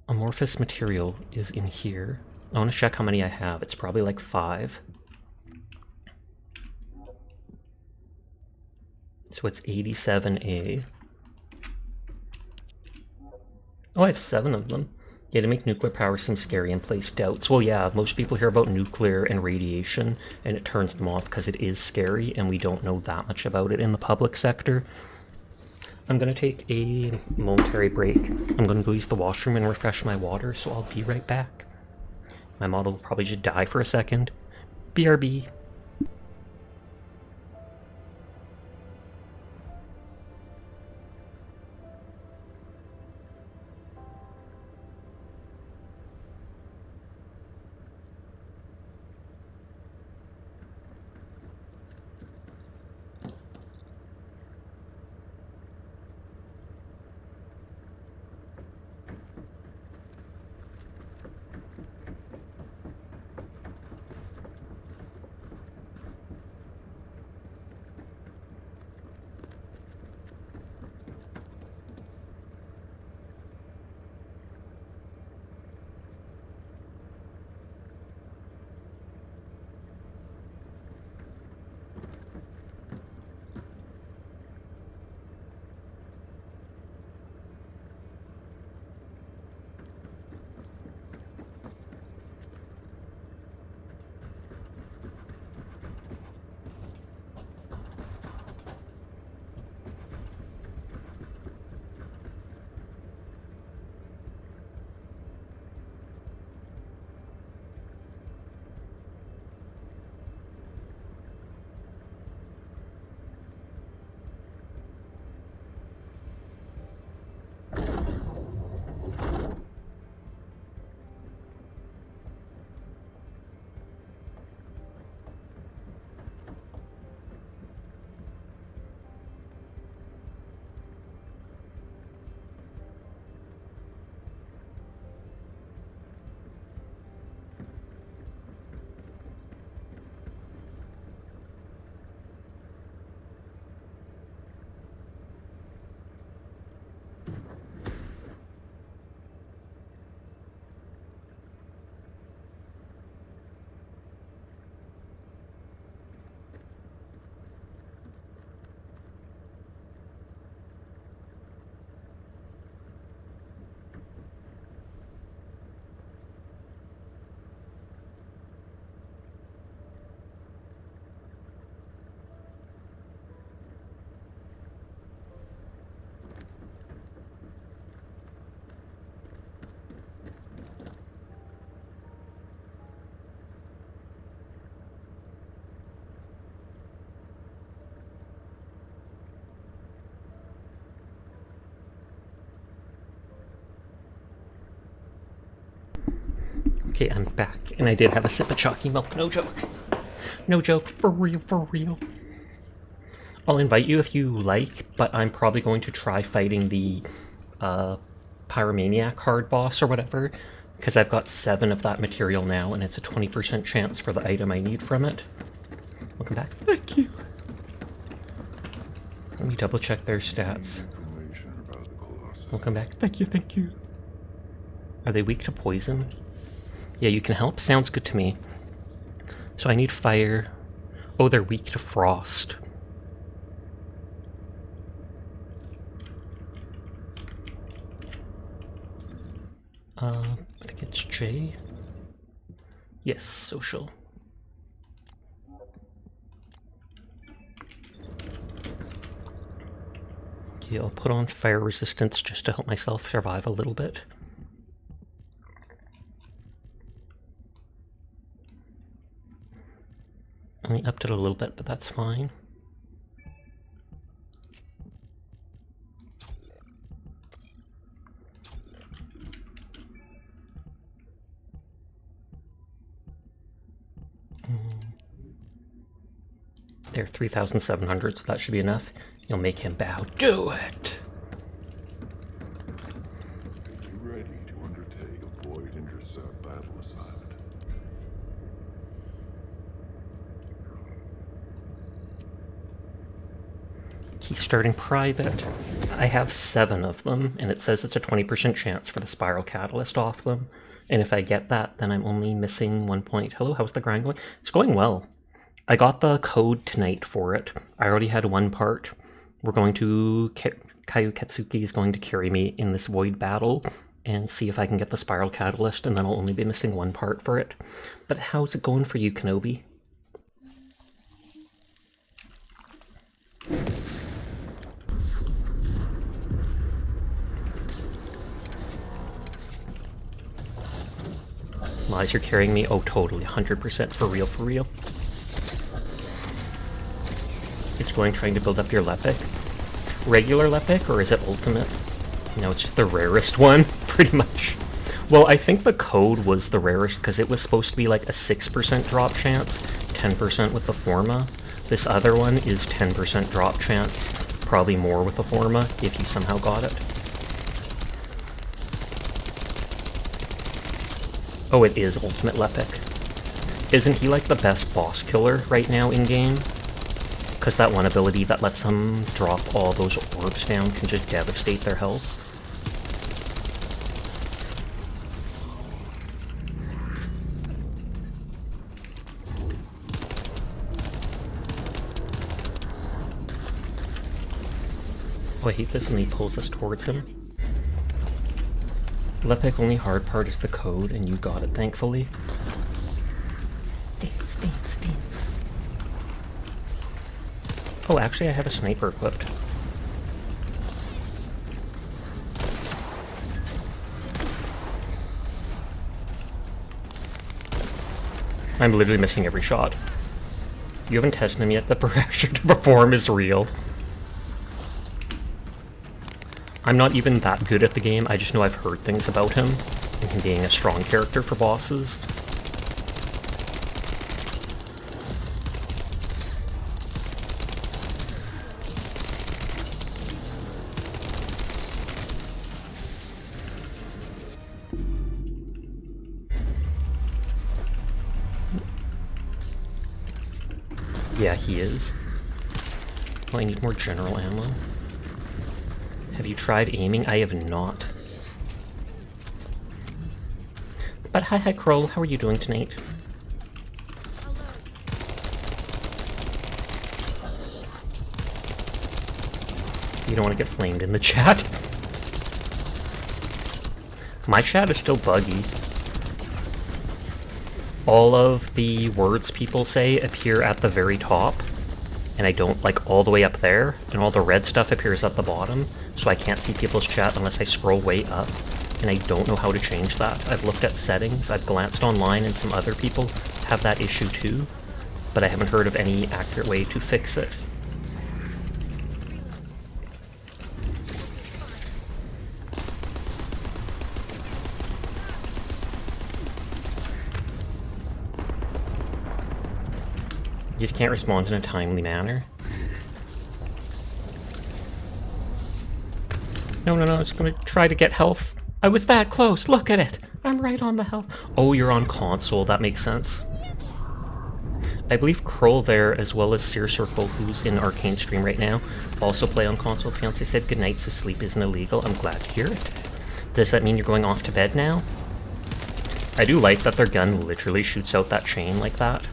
Speaker 1: Amorphous material is in here. I want to check how many I have. It's probably like 5. So it's 87A. Oh, I have 7 of them. Yeah, to make nuclear power seem scary and place doubts. Well, yeah, most people hear about nuclear and radiation, and it turns them off because it is scary, and we don't know that much about it in the public sector. I'm going to take a momentary break. I'm going to go use the washroom and refresh my water, so I'll be right back. My model will probably just die for a second. BRB. Okay, I'm back, and I did have a sip of chalky milk, no joke. No joke, for real, for real. I'll invite you if you like, but I'm probably going to try fighting the Pyromaniac hard boss or whatever, because I've got 7 of that material now, and it's a 20% chance for the item I need from it. Welcome back. Thank you. Let me double check their stats. Welcome back. Thank you, thank you. Are they weak to poison? Yeah, you can help. Sounds good to me. So I need fire. Oh, they're weak to frost. I think it's J. Yes, social. Okay, I'll put on fire resistance just to help myself survive a little bit. Only upped it a little bit, but that's fine. There, 3,700, so that should be enough. You'll make him bow. Do it!
Speaker 5: Are you ready to undertake a void intercept battle assignment?
Speaker 1: He's starting private. I have 7 of them, and it says it's a 20% chance for the spiral catalyst off them. And if I get that, then I'm only missing 1 point. Hello, how's the grind going? It's going well. I got the code tonight for it. I already had 1 part. We're going to... Kayu Ketsuki is going to carry me in this void battle and see if I can get the spiral catalyst, and then I'll only be missing 1 part for it. But how's it going for you, Kenobi? Lies, you're carrying me? Oh, totally. 100% for real, for real. It's going trying to build up your Lepic. Regular Lepic, or is it ultimate? No, it's just the rarest one, pretty much. Well, I think the code was the rarest because it was supposed to be like a 6% drop chance, 10% with the Forma. This other one is 10% drop chance, probably more with the Forma if you somehow got it. Oh, it is ultimate Lepic. Isn't he like the best boss killer right now in-game? Because that one ability that lets them drop all those orbs down can just devastate their health. Oh, I hate this, and he pulls us towards him. Lepic, only hard part is the code, and you got it, thankfully. Dance, dance, dance. Oh, actually, I have a sniper equipped. I'm literally missing every shot. You haven't tested him yet. The pressure to perform is real. I'm not even that good at the game. I just know I've heard things about him and him being a strong character for bosses. Yeah, he is. Well, I need more general ammo. Have you tried aiming? I have not. But hi Kroll, how are you doing tonight? You don't want to get flamed in the chat? My chat is still buggy. All of the words people say appear at the very top, and I don't, like, all the way up there, and all the red stuff appears at the bottom, so I can't see people's chat unless I scroll way up, and I don't know how to change that. I've looked at settings, I've glanced online, and some other people have that issue too, but I haven't heard of any accurate way to fix it. You just can't respond in a timely manner. No, no, no, it's gonna try to get health. I was that close, look at it! I'm right on the health. Oh, you're on console, that makes sense. I believe Kroll there, as well as Sear Circle, who's in Arcane stream right now, also play on console. Fiance said goodnight, so sleep isn't illegal. I'm glad to hear it. Does that mean you're going off to bed now? I do like that their gun literally shoots out that chain like that.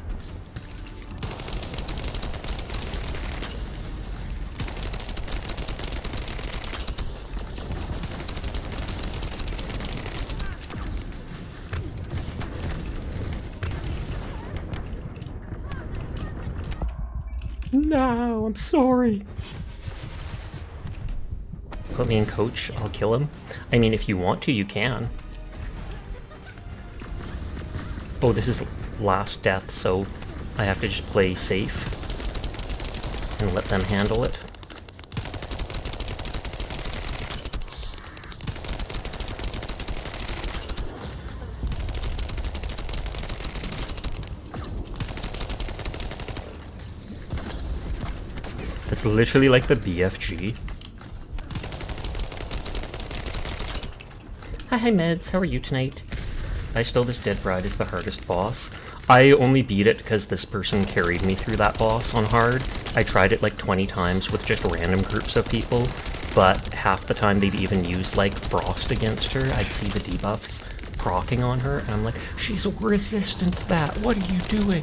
Speaker 1: No, I'm sorry. Put me in coach, I'll kill him. I mean, if you want to, you can. Oh, this is last death, so I have to just play safe and let them handle it. It's literally like the BFG. Hi Meds, how are you tonight? I still this Dead Bride is the hardest boss. I only beat it because this person carried me through that boss on hard. I tried it like 20 times with just random groups of people, but half the time they'd even use like Frost against her. I'd see the debuffs proccing on her, and I'm like, she's resistant to that, what are you doing?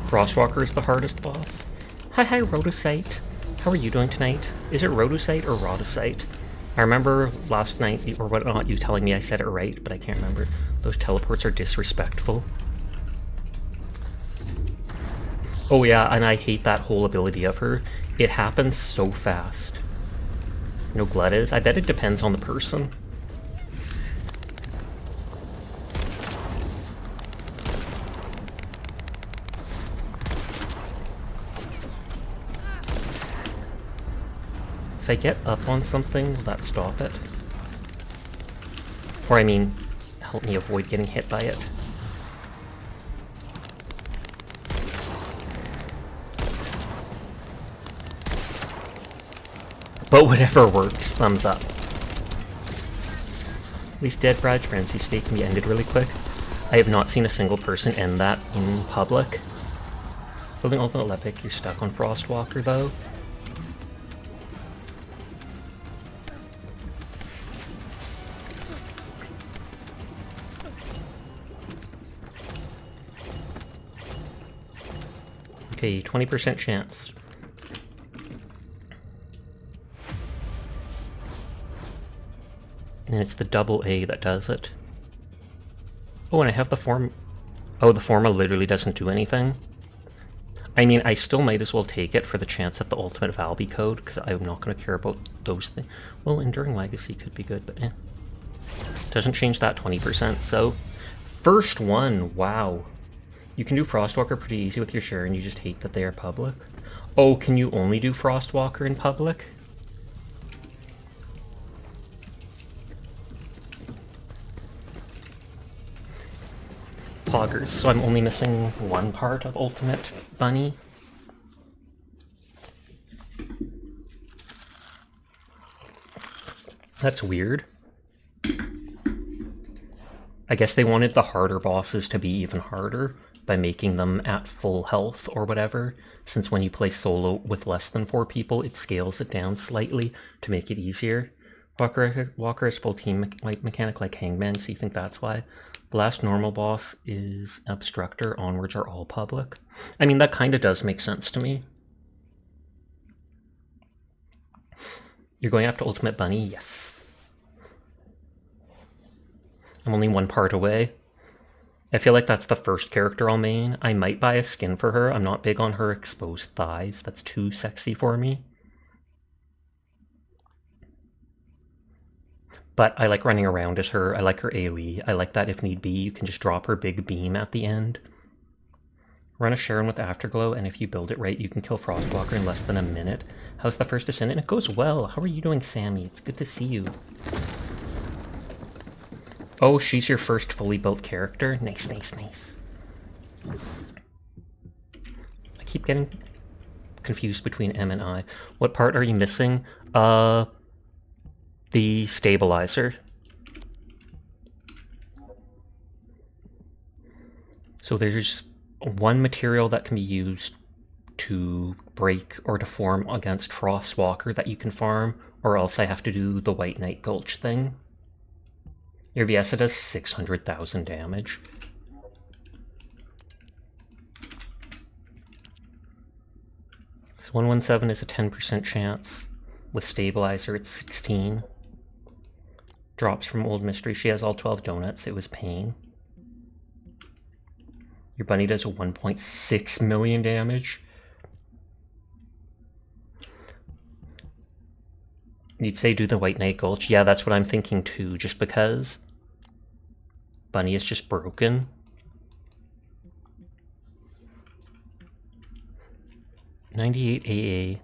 Speaker 1: Frostwalker is the hardest boss. Hi, Rotosite. How are you doing tonight? Is it Rotosite or Rotosite? I remember last night, or whatnot, you telling me I said it right, but I can't remember. Those teleports are disrespectful. Oh yeah, and I hate that whole ability of her. It happens so fast. No Glut is? I bet it depends on the person. If I get up on something, will that stop it? Or I mean, help me avoid getting hit by it. But whatever works, thumbs up. At least Dead Bride's Frenzy State can be ended really quick. I have not seen a single person end that in public. Building Ultimate Lepic, you're stuck on Frostwalker though. Okay, 20% chance. And it's the double A that does it. Oh, and I have the form... Oh, the Forma literally doesn't do anything. I mean, I still might as well take it for the chance at the Ultimate Valby code, because I'm not going to care about those things. Well, Enduring Legacy could be good, but eh. Doesn't change that 20%, so... First one, wow. You can do Frostwalker pretty easy with your share, and you just hate that they are public. Oh, can you only do Frostwalker in public? Poggers, so I'm only missing one part of Ultimate Bunny. That's weird. I guess they wanted the harder bosses to be even harder by making them at full health or whatever, since when you play solo with less than 4 people, it scales it down slightly to make it easier. Walker is full team mechanic like Hangman, so you think that's why? The last normal boss is Obstructor, onwards are all public. I mean, that kind of does make sense to me. You're going after Ultimate Bunny? Yes. I'm only one part away. I feel like that's the first character I'll main. I might buy a skin for her. I'm not big on her exposed thighs. That's too sexy for me. But I like running around as her. I like her AoE. I like that if need be, you can just drop her big beam at the end. Run a Sharon with Afterglow, and if you build it right, you can kill Frostwalker in less than a minute. How's the First Descendant? It goes well. How are you doing, Sammy? It's good to see you. Oh, she's your first fully built character? Nice, nice, nice. I keep getting confused between M and I. What part are you missing? The stabilizer. So there's one material that can be used to break or to form against Frostwalker that you can farm, or else I have to do the White Knight Gulch thing. Your VS, it does 600,000 damage. So 117 is a 10% chance. With Stabilizer, it's 16. Drops from Old Mystery. She has all 12 donuts. It was pain. Your bunny does 1.6 million damage. You'd say do the White Knight Gulch. Yeah, that's what I'm thinking too, just because bunny is just broken. $98 AA,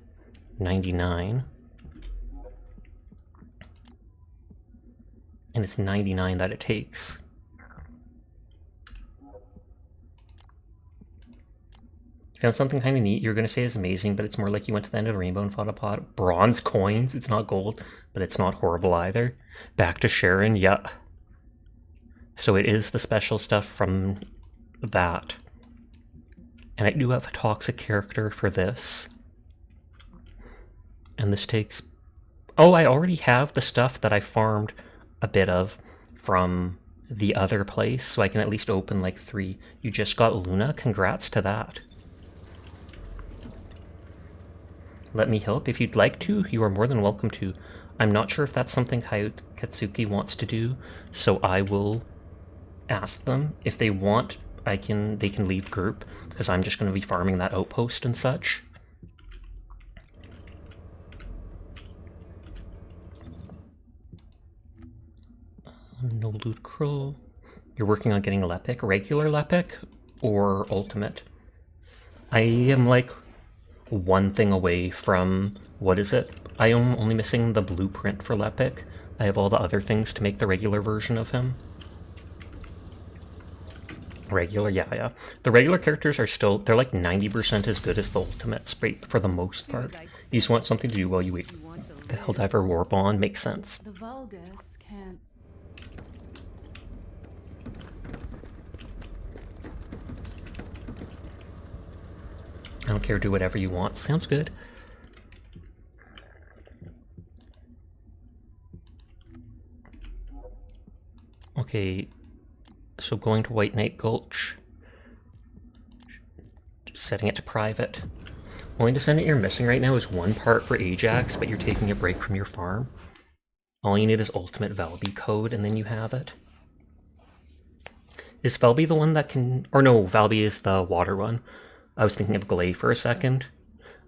Speaker 1: 99. And it's 99 that it takes. You found something kind of neat. You're going to say it's amazing, but it's more like you went to the end of the rainbow and fought a pot. Bronze coins. It's not gold, but it's not horrible either. Back to Sharon. Yeah. So it is the special stuff from that. And I do have a toxic character for this. And this takes... Oh, I already have the stuff that I farmed a bit of from the other place, so I can at least open like 3. You just got Luna. Congrats to that. Let me help. If you'd like to, you are more than welcome to. I'm not sure if that's something Katsuki wants to do, so I will ask them. If they want, they can leave group, because I'm just going to be farming that outpost and such. No loot crow. You're working on getting Lepic. Regular Lepic or Ultimate? I am like one thing away from, what is it? I am only missing the blueprint for Lepic. I have all the other things to make the regular version of him. Regular, yeah. The regular characters are still, they're like 90% as good as the Ultimates, for the most part. You just want something to do while you wait. The Helldiver Warp on makes sense.
Speaker 2: The Vulgus can't.
Speaker 1: I don't care, do whatever you want. Sounds good. Okay, so going to White Knight Gulch. Just setting it to private. Only descendant you're missing right now is 1 part for Ajax, but you're taking a break from your farm. All you need is Ultimate Valby code, and then you have it. Is Valby the one that can... Or no, Valby is the water one. I was thinking of Glay for a second.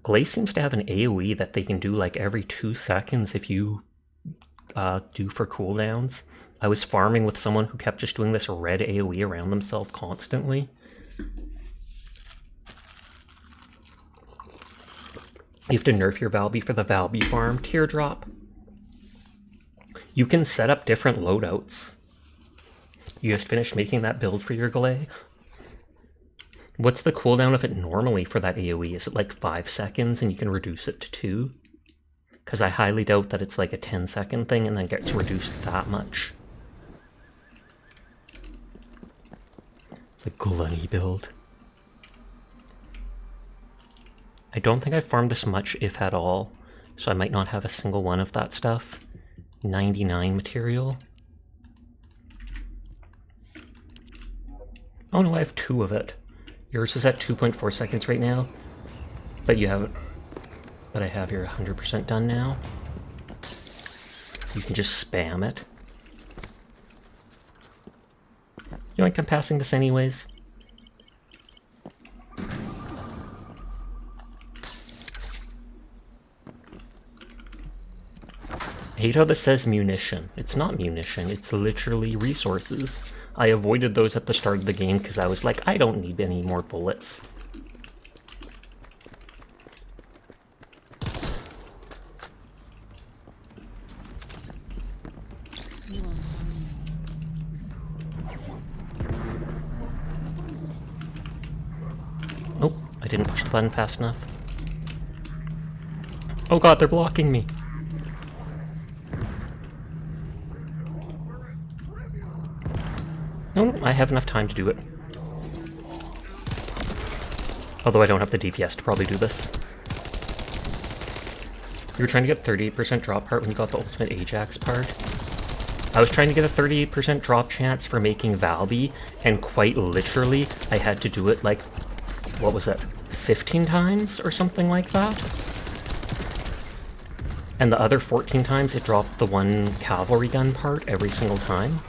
Speaker 1: Glay seems to have an AoE that they can do like every 2 seconds if you do for cooldowns. I was farming with someone who kept just doing this red AoE around themselves constantly. You have to nerf your Valby for the Valby farm. Teardrop. You can set up different loadouts. You just finished making that build for your Glay. What's the cooldown of it normally for that AoE? Is it like 5 seconds and you can reduce it to 2? Because I highly doubt that it's like a 10-second thing and then gets reduced that much. The Glunny build. I don't think I farmed this much, if at all, so I might not have a single one of that stuff. 99 material. Oh no, I have 2 of it. Yours is at 2.4 seconds right now, but you have, but I have your 100% done now. You can just spam it. You think I'm passing this anyways? I hate how this says munition. It's not munition, it's literally resources. I avoided those at the start of the game because I was like, I don't need any more bullets. didn't push the button fast enough. Oh god, they're blocking me. No, I have enough time to do it. Although I don't have the DPS to probably do this. You were trying to get 38% drop part when you got the ultimate Ajax part. I was trying to get a 38% drop chance for making Valby, and quite literally, I had to do it like, what was it, 15 times or something like that? And the other 14 times it dropped the one cavalry gun part every single time.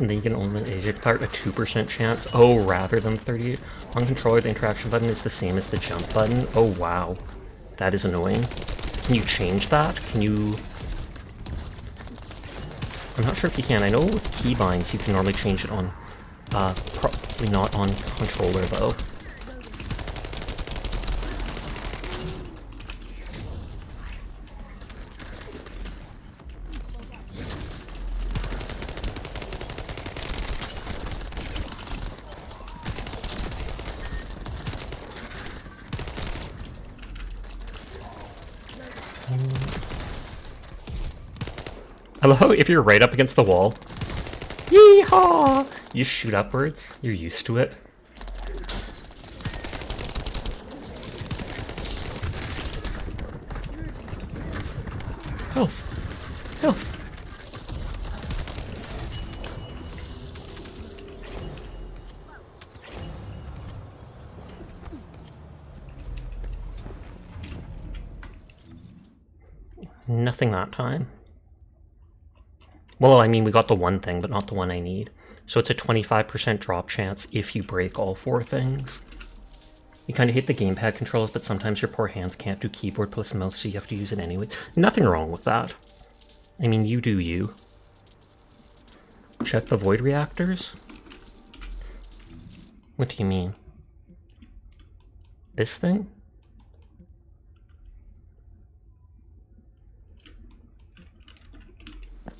Speaker 1: And then you can only Ajax part a 2% chance. Oh, rather than 38. On controller, the interaction button is the same as the jump button. Oh, wow. That is annoying. Can you change that? Can you... I'm not sure if you can. I know with keybinds you can normally change it on... probably not on controller, though. I love how if you're right up against the wall, yeehaw! You shoot upwards. You're used to it. Health. Health. Nothing that time. Well, I mean, we got the one thing, but not the one I need. So it's a 25% drop chance if you break all 4 things. You kind of hate the gamepad controls, but sometimes your poor hands can't do keyboard plus mouse, so you have to use it anyway. Nothing wrong with that. I mean, you do you. Check the void reactors? What do you mean? This thing?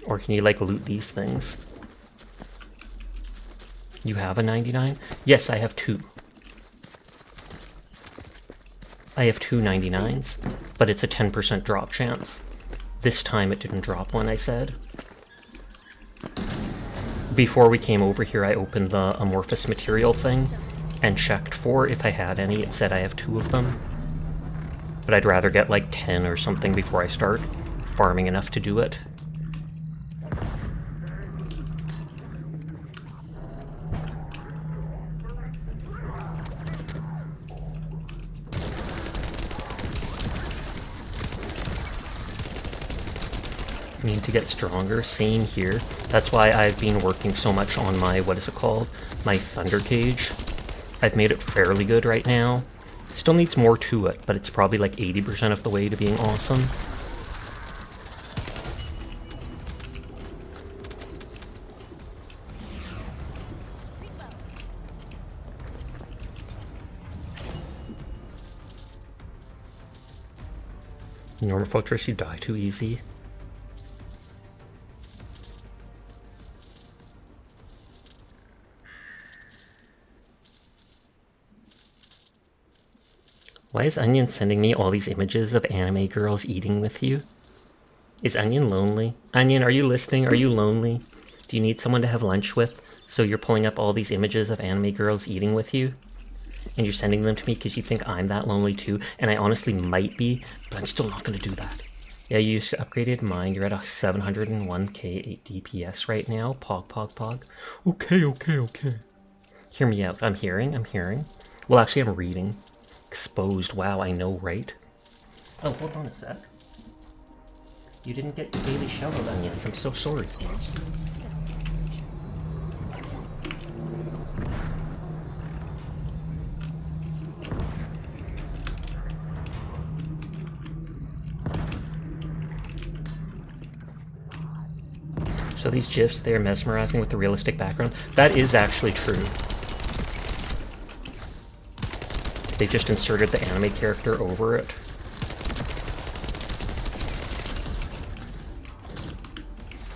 Speaker 1: Or can you, like, loot these things? You have a 99? Yes, I have 2. I have 2 99s, but it's a 10% drop chance. This time it didn't drop one, I said. Before we came over here, I opened the amorphous material thing and checked for if I had any. It said I have 2 of them. But I'd rather get, like, 10 or something before I start farming enough to do it. Need to get stronger. Same here. That's why I've been working so much on my, what is it called? My Thunder Cage. I've made it fairly good right now. Still needs more to it, but it's probably like 80% of the way to being awesome. Normal Fortress, you die too easy. Why is Onion sending me all these images of anime girls eating with you? Is Onion lonely? Onion, are you listening? Are you lonely? Do you need someone to have lunch with? So you're pulling up all these images of anime girls eating with you? And you're sending them to me because you think I'm that lonely too? And I honestly might be, but I'm still not going to do that. Yeah, you used to upgraded mine. You're at a 701k 8 DPS right now. Pog. Okay. Hear me out. I'm hearing. Well, actually, I'm reading. Exposed. Wow, I know, right? Oh, hold on a sec. You didn't get your daily shoutout Onions. I'm so sorry. So these GIFs, they're mesmerizing with the realistic background. That is actually true. They just inserted the anime character over it.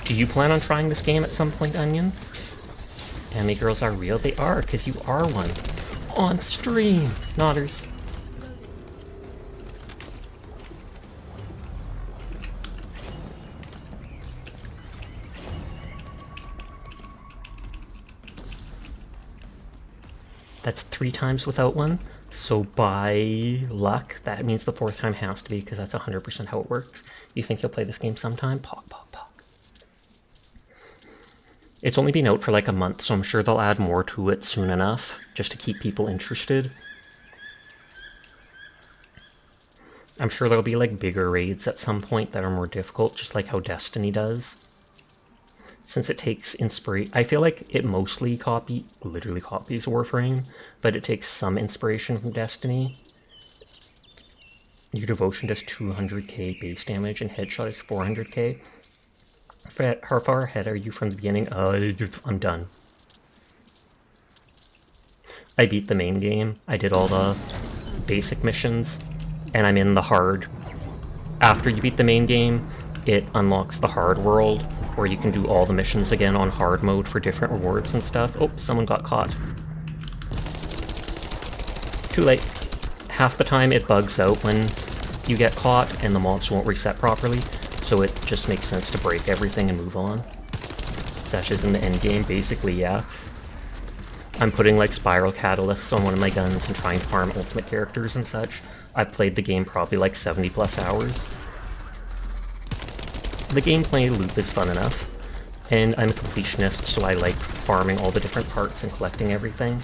Speaker 1: Do you plan on trying this game at some point, Onion? Anime girls are real? They are, because you are one. On stream! Nodders. That's 3 times without one. So by luck, that means the 4th time has to be, because that's 100% how it works. You think you'll play this game sometime? Pog, pog, pog. It's only been out for like a month, so I'm sure they'll add more to it soon enough, just to keep people interested. I'm sure there'll be like bigger raids at some point that are more difficult, just like how Destiny does. Since it takes inspiration, I feel like it mostly literally copies Warframe, but it takes some inspiration from Destiny. Your devotion does 200k base damage and headshot is 400k. How far ahead are you from the beginning? I'm done. I beat the main game. I did all the basic missions, and I'm in the hard. After you beat the main game, it unlocks the hard world, where you can do all the missions again on hard mode for different rewards and stuff. Oh, someone got caught. Too late. Half the time it bugs out when you get caught, and the mobs won't reset properly. So it just makes sense to break everything and move on. Sasha's in the end game, basically, yeah. I'm putting like spiral catalysts on one of my guns and trying to farm ultimate characters and such. I've played the game probably like 70 plus hours. The gameplay loop is fun enough, and I'm a completionist, so I like farming all the different parts and collecting everything.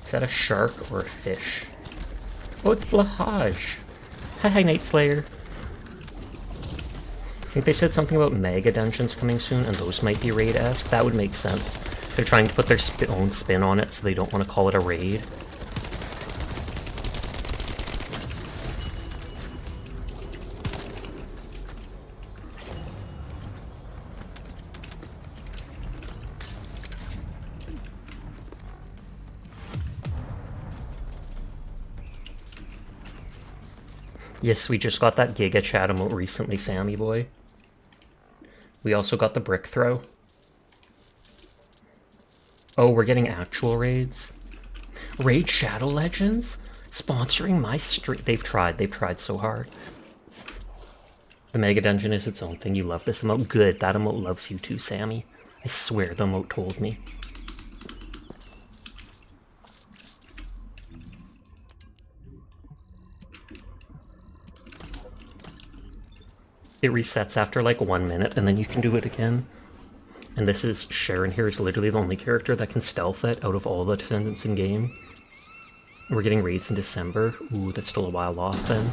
Speaker 1: Is that a shark or a fish? Oh, it's Blahaj! Hi, Night Slayer! I think they said something about mega dungeons coming soon, and those might be raid-esque. That would make sense. They're trying to put their own spin on it, so they don't want to call it a raid. Yes, we just got that Giga Chat emote recently, Sammy boy. We also got the brick throw. Oh, we're getting actual raids? Raid Shadow Legends? Sponsoring my stream? They've tried so hard. The Mega Dungeon is its own thing. You love this emote? Good, that emote loves you too, Sammy. I swear the emote told me. It resets after like 1 minute, and then you can do it again. And this is Sharon here is literally the only character that can stealth it out of all the descendants in game. We're getting raids in December. Ooh, that's still a while off then.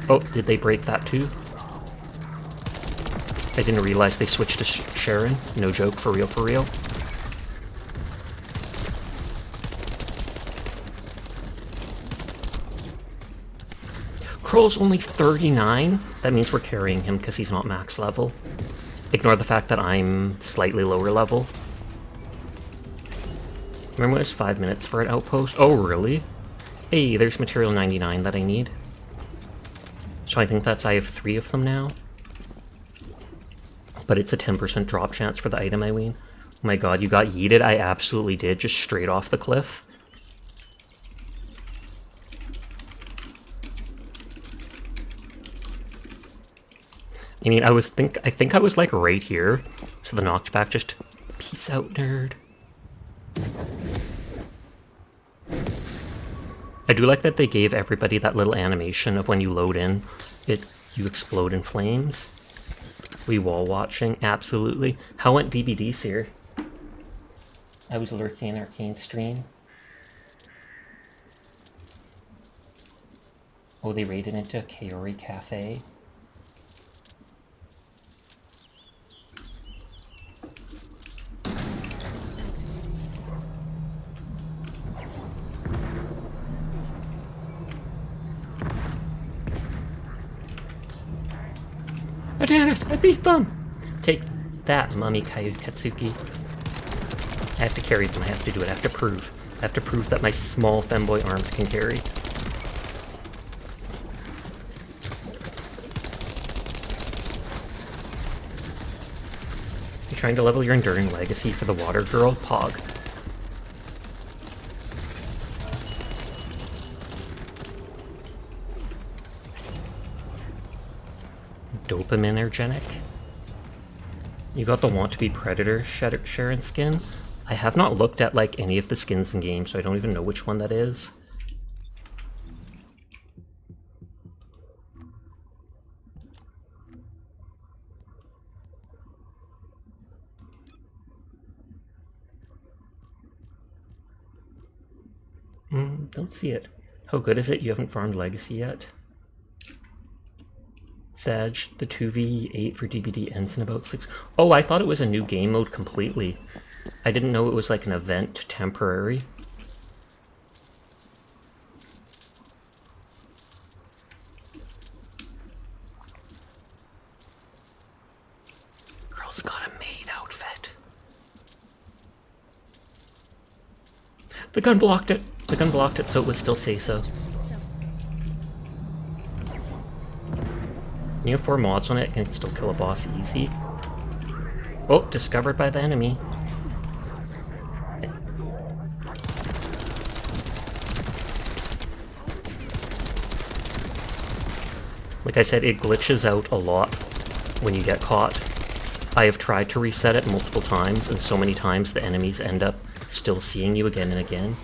Speaker 1: Oh, did they break that too? I didn't realize they switched to Sharon. No joke, for real, for real. Kroll's only 39? That means we're carrying him because he's not max level. Ignore the fact that I'm slightly lower level. Remember when it was 5 minutes for an outpost? Oh, really? Hey, there's material 99 that I need. So I think I have 3 of them now. But it's a 10% drop chance for the item I win. Oh my god, you got yeeted? I absolutely did, just straight off the cliff. I mean, I think I was like right here. So the knockback just, peace out, nerd. I do like that they gave everybody that little animation of when you load in, you explode in flames. We wall watching, absolutely. How went DBD, Seer? I was lurking in Arcane stream. Oh, they raided into a Kaori Cafe. I did it! I beat them! Take that, Mummy Katsuki. I have to carry them, I have to do it, I have to prove. have to prove that my small femboy arms can carry. You trying to level your enduring legacy for the water girl? Pog. Dopaminergenic. You got the Want to Be Predator Sharon skin. I have not looked at like any of the skins in game, so I don't even know which one that is. Don't see it. How good is it? You haven't farmed Legacy yet? Sag, the 2v8 for DBD ends in about 6... Oh, I thought it was a new game mode completely. I didn't know it was like an event temporary. Girl's got a maid outfit. The gun blocked it. The gun blocked it, so it would still say so. You have 4 mods on it, can still kill a boss easy. Oh, discovered by the enemy. Like I said, it glitches out a lot when you get caught. I have tried to reset it multiple times, and so many times the enemies end up still seeing you again and again.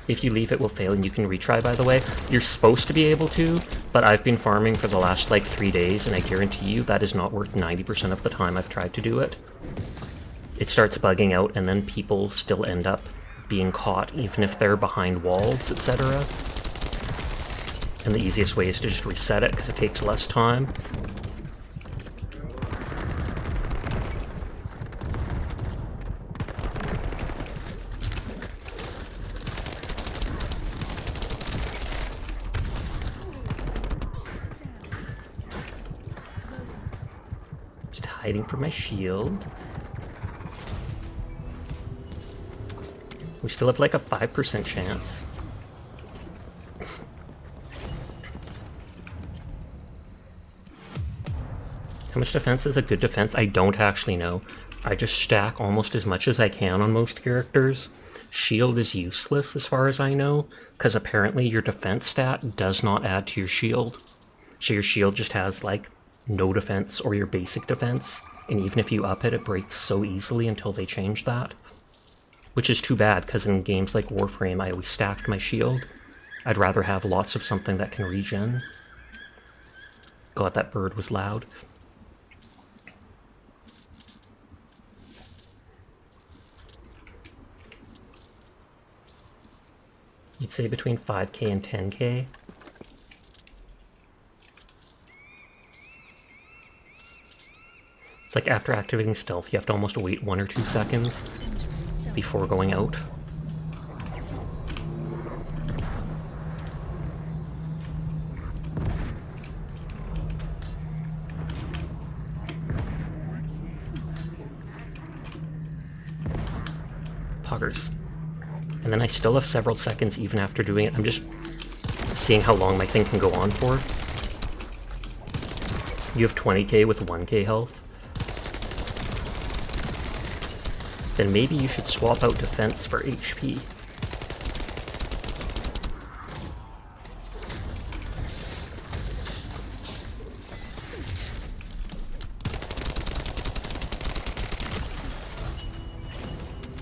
Speaker 1: If you leave, it will fail, and you can retry, by the way. You're supposed to be able to, but I've been farming for the last, like, 3 days, and I guarantee you that has not worked 90% of the time I've tried to do it. It starts bugging out, and then people still end up being caught, even if they're behind walls, etc. And the easiest way is to just reset it, because it takes less time. Hiding from my shield. We still have like a 5% chance. How much defense is a good defense? I don't actually know. I just stack almost as much as I can on most characters. Shield is useless as far as I know, because apparently your defense stat does not add to your shield. So your shield just has like no defense or your basic defense, and even if you up it, it breaks so easily until they change that. Which is too bad, because in games like Warframe, I always stacked my shield. I'd rather have lots of something that can regen. God, that bird was loud. You'd say between 5k and 10k. It's like after activating stealth, you have to almost wait 1 or 2 seconds before going out. Poggers. And then I still have several seconds even after doing it. I'm just seeing how long my thing can go on for. You have 20k with 1k health. Then maybe you should swap out defense for HP.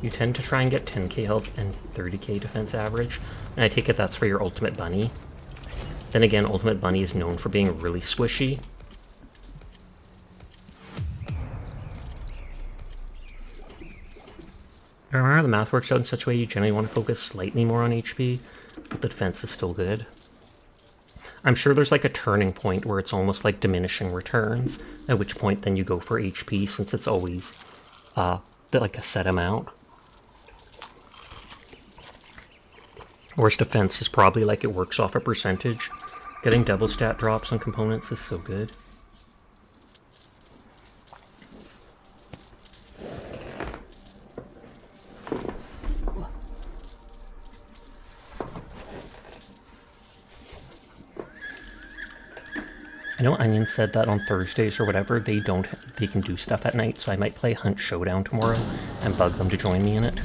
Speaker 1: You tend to try and get 10k health and 30k defense average, and I take it that's for your Ultimate Bunny. Then again, Ultimate Bunny is known for being really squishy. Remember, the math works out in such a way you generally want to focus slightly more on HP, but the defense is still good. I'm sure there's like a turning point where it's almost like diminishing returns, at which point then you go for HP since it's always like a set amount. Whereas defense is probably like it works off a percentage. Getting double stat drops on components is so good. I know Onion said that on Thursdays or whatever, they can do stuff at night, so I might play Hunt Showdown tomorrow and bug them to join me in it.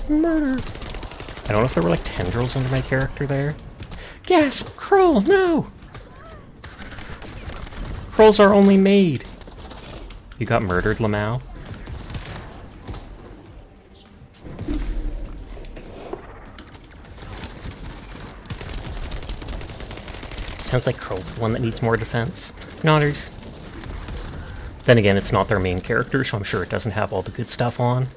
Speaker 1: Murder! I don't know if there were like tendrils under my character there. Yes! Kroll, no! Krolls are only made! You got murdered, Lamau? Sounds like Kroll's the one that needs more defense. Nodders. Then again, it's not their main character, so I'm sure it doesn't have all the good stuff on.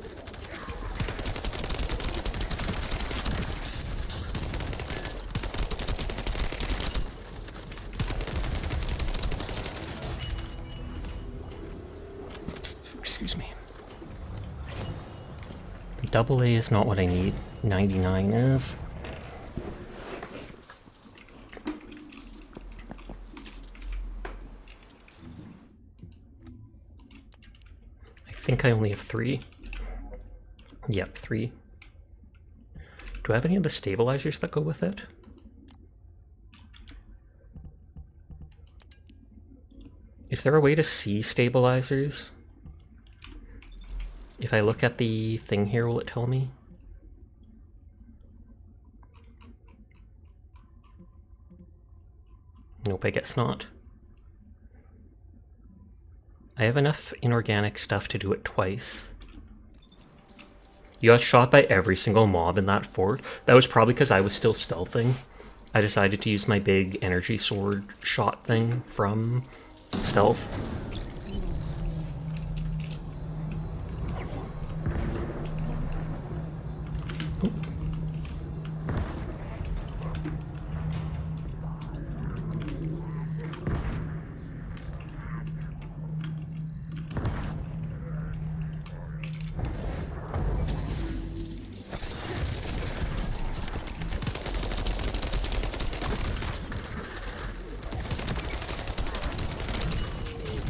Speaker 1: Excuse me. Double A is not what I need. 99 is. I think I only have 3. Yep, 3. Do I have any of the stabilizers that go with it? Is there a way to see stabilizers? If I look at the thing here, will it tell me? Nope, I guess not. I have enough inorganic stuff to do it twice. You got shot by every single mob in that fort. That was probably because I was still stealthing. I decided to use my big energy sword shot thing from stealth.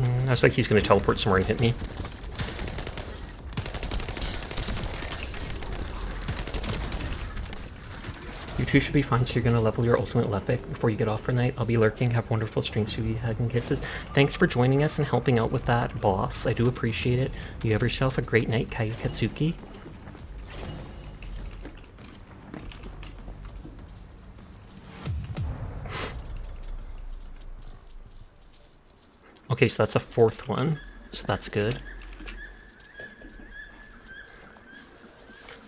Speaker 1: I was like, he's going to teleport somewhere and hit me. You two should be fine, so you're going to level your ultimate Lepic before you get off for the night. I'll be lurking. Have wonderful streams, sweetie. Hug and kisses. Thanks for joining us and helping out with that, boss. I do appreciate it. You have yourself a great night, Kayu Katsuki. Okay, so that's a 4th one, so that's good.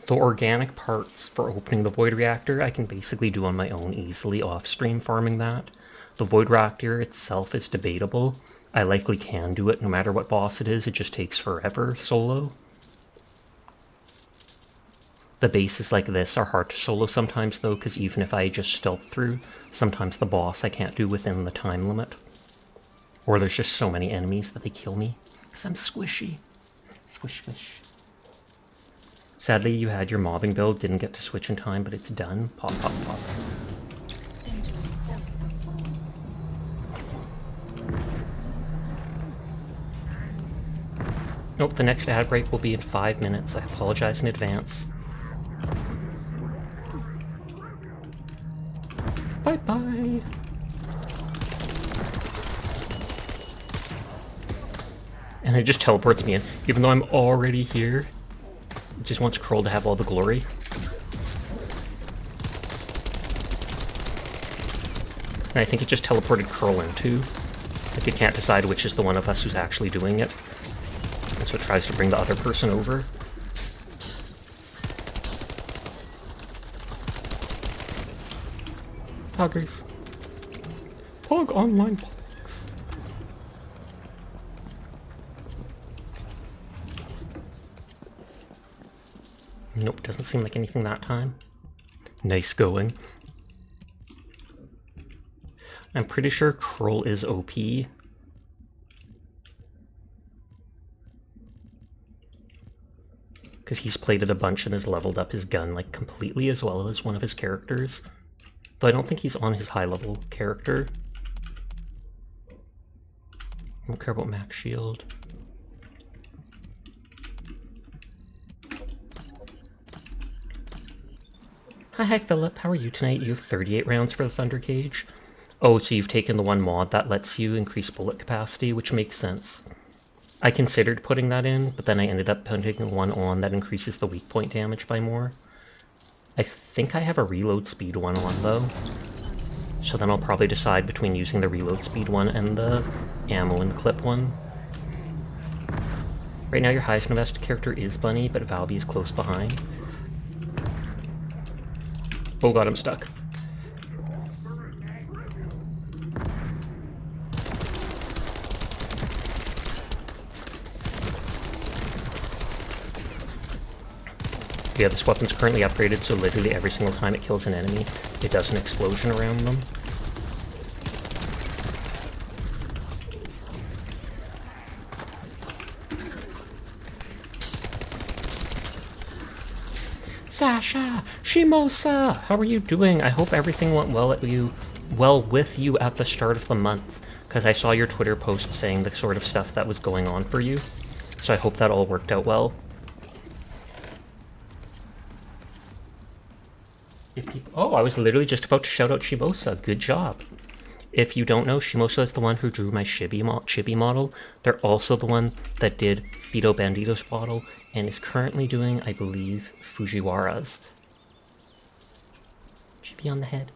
Speaker 1: The organic parts for opening the Void Reactor, I can basically do on my own easily off-stream farming that. The Void Reactor itself is debatable. I likely can do it no matter what boss it is, it just takes forever solo. The bases like this are hard to solo sometimes though, because even if I just stealth through, sometimes the boss I can't do within the time limit. Or there's just so many enemies that they kill me, because I'm squishy. Squish, squish. Sadly, you had your mobbing build, didn't get to switch in time, but it's done. Pop, pop, pop. Nope, the next ad break will be in 5 minutes. I apologize in advance. Bye-bye. And it just teleports me in, even though I'm already here. It just wants Kroll to have all the glory. And I think it just teleported Kroll in too. Like it can't decide which is the one of us who's actually doing it. And so it tries to bring the other person over. Poggers. Pog online pogs. Nope, doesn't seem like anything that time. Nice going. I'm pretty sure Kroll is OP. because he's played it a bunch and has leveled up his gun like completely as well as one of his characters. Though I don't think he's on his high level character. I don't care about max shield. Hi Philip, how are you tonight? You have 38 rounds for the Thunder Cage. Oh, so you've taken the one mod that lets you increase bullet capacity, which makes sense. I considered putting that in, but then I ended up putting one on that increases the weak point damage by more. I think I have a reload speed one on though. So then I'll probably decide between using the reload speed one and the ammo and clip one. Right now your highest invested character is Bunny, but Valby is close behind. Oh god, I'm stuck. Yeah, this weapon's currently upgraded, so literally every single time it kills an enemy, it does an explosion around them. Sasha! Shimosa! How are you doing? I hope everything went well with you at the start of the month, because I saw your Twitter post saying the sort of stuff that was going on for you. So I hope that all worked out well. Oh, I was literally just about to shout out Shimosa. Good job. If you don't know, Shimosa is the one who drew my chibi model. They're also the one that did Fido Bandito's model and is currently doing, I believe, Fujiwara's. Chibi on the head.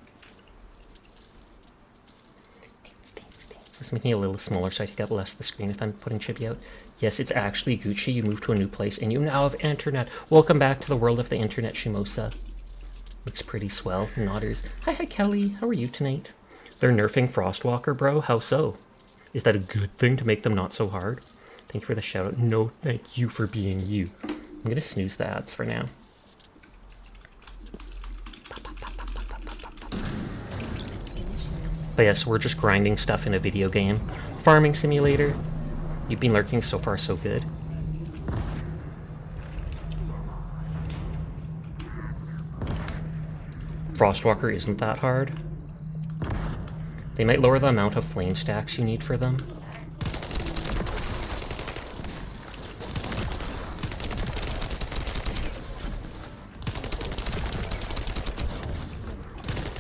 Speaker 1: Dance. Let's make me a little smaller so I take up less of the screen if I'm putting Chibi out. Yes, it's actually Gucci. You moved to a new place and you now have internet. Welcome back to the world of the internet, Shimosa. Looks pretty swell. Nodders. Hi, Kelly. How are you tonight? They're nerfing Frostwalker, bro. How so? Is that a good thing to make them not so hard? Thank you for the shout out. No, thank you for being you. I'm gonna snooze the ads for now. But yes, we're just grinding stuff in a video game. Farming simulator. You've been lurking, so far so good. Frostwalker isn't that hard. They might lower the amount of flame stacks you need for them.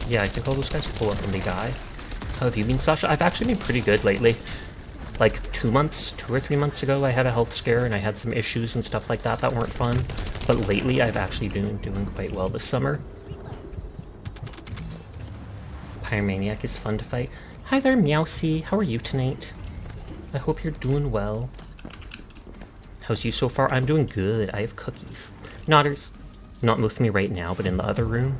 Speaker 1: Yeah, I think all those guys pull up when they die. How have you been, Sasha? I've actually been pretty good lately. Like 2 or 3 months ago, I had a health scare and I had some issues and stuff like that that weren't fun. But lately, I've actually been doing quite well this summer. Pyromaniac is fun to fight. Hi there, Meowsy. How are you tonight? I hope you're doing well. How's you so far? I'm doing good. I have cookies. Nodders. Not with me right now, but in the other room.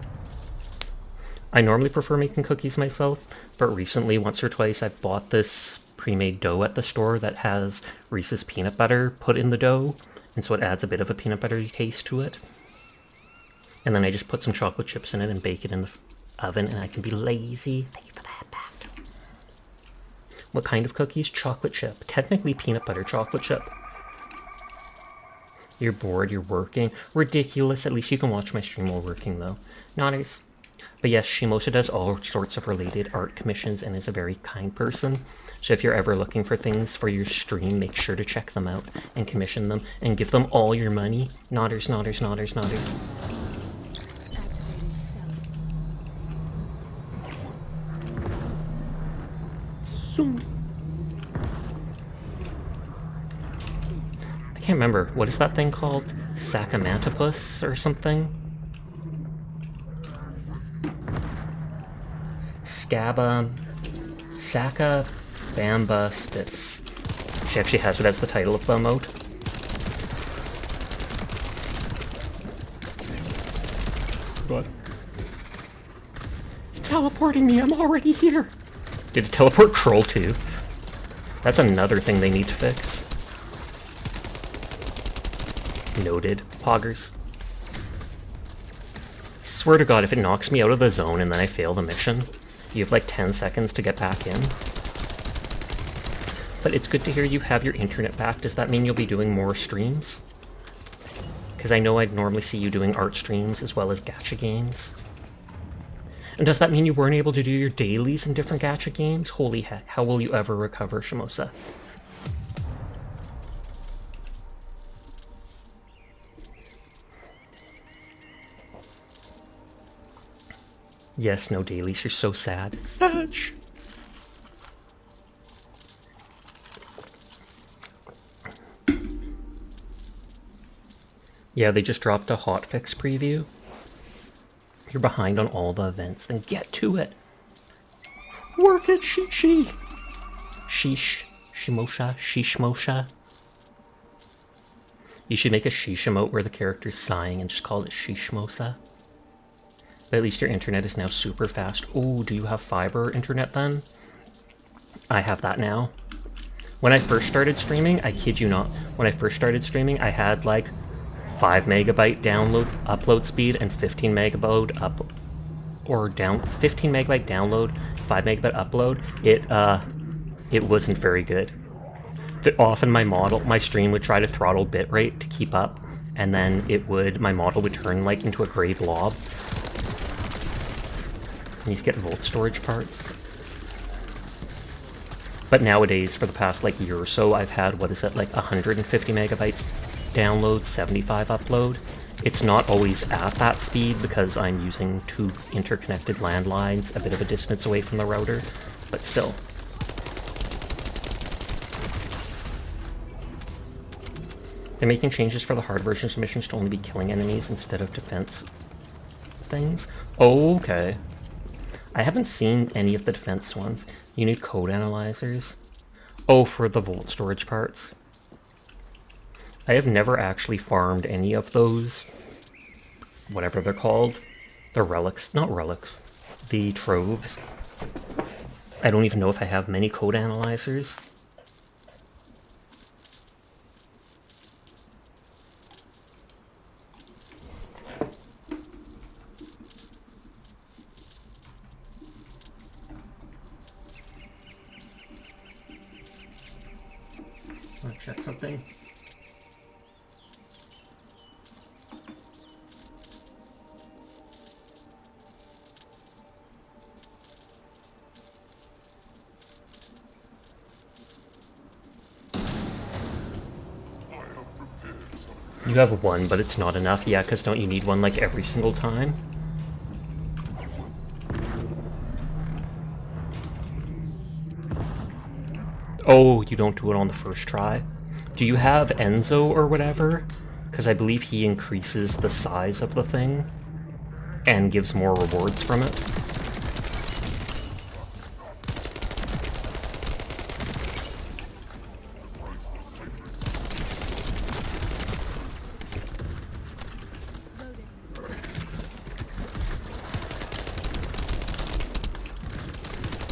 Speaker 1: I normally prefer making cookies myself, but recently, once or twice, I've bought this pre-made dough at the store that has Reese's peanut butter put in the dough, and so it adds a bit of a peanut buttery taste to it. And then I just put some chocolate chips in it and bake it in the oven, and I can be lazy. Thank you for that, Pat. What kind of cookies? Chocolate chip. Technically peanut butter chocolate chip. You're bored, you're working. Ridiculous. At least you can watch my stream while working, though. Nodders. But yes, Shimosa does all sorts of related art commissions and is a very kind person. So if you're ever looking for things for your stream, make sure to check them out and commission them and give them all your money. Nodders, nodders, nodders, nodders.
Speaker 2: Activating stealth.
Speaker 1: Zoom. I can't remember. What is that thing called? Sakamantopus or something? Saka Bamba Spitz. She actually has it as the title of the emote. What? It's teleporting me, I'm already here! Did it teleport Kroll too? That's another thing they need to fix. Noted. Poggers. I swear to God, if it knocks me out of the zone and then I fail the mission, you have like 10 seconds to get back in. But it's good to hear you have your internet back. Does that mean you'll be doing more streams? Because I know I'd normally see you doing art streams as well as gacha games. And does that mean you weren't able to do your dailies in different gacha games? Holy heck, how will you ever recover, Shimosa? Yes, no dailies, you're so sad. Such. Yeah, they just dropped a hotfix preview. You're behind on all the events, then get to it. Work it, Shishi. Sheesh. Shimosha. Shishmosha. You should make a sheesh emote where the character's sighing and just call it Shishmosa. But at least your internet is now super fast. Oh, do you have fiber internet then? I have that now. When I first started streaming, I kid you not, when I first started streaming, I had like 5 megabyte upload speed and 15 megabyte 15 megabyte download, 5 megabyte upload. It wasn't very good. Often my stream would try to throttle bitrate to keep up, and then my model would turn like into a gray blob. I need to get volt storage parts. But nowadays, for the past like year or so, I've had, what is it, like 150 megabytes download, 75 upload. It's not always at that speed because I'm using 2 interconnected landlines a bit of a distance away from the router, but still. They're making changes for the hard versions of missions to only be killing enemies instead of defense things. Oh, okay. I haven't seen any of the defense ones. You need code analyzers. Oh, for the volt storage parts. I have never actually farmed any of those, whatever they're called. The relics, not relics, the troves. I don't even know if I have many code analyzers. I'll check something. You have one, but it's not enough. Yeah, because don't you need one like every single time? Oh, you don't do it on the first try? Do you have Enzo or whatever? Because I believe he increases the size of the thing and gives more rewards from it.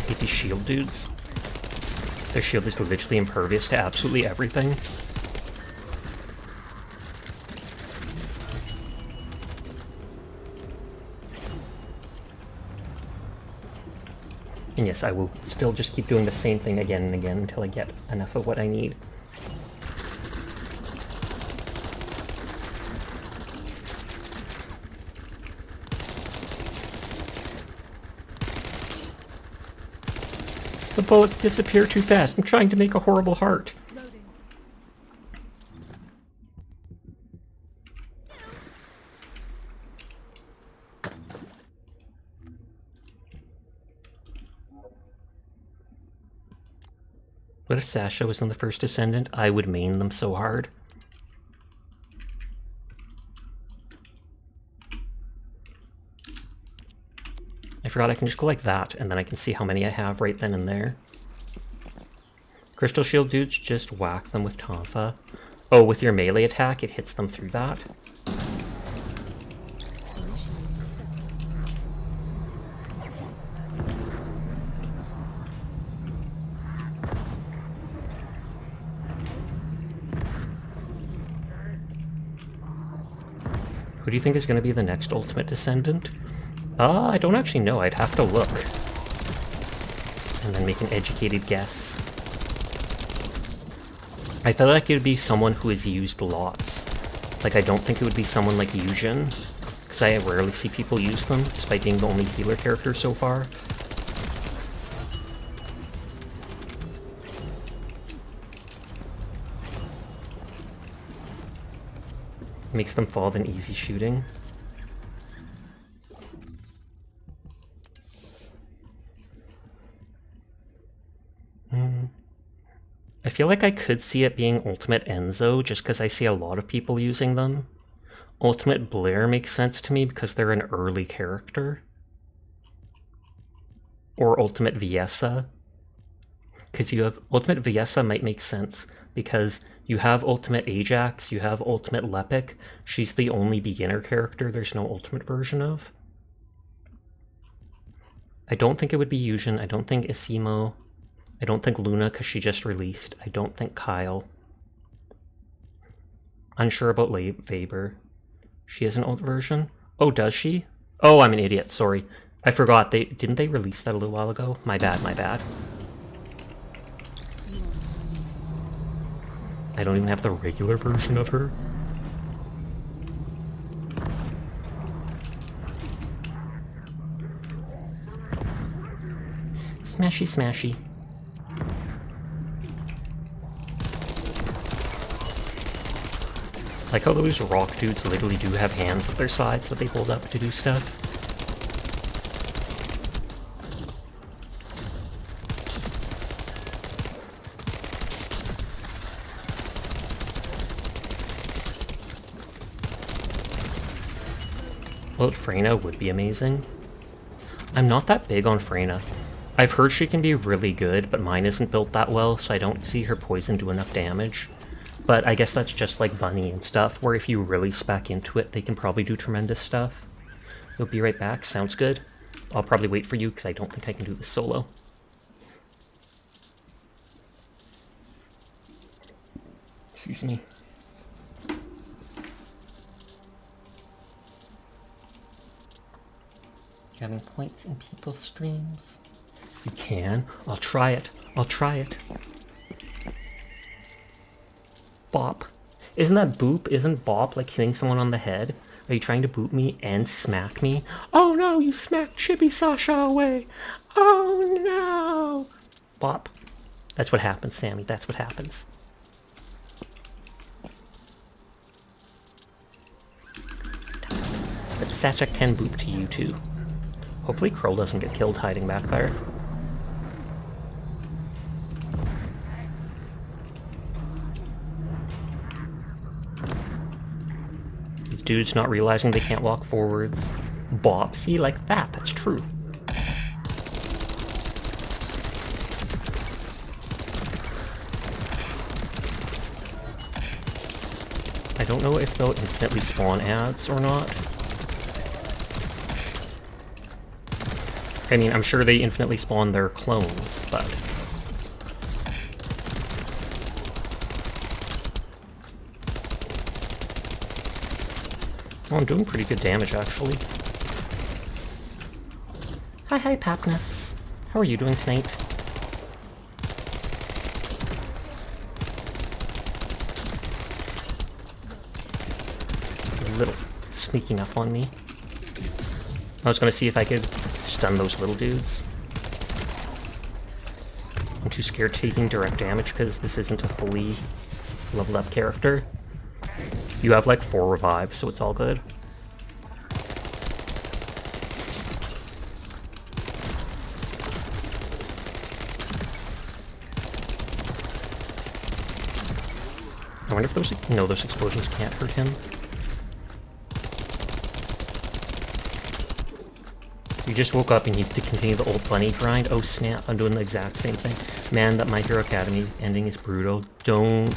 Speaker 1: Hate these shield dudes. Their shield is literally impervious to absolutely everything. And yes, I will still just keep doing the same thing again and again until I get enough of what I need. The bullets disappear too fast. I'm trying to make a horrible heart.
Speaker 2: Loading.
Speaker 1: What if Sasha was in the First Descendant? I would main them so hard. I forgot I can just go like that, and then I can see how many I have right then and there. Crystal Shield dudes, just whack them with Tonfa. Oh, with your melee attack, it hits them through that. Who do you think is going to be the next Ultimate Descendant? I don't actually know. I'd have to look. And then make an educated guess. I feel like it would be someone who has used lots. Like, I don't think it would be someone like Yujin, because I rarely see people use them, despite being the only healer character so far. Makes them fall than easy shooting. I feel like I could see it being Ultimate Enzo, just because I see a lot of people using them. Ultimate Blair makes sense to me because they're an early character. Or Ultimate Viessa. Because you have Ultimate Viessa might make sense because you have Ultimate Ajax, you have Ultimate Lepic. She's the only beginner character there's no ultimate version of. I don't think it would be Yujin. I don't think Isimo. I don't think Luna because she just released. I don't think Kyle. Unsure about Weber. She has an old version? Oh, does she? Oh, I'm an idiot. Sorry. I forgot. Didn't they release that a little while ago? My bad, my bad. I don't even have the regular version of her. Smashy, smashy. Like how those rock dudes literally do have hands at their sides that they hold up to do stuff. Well, Freyna would be amazing. I'm not that big on Freyna. I've heard she can be really good, but mine isn't built that well, so I don't see her poison do enough damage. But I guess that's just like Bunny and stuff, where if you really spec into it, they can probably do tremendous stuff. You'll be right back. Sounds good. I'll probably wait for you, because I don't think I can do this solo. Excuse me. Having points in people's streams. You can. I'll try it. I'll try it. Bop. Isn't that boop? Isn't bop like hitting someone on the head? Are you trying to boop me and smack me? Oh no, you smacked Chibi Sasha away. Oh no. Bop. That's what happens, Sammy. That's what happens. But Sachek 10 boop to you too. Hopefully Kroll doesn't get killed hiding back there. These dudes not realizing they can't walk forwards. Bop. See, like that. That's true. I don't know if they'll infinitely spawn ads or not. I mean, I'm sure they infinitely spawn their clones, but... Well, I'm doing pretty good damage, actually. Hi, Papness. How are you doing tonight? A little sneaking up on me. I was gonna see if I could stun those little dudes. I'm too scared taking direct damage because this isn't a fully leveled up character. You have like 4 revives, so it's all good. I wonder if those... No, those explosions can't hurt him. You just woke up and you need to continue the old bunny grind. Oh snap, I'm doing the exact same thing. Man, that My Hero Academy ending is brutal. Don't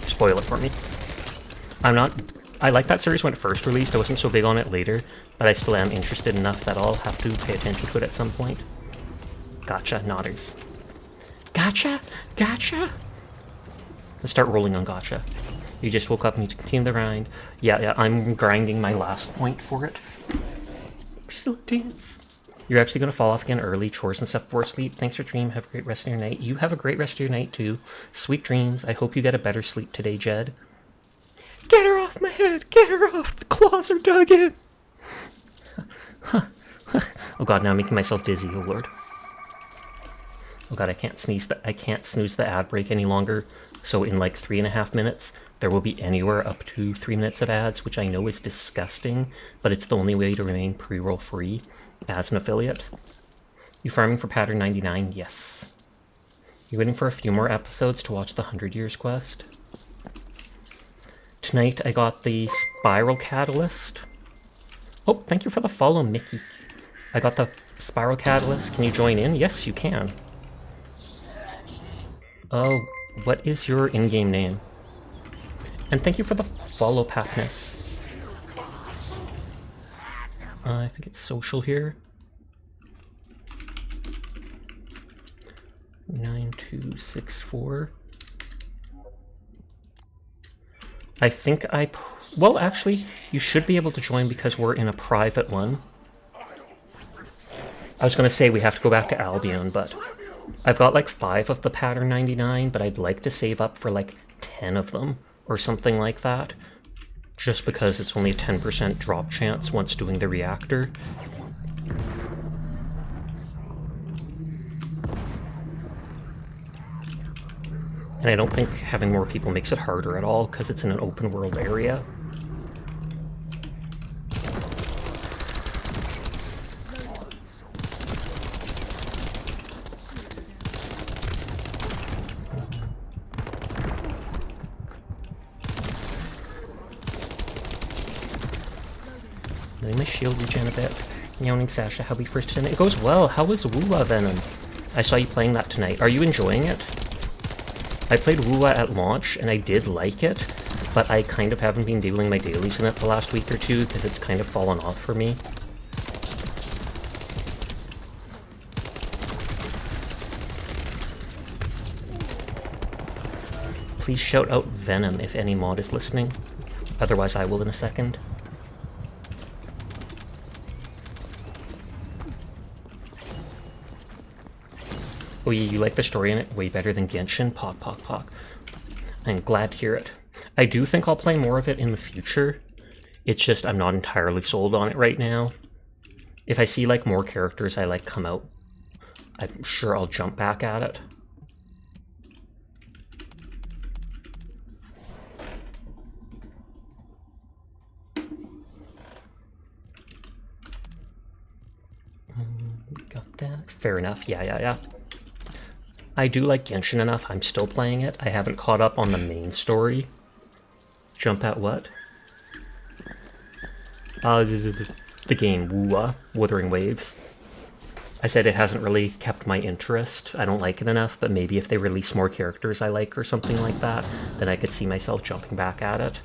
Speaker 1: spoil it for me. I like that series when it first released. I wasn't so big on it later, but I still am interested enough that I'll have to pay attention to it at some point. Gotcha, nodders. Gotcha! Gotcha! Let's start rolling on gotcha. You just woke up and you need to continue the grind. Yeah, I'm grinding my last point for it. Still dance. You're actually going to fall off again early. Chores and stuff before sleep. Thanks for dream. Have a great rest of your night. You have a great rest of your night too. Sweet dreams. I hope you get a better sleep today, Jed. Get her off! off my head! Get her off! The claws are dug in! Oh god, now I'm making myself dizzy, oh lord. Oh god, I can't snooze the ad break any longer. So in like 3.5 minutes, there will be anywhere up to 3 minutes of ads, which I know is disgusting, but it's the only way to remain pre-roll free as an affiliate. You farming for pattern 99? Yes. You waiting for a few more episodes to watch the 100 Years quest? Tonight I got the Spiral Catalyst. Oh, thank you for the follow, Mickey. I got the Spiral Catalyst. Can you join in? Yes, you can. Oh, what is your in-game name? And thank you for the follow, Patness. I think it's social here. 9264. I think well, actually, you should be able to join because we're in a private one. I was going to say we have to go back to Albion, but I've got like 5 of the pattern 99, but I'd like to save up for like 10 of them or something like that. Just because it's only a 10% drop chance once doing the reactor. And I don't think having more people makes it harder at all, because it's in an open world area. Letting my shield regen a bit. Meowing Sasha, how we first Descendant? It goes well. How was Woowa Venom? I saw you playing that tonight. Are you enjoying it? I played Woowa at launch, and I did like it, but I kind of haven't been doing my dailies in it the last week or two, because it's kind of fallen off for me. Please shout out Venom if any mod is listening. Otherwise I will in a second. Oh yeah, you like the story in it way better than Genshin? Pock, pock, pock. I'm glad to hear it. I do think I'll play more of it in the future. It's just I'm not entirely sold on it right now. If I see like more characters I like come out, I'm sure I'll jump back at it. Got that. Fair enough. Yeah. I do like Genshin enough. I'm still playing it. I haven't caught up on the main story. Jump at what? The game, Woowa, Wuthering Waves. I said it hasn't really kept my interest. I don't like it enough, but maybe if they release more characters I like or something like that, then I could see myself jumping back at it.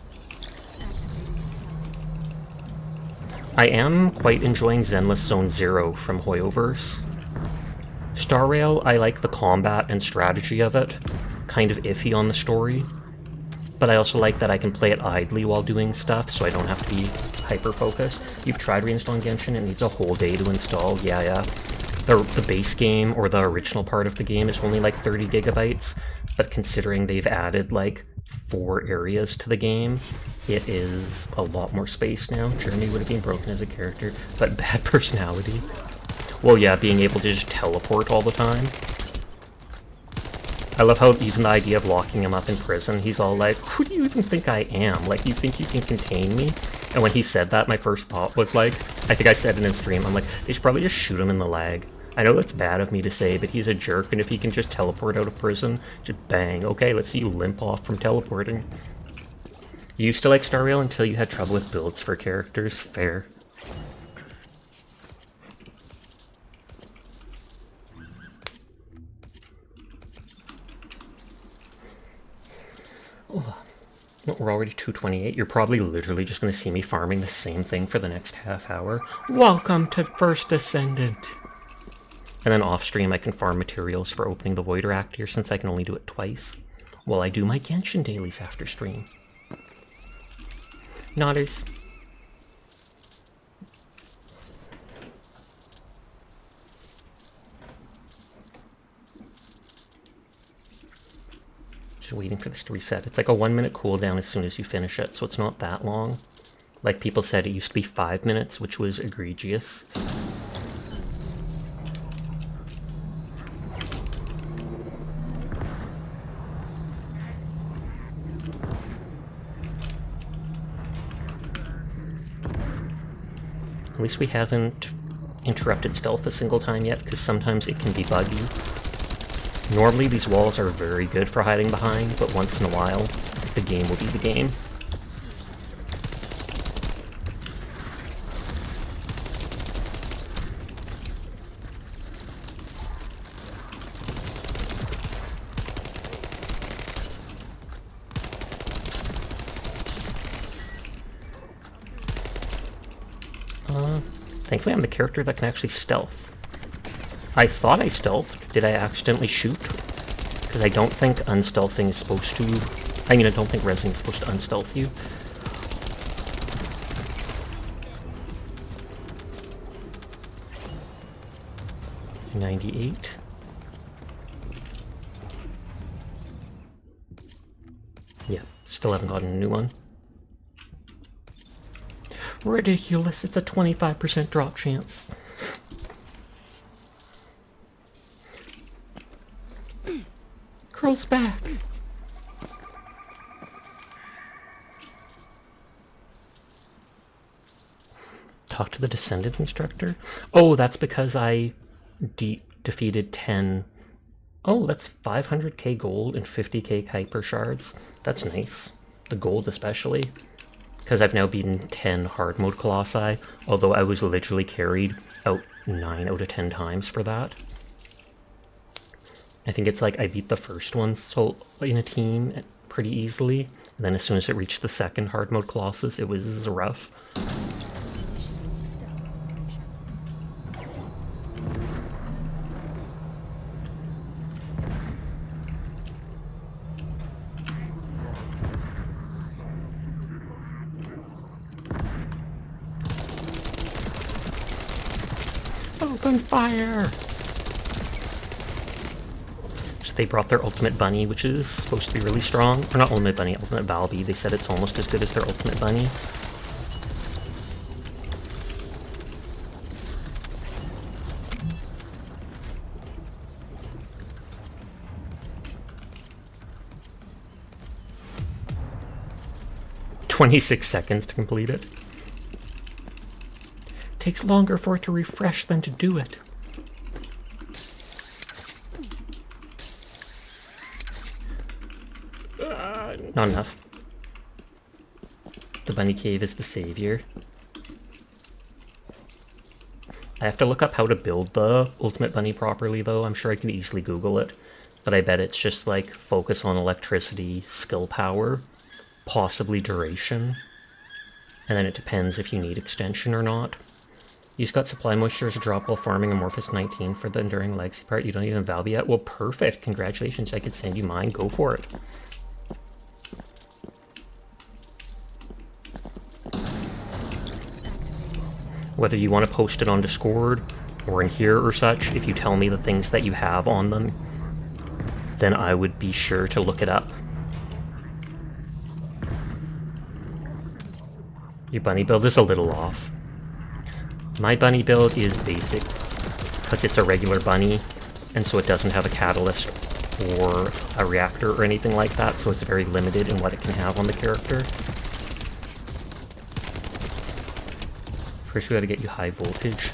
Speaker 1: I am quite enjoying Zenless Zone Zero from Hoyoverse. Star Rail, I like the combat and strategy of it. Kind of iffy on the story. But I also like that I can play it idly while doing stuff, so I don't have to be hyper-focused. You've tried reinstalling Genshin, it needs a whole day to install, yeah. The base game, or the original part of the game, is only like 30 gigabytes, but considering they've added like 4 areas to the game, it is a lot more space now. Jeremy would have been broken as a character, but bad personality. Well, yeah, being able to just teleport all the time. I love how even the idea of locking him up in prison, he's all like, who do you even think I am? Like, you think you can contain me? And when he said that, my first thought was like, I think I said in his stream, I'm like, they should probably just shoot him in the leg. I know that's bad of me to say, but he's a jerk, and if he can just teleport out of prison, just bang. Okay, let's see you limp off from teleporting. You used to like Star Rail until you had trouble with builds for characters. Fair. Oh, we're already 2:28. You're probably literally just going to see me farming the same thing for the next half hour. Welcome to First Descendant! And then off stream I can farm materials for opening the Void Reactor since I can only do it twice. While I do my Genshin dailies after stream. Nodders. Just waiting for this to reset. It's like a 1-minute cooldown as soon as you finish it, so it's not that long. Like people said, it used to be 5 minutes, which was egregious. At least we haven't interrupted stealth a single time yet, because sometimes it can be buggy. Normally these walls are very good for hiding behind, but once in a while, the game will be the game. Thankfully I'm the character that can actually stealth. I thought I stealthed. Did I accidentally shoot? Because I don't think unstealthing is supposed to... I mean, I don't think resing is supposed to unstealth you. $98. Yeah, still haven't gotten a new one. Ridiculous, it's a 25% drop chance. Curl's back. Talk to the Descendant instructor? Oh, that's because I defeated 10. Oh, that's 500k gold and 50k hyper shards. That's nice. The gold especially. Because I've now beaten 10 hard mode colossi, although I was literally carried out 9 out of 10 times for that. I think it's like I beat the first one so in a team pretty easily, and then as soon as it reached the second hard mode colossus, it was rough. Open fire! So they brought their ultimate bunny, which is supposed to be really strong. Or not ultimate bunny, ultimate Balby. They said it's almost as good as their ultimate bunny. "26 seconds to complete it. Takes longer for it to refresh than to do it." Not enough. The bunny cave is the savior. I have to look up how to build the ultimate bunny properly though. I'm sure I can easily Google it, but I bet it's just like focus on electricity, skill power, possibly duration, and then it depends if you need extension or not. You've got supply moisture as a drop while farming Amorphous 19 for the Enduring Legacy part. You don't even valve yet? Well, perfect. Congratulations. I could send you mine. Go for it. Whether you want to post it on Discord or in here or such, if you tell me the things that you have on them, then I would be sure to look it up. Your bunny build is a little off. My bunny build is basic, because it's a regular bunny, and so it doesn't have a catalyst or a reactor or anything like that, so it's very limited in what it can have on the character. First we gotta get you high voltage.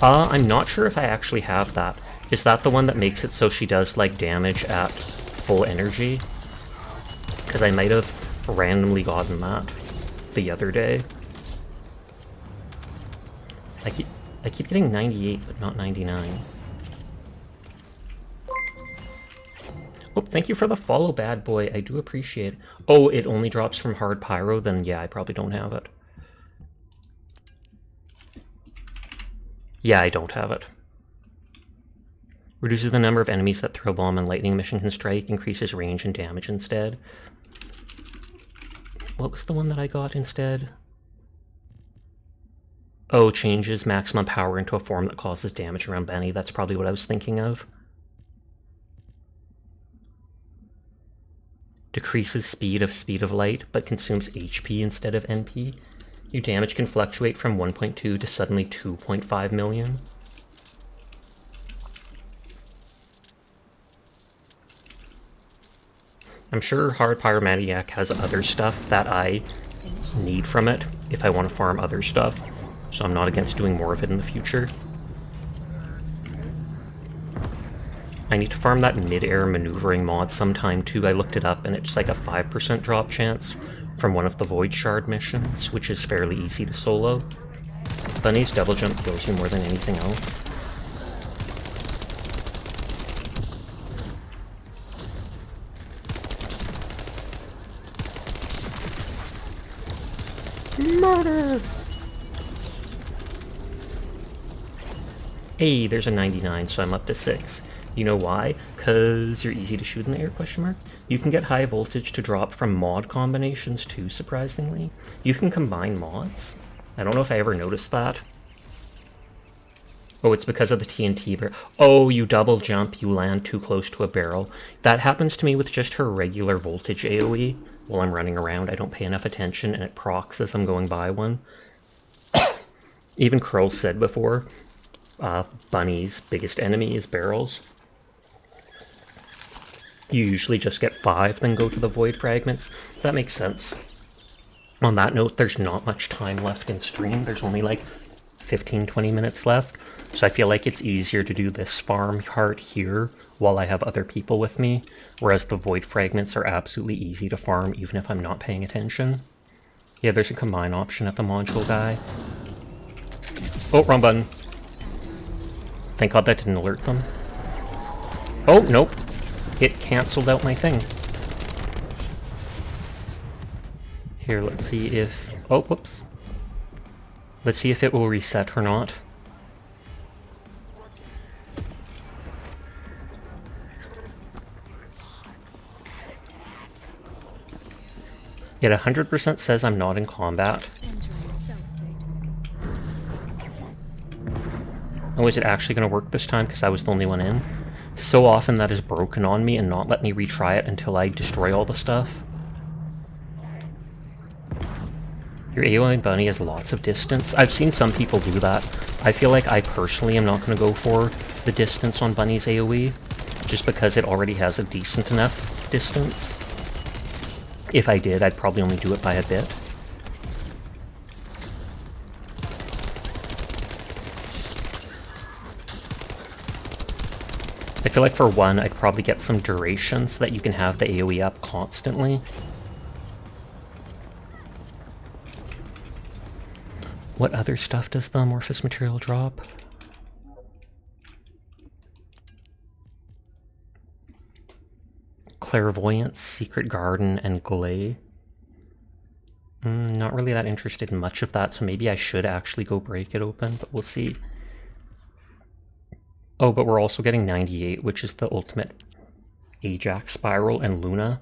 Speaker 1: I'm not sure if I actually have that. Is that the one that makes it so she does like damage at full energy? Because I might have randomly gotten that the other day. I keep getting 98, but not 99. Oh, thank you for the follow, bad boy. I do appreciate it. Oh, it only drops from hard pyro? Then yeah, I probably don't have it. Yeah, I don't have it. Reduces the number of enemies that throw bomb and lightning mission can strike, increases range and damage instead. What was the one that I got instead? Oh, changes maximum power into a form that causes damage around Benny. That's probably what I was thinking of. Decreases speed of light, but consumes HP instead of NP. Your damage can fluctuate from 1.2 to suddenly 2.5 million. I'm sure Hard Pyromaniac has other stuff that I need from it if I want to farm other stuff, so I'm not against doing more of it in the future. I need to farm that mid-air maneuvering mod sometime too. I looked it up and it's like a 5% drop chance from one of the Void Shard missions, which is fairly easy to solo. Bunny's double jump kills you more than anything else. Murder! Hey, there's a 99, so I'm up to 6. You know why? Because you're easy to shoot in the air, question mark? You can get high voltage to drop from mod combinations too, surprisingly. You can combine mods. I don't know if I ever noticed that. Oh, it's because of the TNT barrel. Oh, you double jump, you land too close to a barrel. That happens to me with just her regular voltage AoE. While I'm running around, I don't pay enough attention and it procs as I'm going by one. Even Curl said before, Bunny's biggest enemy is barrels. You usually just get 5, then go to the void fragments. That makes sense. On that note, there's not much time left in stream. There's only like 15-20 minutes left. So I feel like it's easier to do this farm part here while I have other people with me, whereas the void fragments are absolutely easy to farm even if I'm not paying attention. Yeah, there's a combine option at the module guy. Oh, wrong button. Thank God that didn't alert them. Oh, nope. It cancelled out my thing. Here, let's see if... Oh, whoops. Let's see if it will reset or not. It 100% says I'm not in combat. Oh, is it actually going to work this time because I was the only one in? So often that is broken on me and not let me retry it until I destroy all the stuff. Your AoE bunny has lots of distance. I've seen some people do that. I feel like I personally am not going to go for the distance on Bunny's AoE, just because it already has a decent enough distance. If I did, I'd probably only do it by a bit. I feel like for one, I'd probably get some duration so that you can have the AoE up constantly. What other stuff does the amorphous material drop? Clairvoyance, Secret Garden, and Glay. Not really that interested in much of that, so maybe I should actually go break it open, but we'll see. Oh, but we're also getting 98, which is the ultimate Ajax Spiral and Luna.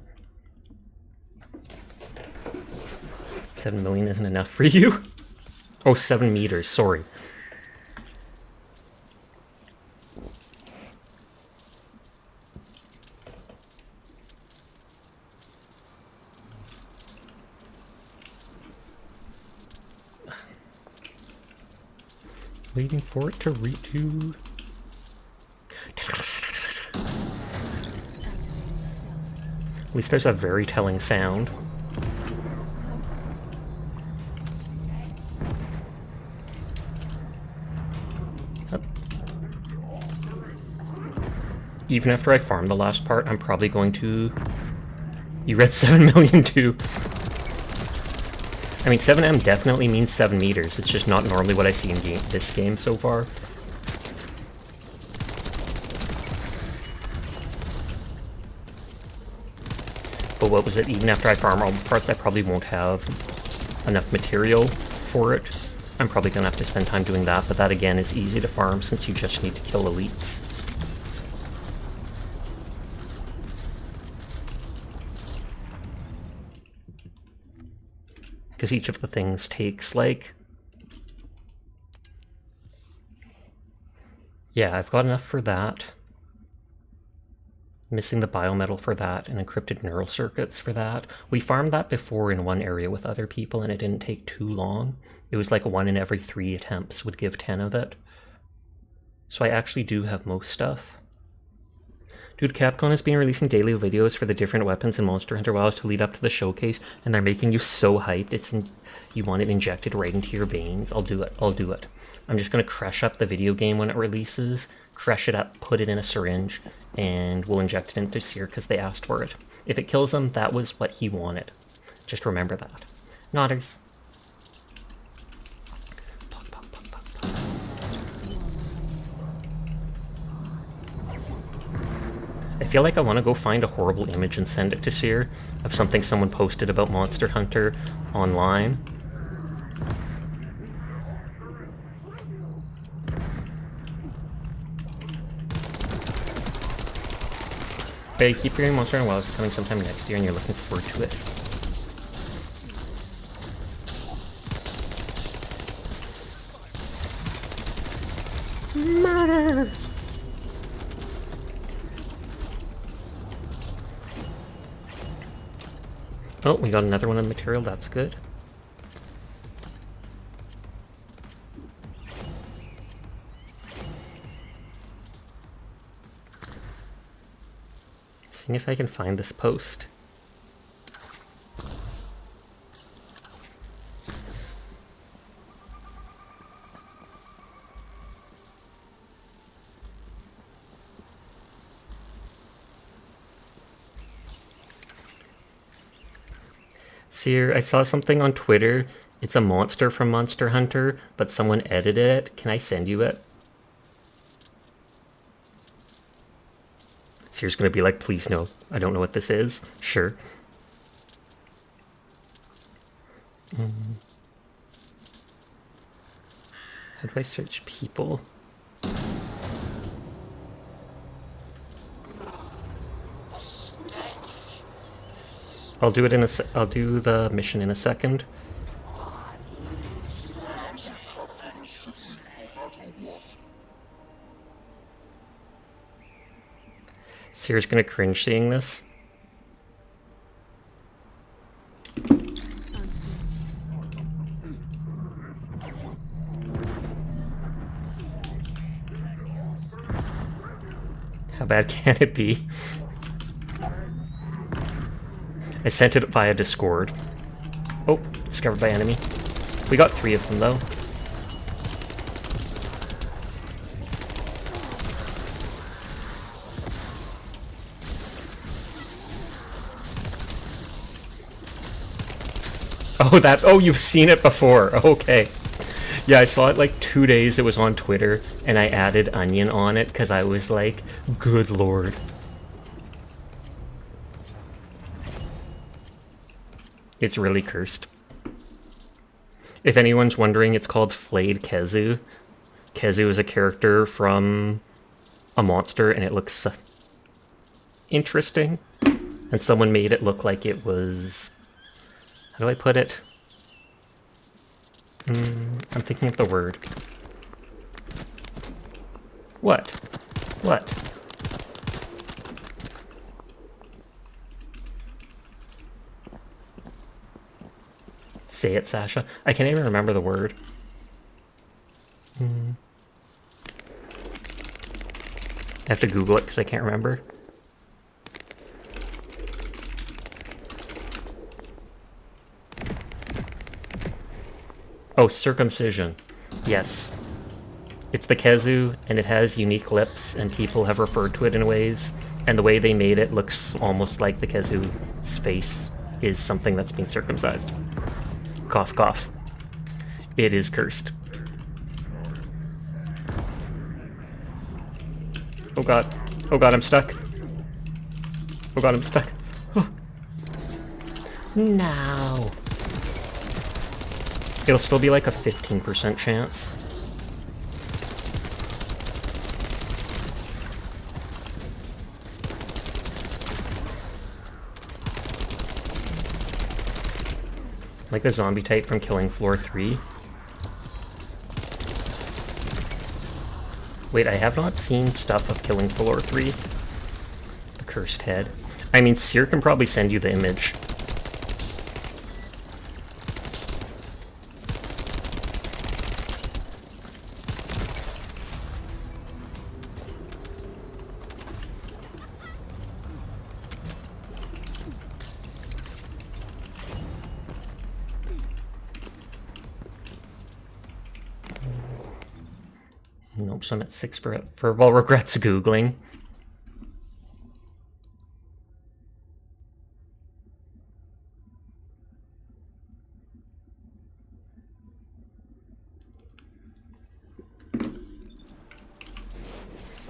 Speaker 1: 7 million isn't enough for you? Oh, 7 meters, sorry. Waiting for it to redo. At least there's a very telling sound. Even after I farm the last part, I'm probably going to... You read 7 million too. I mean, 7M definitely means 7 meters. It's just not normally what I see in this game so far. But what was it? Even after I farm all the parts, I probably won't have enough material for it. I'm probably going to have to spend time doing that, but that again is easy to farm since you just need to kill elites. Because each of the things takes, like... Yeah, I've got enough for that. Missing the biometal for that and encrypted neural circuits for that. We farmed that before in one area with other people and it didn't take too long. It was like 1 in every 3 attempts would give 10 of it. So I actually do have most stuff. Dude, Capcom has been releasing daily videos for the different weapons in Monster Hunter Wilds to lead up to the showcase, and they're making you so hyped. You want it injected right into your veins. I'll do it. I'll do it. I'm just going to crush up the video game when it releases, crush it up, put it in a syringe, and we'll inject it into Seer because they asked for it. If it kills him, that was what he wanted. Just remember that. Nodders. I feel like I want to go find a horrible image and send it to Seer of something someone posted about Monster Hunter online. But I keep hearing Monster Hunter Wilds is coming sometime next year and you're looking forward to it. Murder! Oh, we got another one of the material, that's good. Seeing if I can find this post. Seer, I saw something on Twitter. It's a monster from Monster Hunter, but someone edited it. Can I send you it? Seer's gonna be like, please no, I don't know what this is. Sure. How do I search people? I'll do it in I'll do the mission in a second. Seer's gonna cringe seeing this. How bad can it be? I sent it via Discord. Oh, discovered by enemy. We got 3 of them though. Oh, you've seen it before. Okay. Yeah, I saw it like 2 days. It was on Twitter, and I added Onion on it because I was like, good lord. It's really cursed. If anyone's wondering, it's called Flayed Kezu. Kezu is a character from a monster, and it looks interesting. And someone made it look like it was... How do I put it? I'm thinking of the word. What? What? Say it, Sasha. I can't even remember the word. I have to Google it because I can't remember. Oh, circumcision. Yes. It's the Kezu, and it has unique lips, and people have referred to it in ways, and the way they made it looks almost like the Kezu's face is something that's been circumcised. Cough, cough. It is cursed. Oh god. Oh god, I'm stuck. Oh god, I'm stuck. Oh. No. It'll still be like a 15% chance. Like the zombie type from Killing Floor 3. Wait, I have not seen stuff of Killing Floor 3. The cursed head. I mean, Seer can probably send you the image. Nope, so I'm at 6 for Furball regrets Googling.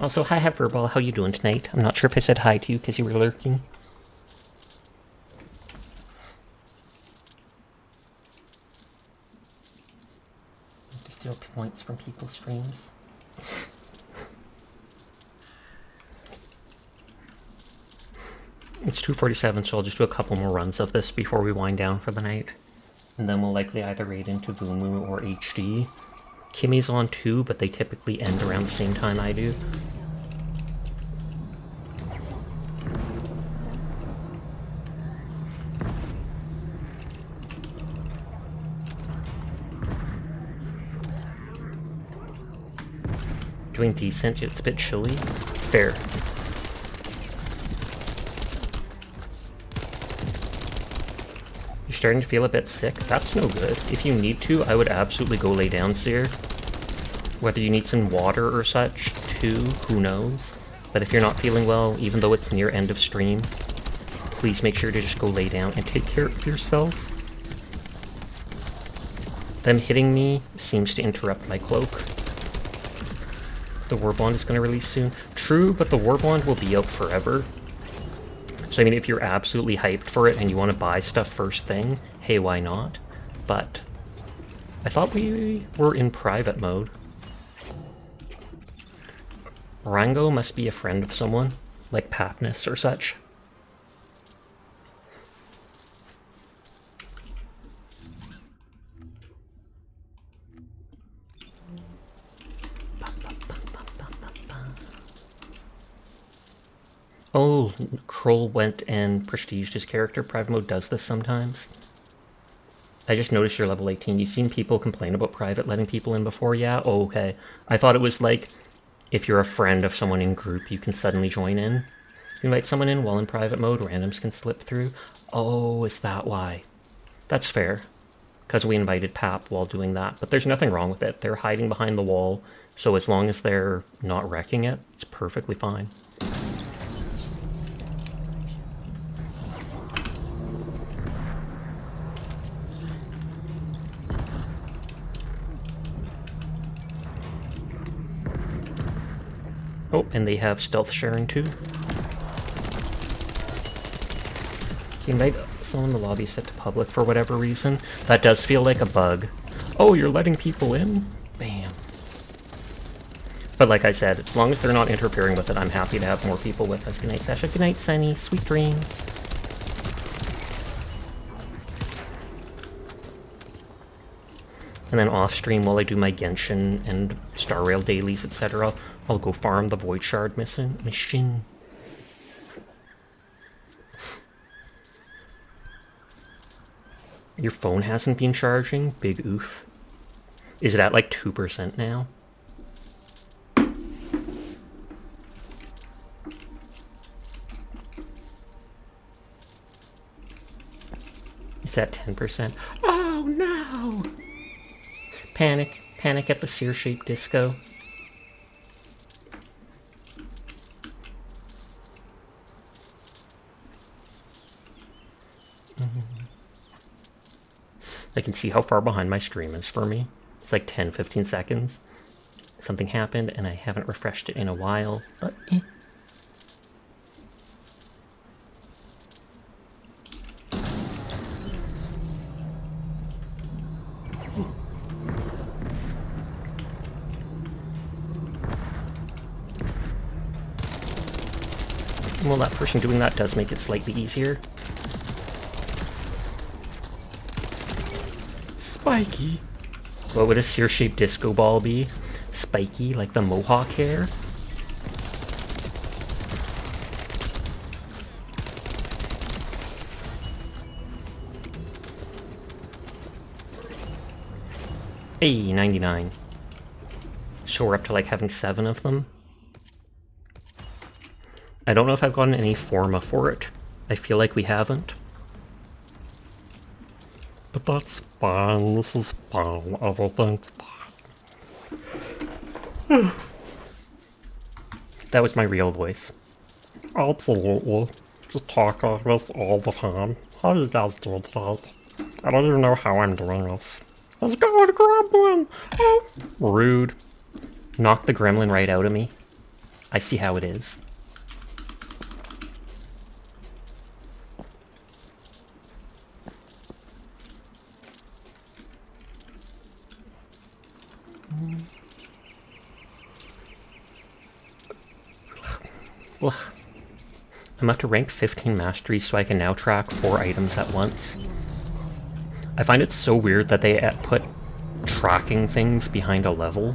Speaker 1: Also, hi, Furball. How you doing tonight? I'm not sure if I said hi to you because you were lurking. To steal points from people's streams. It's 2:47, so I'll just do a couple more runs of this before we wind down for the night. And then we'll likely either raid into Vumu or HD. Kimmy's on too, but they typically end around the same time I do. Doing decent, it's a bit chilly. Fair. You're starting to feel a bit sick? That's no good. If you need to, I would absolutely go lay down, Seer. Whether you need some water or such, too, who knows? But if you're not feeling well, even though it's near end of stream, please make sure to just go lay down and take care of yourself. Them hitting me seems to interrupt my cloak. The Warbond is going to release soon. True, but the Warbond will be out forever. So I mean, if you're absolutely hyped for it and you want to buy stuff first thing, hey, why not? But I thought we were in private mode. Rango must be a friend of someone, like Patnus or such. Oh, Kroll went and prestiged his character. Private mode does this sometimes. I just noticed you're level 18. You've seen people complain about private letting people in before? Yeah? Oh, okay. I thought it was like, if you're a friend of someone in group, you can suddenly join in. You invite someone in while in private mode, randoms can slip through. Oh, is that why? That's fair. Because we invited Pap while doing that. But there's nothing wrong with it. They're hiding behind the wall, so as long as they're not wrecking it, it's perfectly fine. Oh, and they have stealth sharing too. You invite someone in the lobby set to public for whatever reason. That does feel like a bug. Oh, you're letting people in? Bam. But like I said, as long as they're not interfering with it, I'm happy to have more people with us. Good night, Sasha. Good night, Sunny. Sweet dreams. And then off stream, while I do my Genshin and Star Rail dailies, etc., I'll go farm the Void Shard mission. Your phone hasn't been charging? Big oof. Is it at like 2% now? It's at 10%. Oh no! Panic. Panic at the seer-shaped disco. I can see how far behind my stream is for me. It's like 10-15 seconds. Something happened and I haven't refreshed it in a while, but eh. Well, that person doing that does make it slightly easier. Spiky. What would a seer-shaped disco ball be? Spiky, like the mohawk hair? Hey, 99. So we're up to like having 7 of them. I don't know if I've gotten any forma for it. I feel like we haven't. But that's fine. This is fine. Everything's fine. That was my real voice. Absolutely. Just talk like this all the time. How do you guys do that? I don't even know how I'm doing this. Let's go to Gremlin! Oh! Rude. Knock the gremlin right out of me. I see how it is. Ugh. I'm up to rank 15 mastery, so I can now track 4 items at once. I find it so weird that they put tracking things behind a level.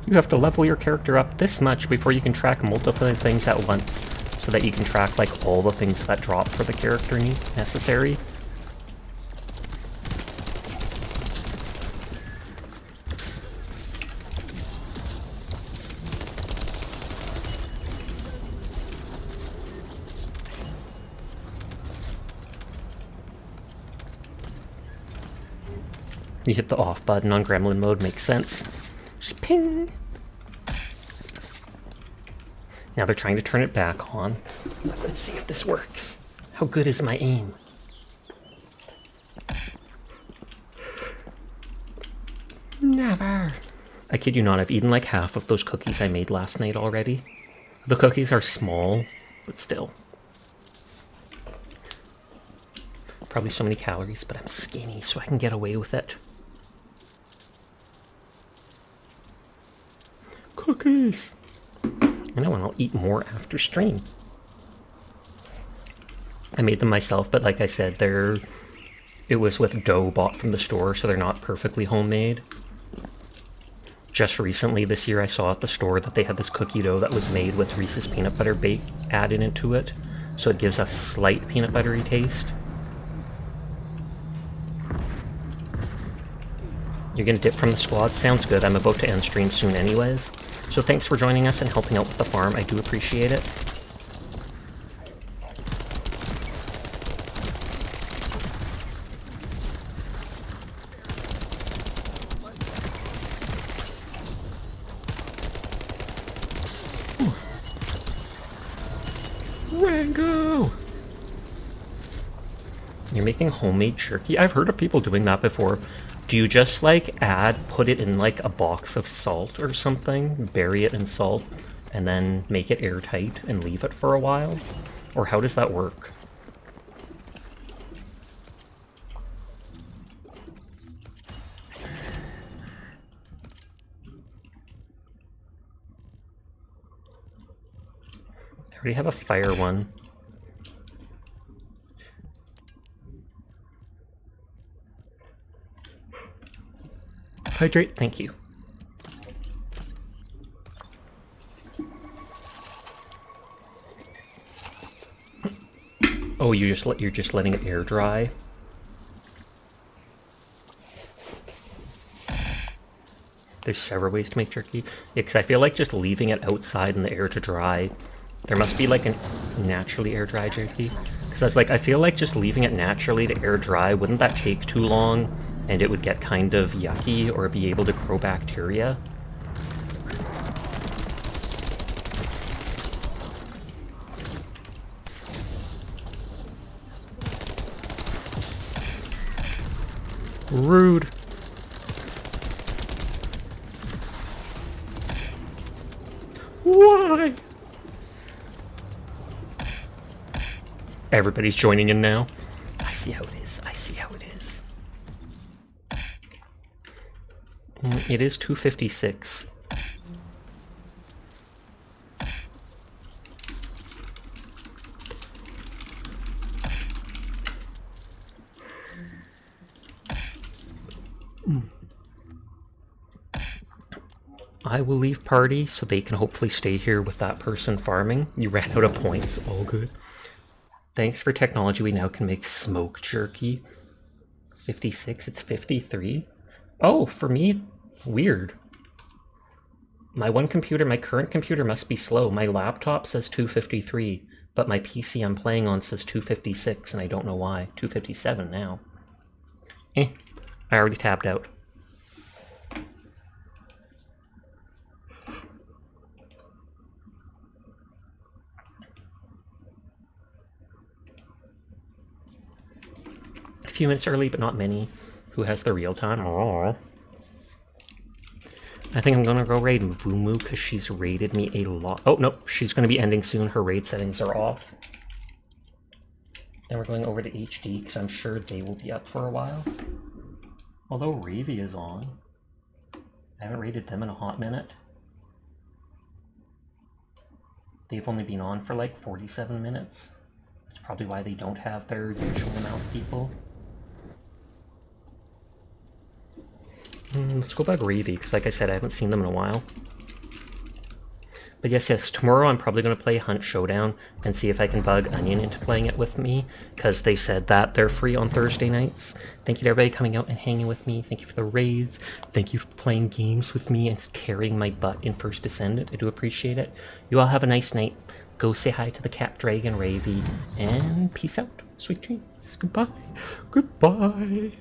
Speaker 1: You have to level your character up this much before you can track multiple things at once, so that you can track like all the things that drop for the character necessary. You hit the off button on gremlin mode, makes sense. Just ping! Now they're trying to turn it back on. Let's see if this works. How good is my aim? Never! I kid you not, I've eaten like half of those cookies I made last night already. The cookies are small, but still. Probably so many calories, but I'm skinny, so I can get away with it. Cookies! I know, and I'll eat more after stream. I made them myself, but like I said, it was with dough bought from the store, so they're not perfectly homemade. Just recently this year I saw at the store that they had this cookie dough that was made with Reese's peanut butter bake added into it, so it gives a slight peanut buttery taste. You're gonna dip from the squad? Sounds good. I'm about to end stream soon anyways. So thanks for joining us and helping out with the farm. I do appreciate it. Rango! You're making homemade jerky? I've heard of people doing that before. Do you just like put it in like a box of salt or something, bury it in salt, and then make it airtight and leave it for a while? Or how does that work? I already have a fire one. Hydrate, thank you. Oh, you're just letting it air dry. There's several ways to make jerky. Yeah, because I feel like just leaving it outside in the air to dry. There must be like a naturally air dry jerky. Because I feel like just leaving it naturally to air dry, wouldn't that take too long? And it would get kind of yucky or be able to grow bacteria. Rude. Why? Everybody's joining in now. I see how it is. I see how it is. It is 2:56. I will leave party so they can hopefully stay here with that person farming. You ran out of points. All good. Thanks for technology, we now can make smoke jerky. 56, it's 53. Oh, for me, weird. My current computer must be slow. My laptop says 253, but my PC I'm playing on says 256, and I don't know why. 257 now. I already tapped out. A few minutes early, but not many. Who has the real time? Oh. I think I'm gonna go raid Vumu because she's raided me a lot. Oh, no, she's gonna be ending soon. Her raid settings are off. Then we're going over to HD because I'm sure they will be up for a while. Although Ravy is on. I haven't raided them in a hot minute. They've only been on for like 47 minutes. That's probably why they don't have their usual amount of people. Let's go back Ravy, because like I said, I haven't seen them in a while. But yes, tomorrow I'm probably going to play Hunt Showdown and see if I can bug Onion into playing it with me, because they said that they're free on Thursday nights. Thank you to everybody coming out and hanging with me. Thank you for the raids. Thank you for playing games with me and carrying my butt in First Descendant. I do appreciate it. You all have a nice night. Go say hi to the cat dragon Ravy, and peace out. Sweet dreams. Goodbye. Goodbye.